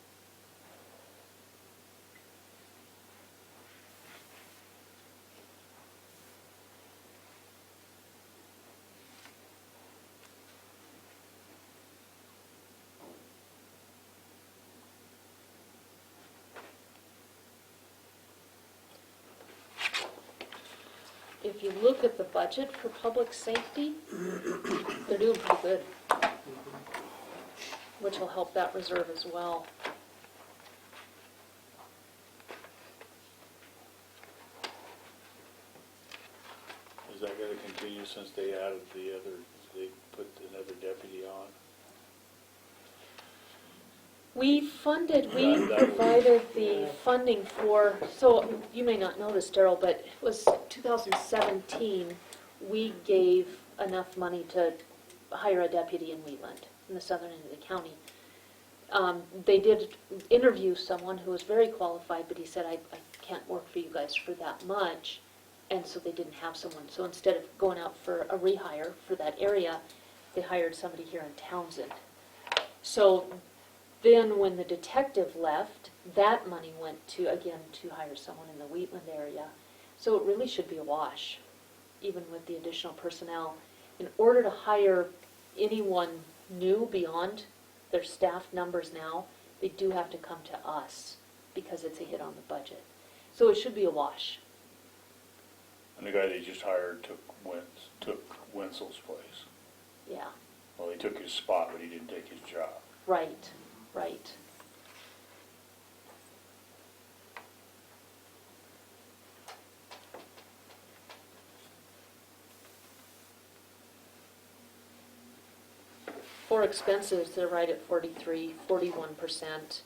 E: if you look at the budget for public safety, they're doing pretty good, which will help that reserve as well.
B: Is that gonna continue since they added they put another deputy on? We
E: provided the funding for, so you may not know this, Daryl, but it was 2017, we gave enough money to hire a deputy in Wheatland, in the southern end of the county. They did interview someone who was very qualified, but he said, I can't work for you guys for that much, and so they didn't have someone. So instead of going out for a rehire for that area, they hired somebody here in Townsend. So then when the detective left, that money went to, again, to hire someone in the Wheatland area. So it really should be a wash, even with the additional personnel. In order to hire anyone new beyond their staff numbers now, they do have to come to us because it's a hit on the budget. So it should be a wash.
B: And the guy they just hired took Wenzel's place.
E: Yeah,
B: Well, he took his spot, but he didn't take his job.
E: right, right. For expenses, they're right at 41%.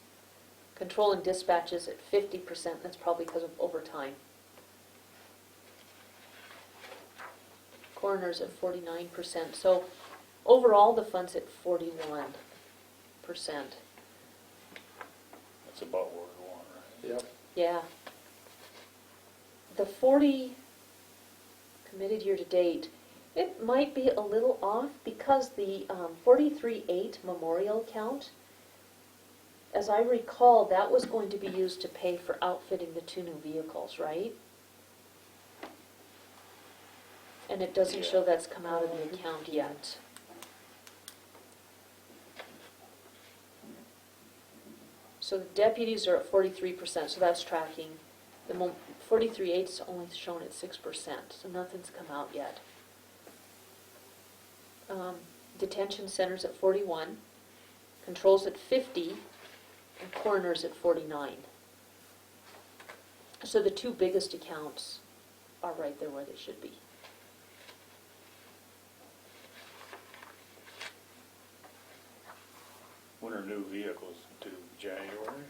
E: Control and dispatches at 50%, that's probably because of overtime. Coroner's at 49%, so overall the fund's at 41%.
B: That's about where we want, right?
D: Yep.
E: Yeah. The 40 committed year to date, it might be a little off because the 43.8 memorial account, as I recall, that was going to be used to pay for outfitting the 2 new vehicles, right? And it doesn't show that's come out of the account yet. So the deputies are at 43%, so that's tracking. The 43.8 is only shown at 6%, so nothing's come out yet. Detention centers at 41, controls at 50, and coroners at 49. So the 2 biggest accounts are right there where they should be.
B: When are new vehicles to January?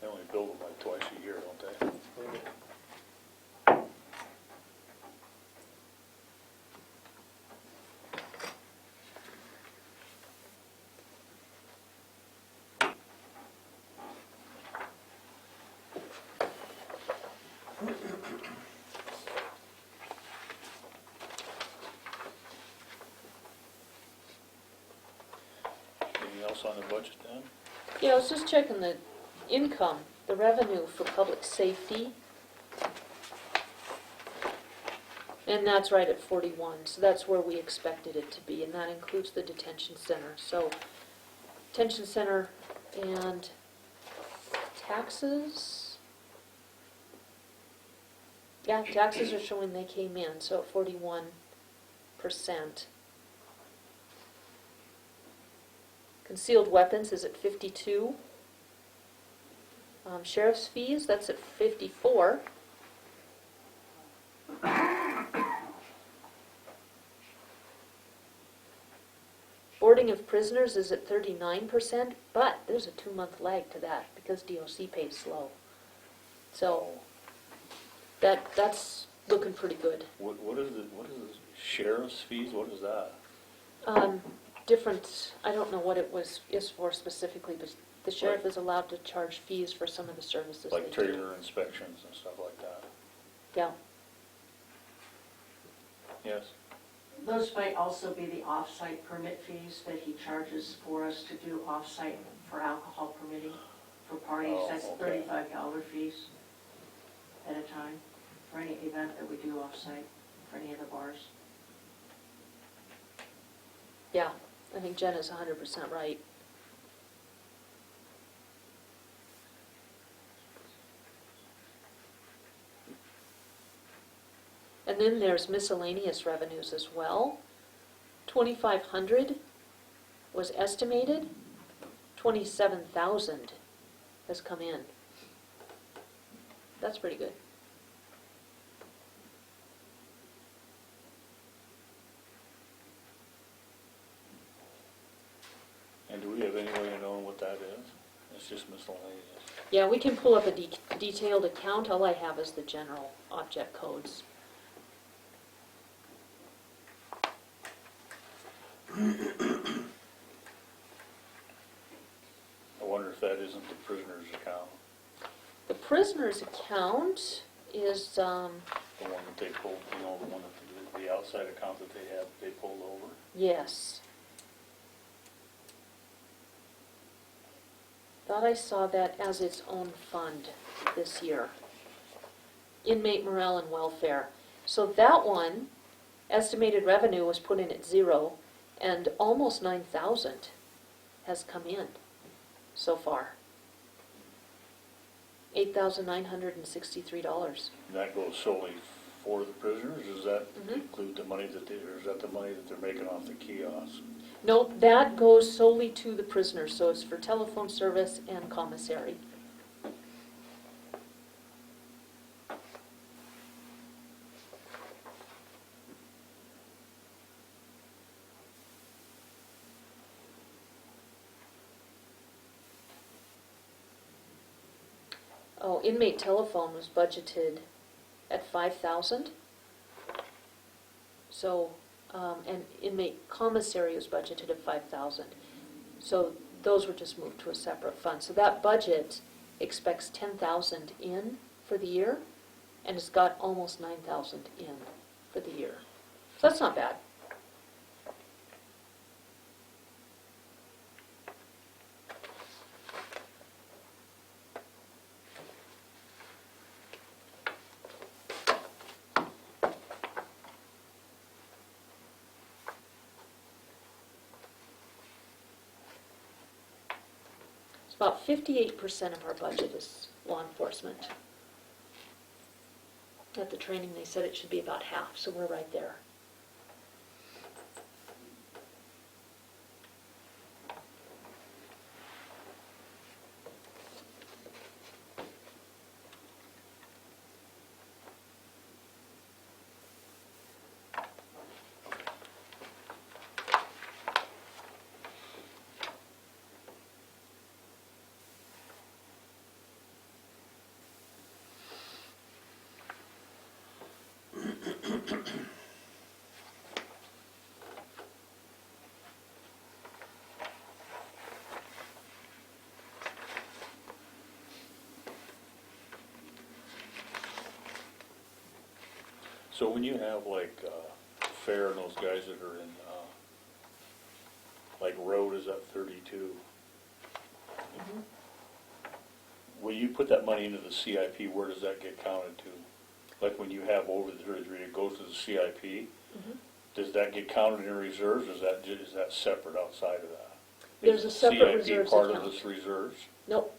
B: They only build them like twice a year, don't they? Anything else on the budget then?
E: Yeah, I was just checking the income, the revenue for public safety. And that's right at 41, so that's where we expected it to be, and that includes the detention center. So, detention center and taxes. Yeah, taxes are showing they came in, so at 41%. Concealed weapons is at 52. Sheriff's fees, that's at 54. Boarding of prisoners is at 39%, but there's a 2-month lag to that because DOC pays slow. So that's looking pretty good.
B: What is the sheriff's fees? What is that?
E: Different, I don't know what it is for specifically, but the sheriff is allowed to charge fees for some of the services
B: Like
E: they do.
B: trailer inspections and stuff like that?
E: Yeah.
B: Yes?
N: Those might also be the off-site permit fees that he charges for us to do off-site for alcohol permitting for parties.
B: Oh,
N: That's
B: okay.
N: $35 fees at a time for any event that we do off-site for any of the bars.
E: Yeah, I think Jen is 100% right. And then there's miscellaneous revenues as well. 2,500 was estimated, 27,000 has come in. That's pretty good.
B: And do we have any way of knowing what that is? It's just miscellaneous.
E: Yeah, we can pull up a detailed account. All I have is the general object codes.
B: I wonder if that isn't the prisoner's account,
E: The prisoner's account is,
B: the one that they pulled, you know, the one that the outside account that they pulled over.
E: yes. Thought I saw that as its own fund this year. Inmate morale and welfare. So that one, estimated revenue was put in at 0, and almost 9,000 has come in so far. $8,963.
B: And that goes solely for the prisoners? Does that
E: Mhm.
B: include the money that or is that the money that they're making off the kiosks?
E: Nope, that goes solely to the prisoners, so it's for telephone service and commissary. Oh, inmate telephone was budgeted at 5,000. So, and inmate commissary was budgeted at 5,000. So those were just moved to a separate fund. So that budget expects 10,000 in for the year, and it's got almost 9,000 in for the year. So that's not bad. About 58% of our budget is law enforcement. At the training, they said it should be about half, so we're right there.
B: So when you have like Fair and those guys that are in, like road is at 32, when you put that money into the CIP, where does that get counted to? Like when you have over the 33, it goes to the CIP? Does that get counted in reserves, or is that separate outside of that?
E: There's a separate reserves
B: CIP part
E: account.
B: of this reserves?
E: Nope.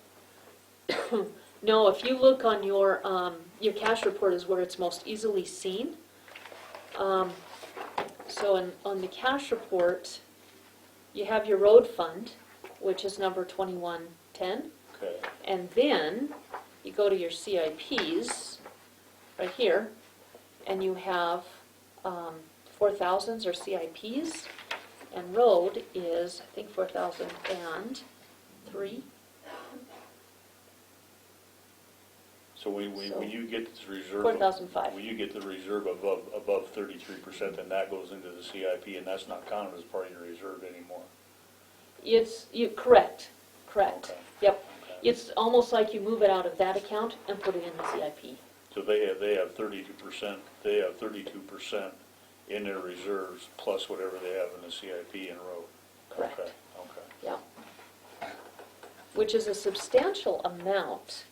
E: No, if you look on your cash report is where it's most easily seen. So on the cash report, you have your road fund, which is number 2110.
B: Okay.
E: And then you go to your CIPs, right here, and you have 4,000s or CIPs, and road is, I think, 4,003.
B: So when you get this reserve,
E: 4,005.
B: when you get the reserve above 33%, then that goes into the CIP, and that's not counted as part of your reserve anymore.
E: Correct.
B: Okay.
E: Yep.
B: Okay.
E: It's almost like you move it out of that account and put it in the CIP.
B: So they have 32%. They have 32% in their reserves plus whatever they have in the CIP and road.
E: Correct.
B: Okay.
E: Yeah. Which is a substantial amount.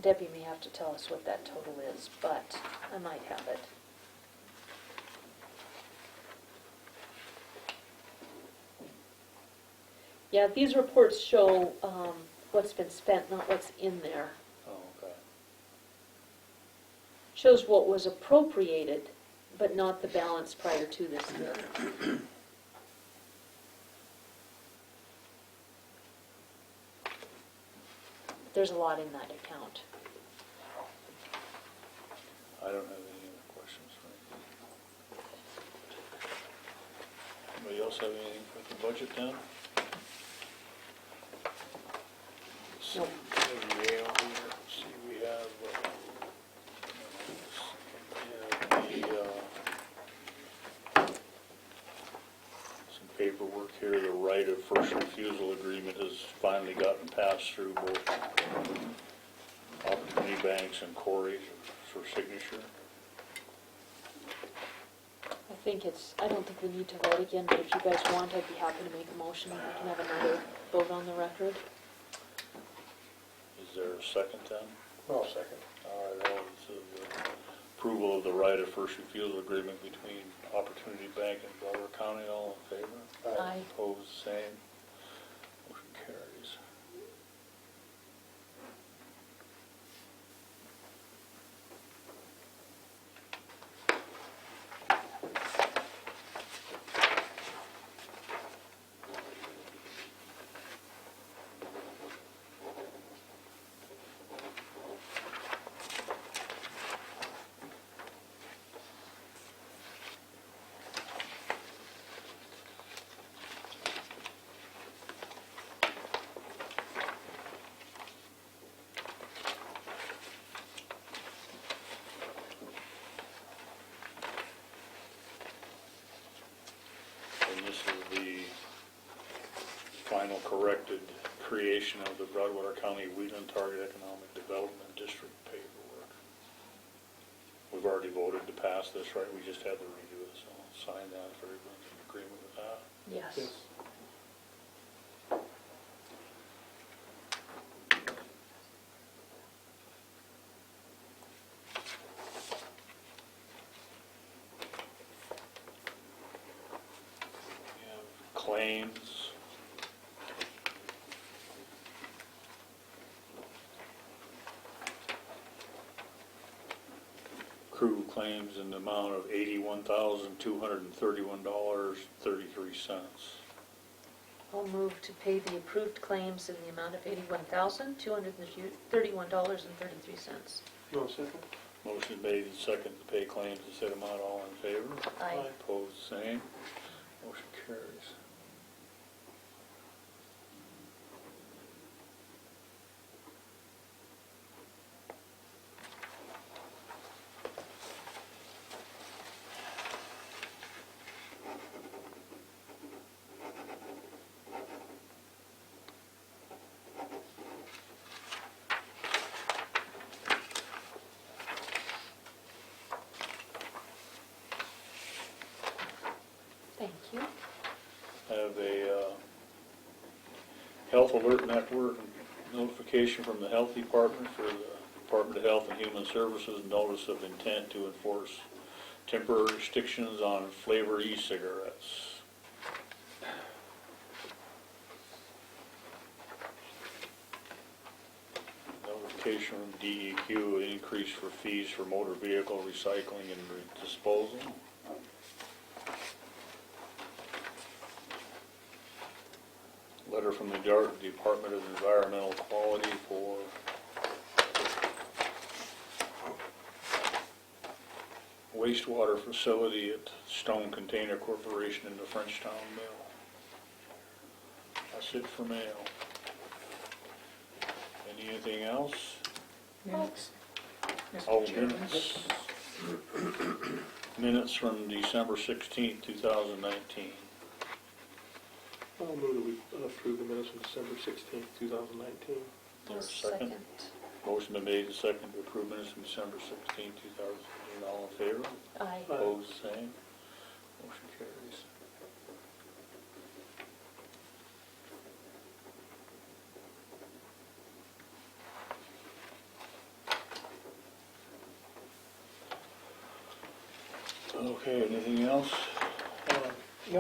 E: Debbie may have to tell us what that total is, but I might have it. Yeah, these reports show what's been spent, not what's in there.
B: Oh, okay.
E: Shows what was appropriated, but not the balance prior to this year. There's a lot in that account.
B: I don't have any other questions for you. Anybody else have anything with the budget then?
E: Nope.
B: See, we have, some paperwork here. The right of first refusal agreement has finally gotten passed through both Opportunity Banks and Corey for signature.
E: I don't think we need to vote again, but if you guys want, I'd be happy to make a motion and we can have another vote on the record.
B: Is there a second then?
D: I'll second.
B: All right, all this is approval of the right of first refusal agreement between Opportunity Bank and Broadwater County. All in favor?
E: Aye.
B: Opposed, same. Motion carries. And this is the final corrected creation of the Broadwater County Wheeling Target Economic Development District paperwork. We've already voted to pass this, right? We just had to redo it, so I'll sign that if everyone's in agreement with that.
E: Yes.
B: We have claims. Crew claims in the amount of $81,231.33.
E: I'll move to pay the approved claims in the amount of $81,231.33.
D: No, second?
B: Motion made and second to pay claims the said amount. All in favor?
E: Aye.
B: Opposed, same. Motion carries.
E: Thank you.
B: Have a health alert network notification from the health department for the Department of Health and Human Services notice of intent to enforce temporary restrictions on flavor e-cigarettes. Notification from DEQ, increase for fees for motor vehicle recycling and disposal. Letter from the Department of Environmental Quality for wastewater facility at Stone Container Corporation in the Frenchtown Mill. That's it for mail. Anything else?
H: Minutes.
B: Oh,
H: Mr. Chairman.
B: minutes. Minutes from December 16th, 2019.
D: I'll move that we approve the minutes from December 16th, 2019.
B: There a second? Motion been made and second to approve minutes from December 16th, 2019. All in favor?
E: Aye.
B: Opposed, same. Motion carries. Okay, anything else?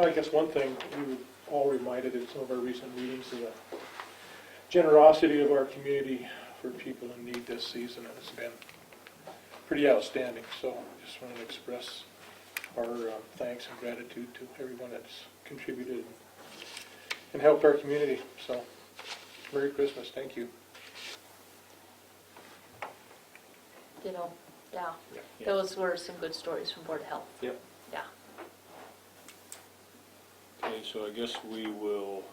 D: I guess one thing we were all reminded in some of our recent meetings of the generosity of our community for people in need this season, and it's been pretty outstanding. So just want to express our thanks and gratitude to everyone that's contributed and helped our community. So Merry Christmas, thank you.
E: Ditto, yeah.
B: Yeah.
E: Those were some good stories from Board of Health.
B: Yep.
E: Yeah.
B: Okay, so I guess we will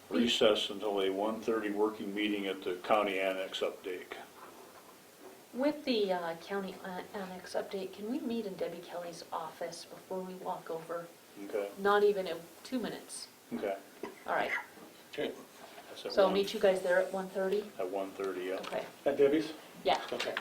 B: recess until a 1:30 working meeting at the county annex update.
E: With the county annex update, can we meet in Debbie Kelly's office before we walk over?
B: Okay,
E: Not even in 2 minutes.
B: okay.
E: All right.
B: Okay. That's at
E: So I'll
B: one-
E: meet you guys there at 1:30?
B: At 1:30, yeah.
E: Okay.
D: At Debbie's?
E: Yeah.
D: Okay.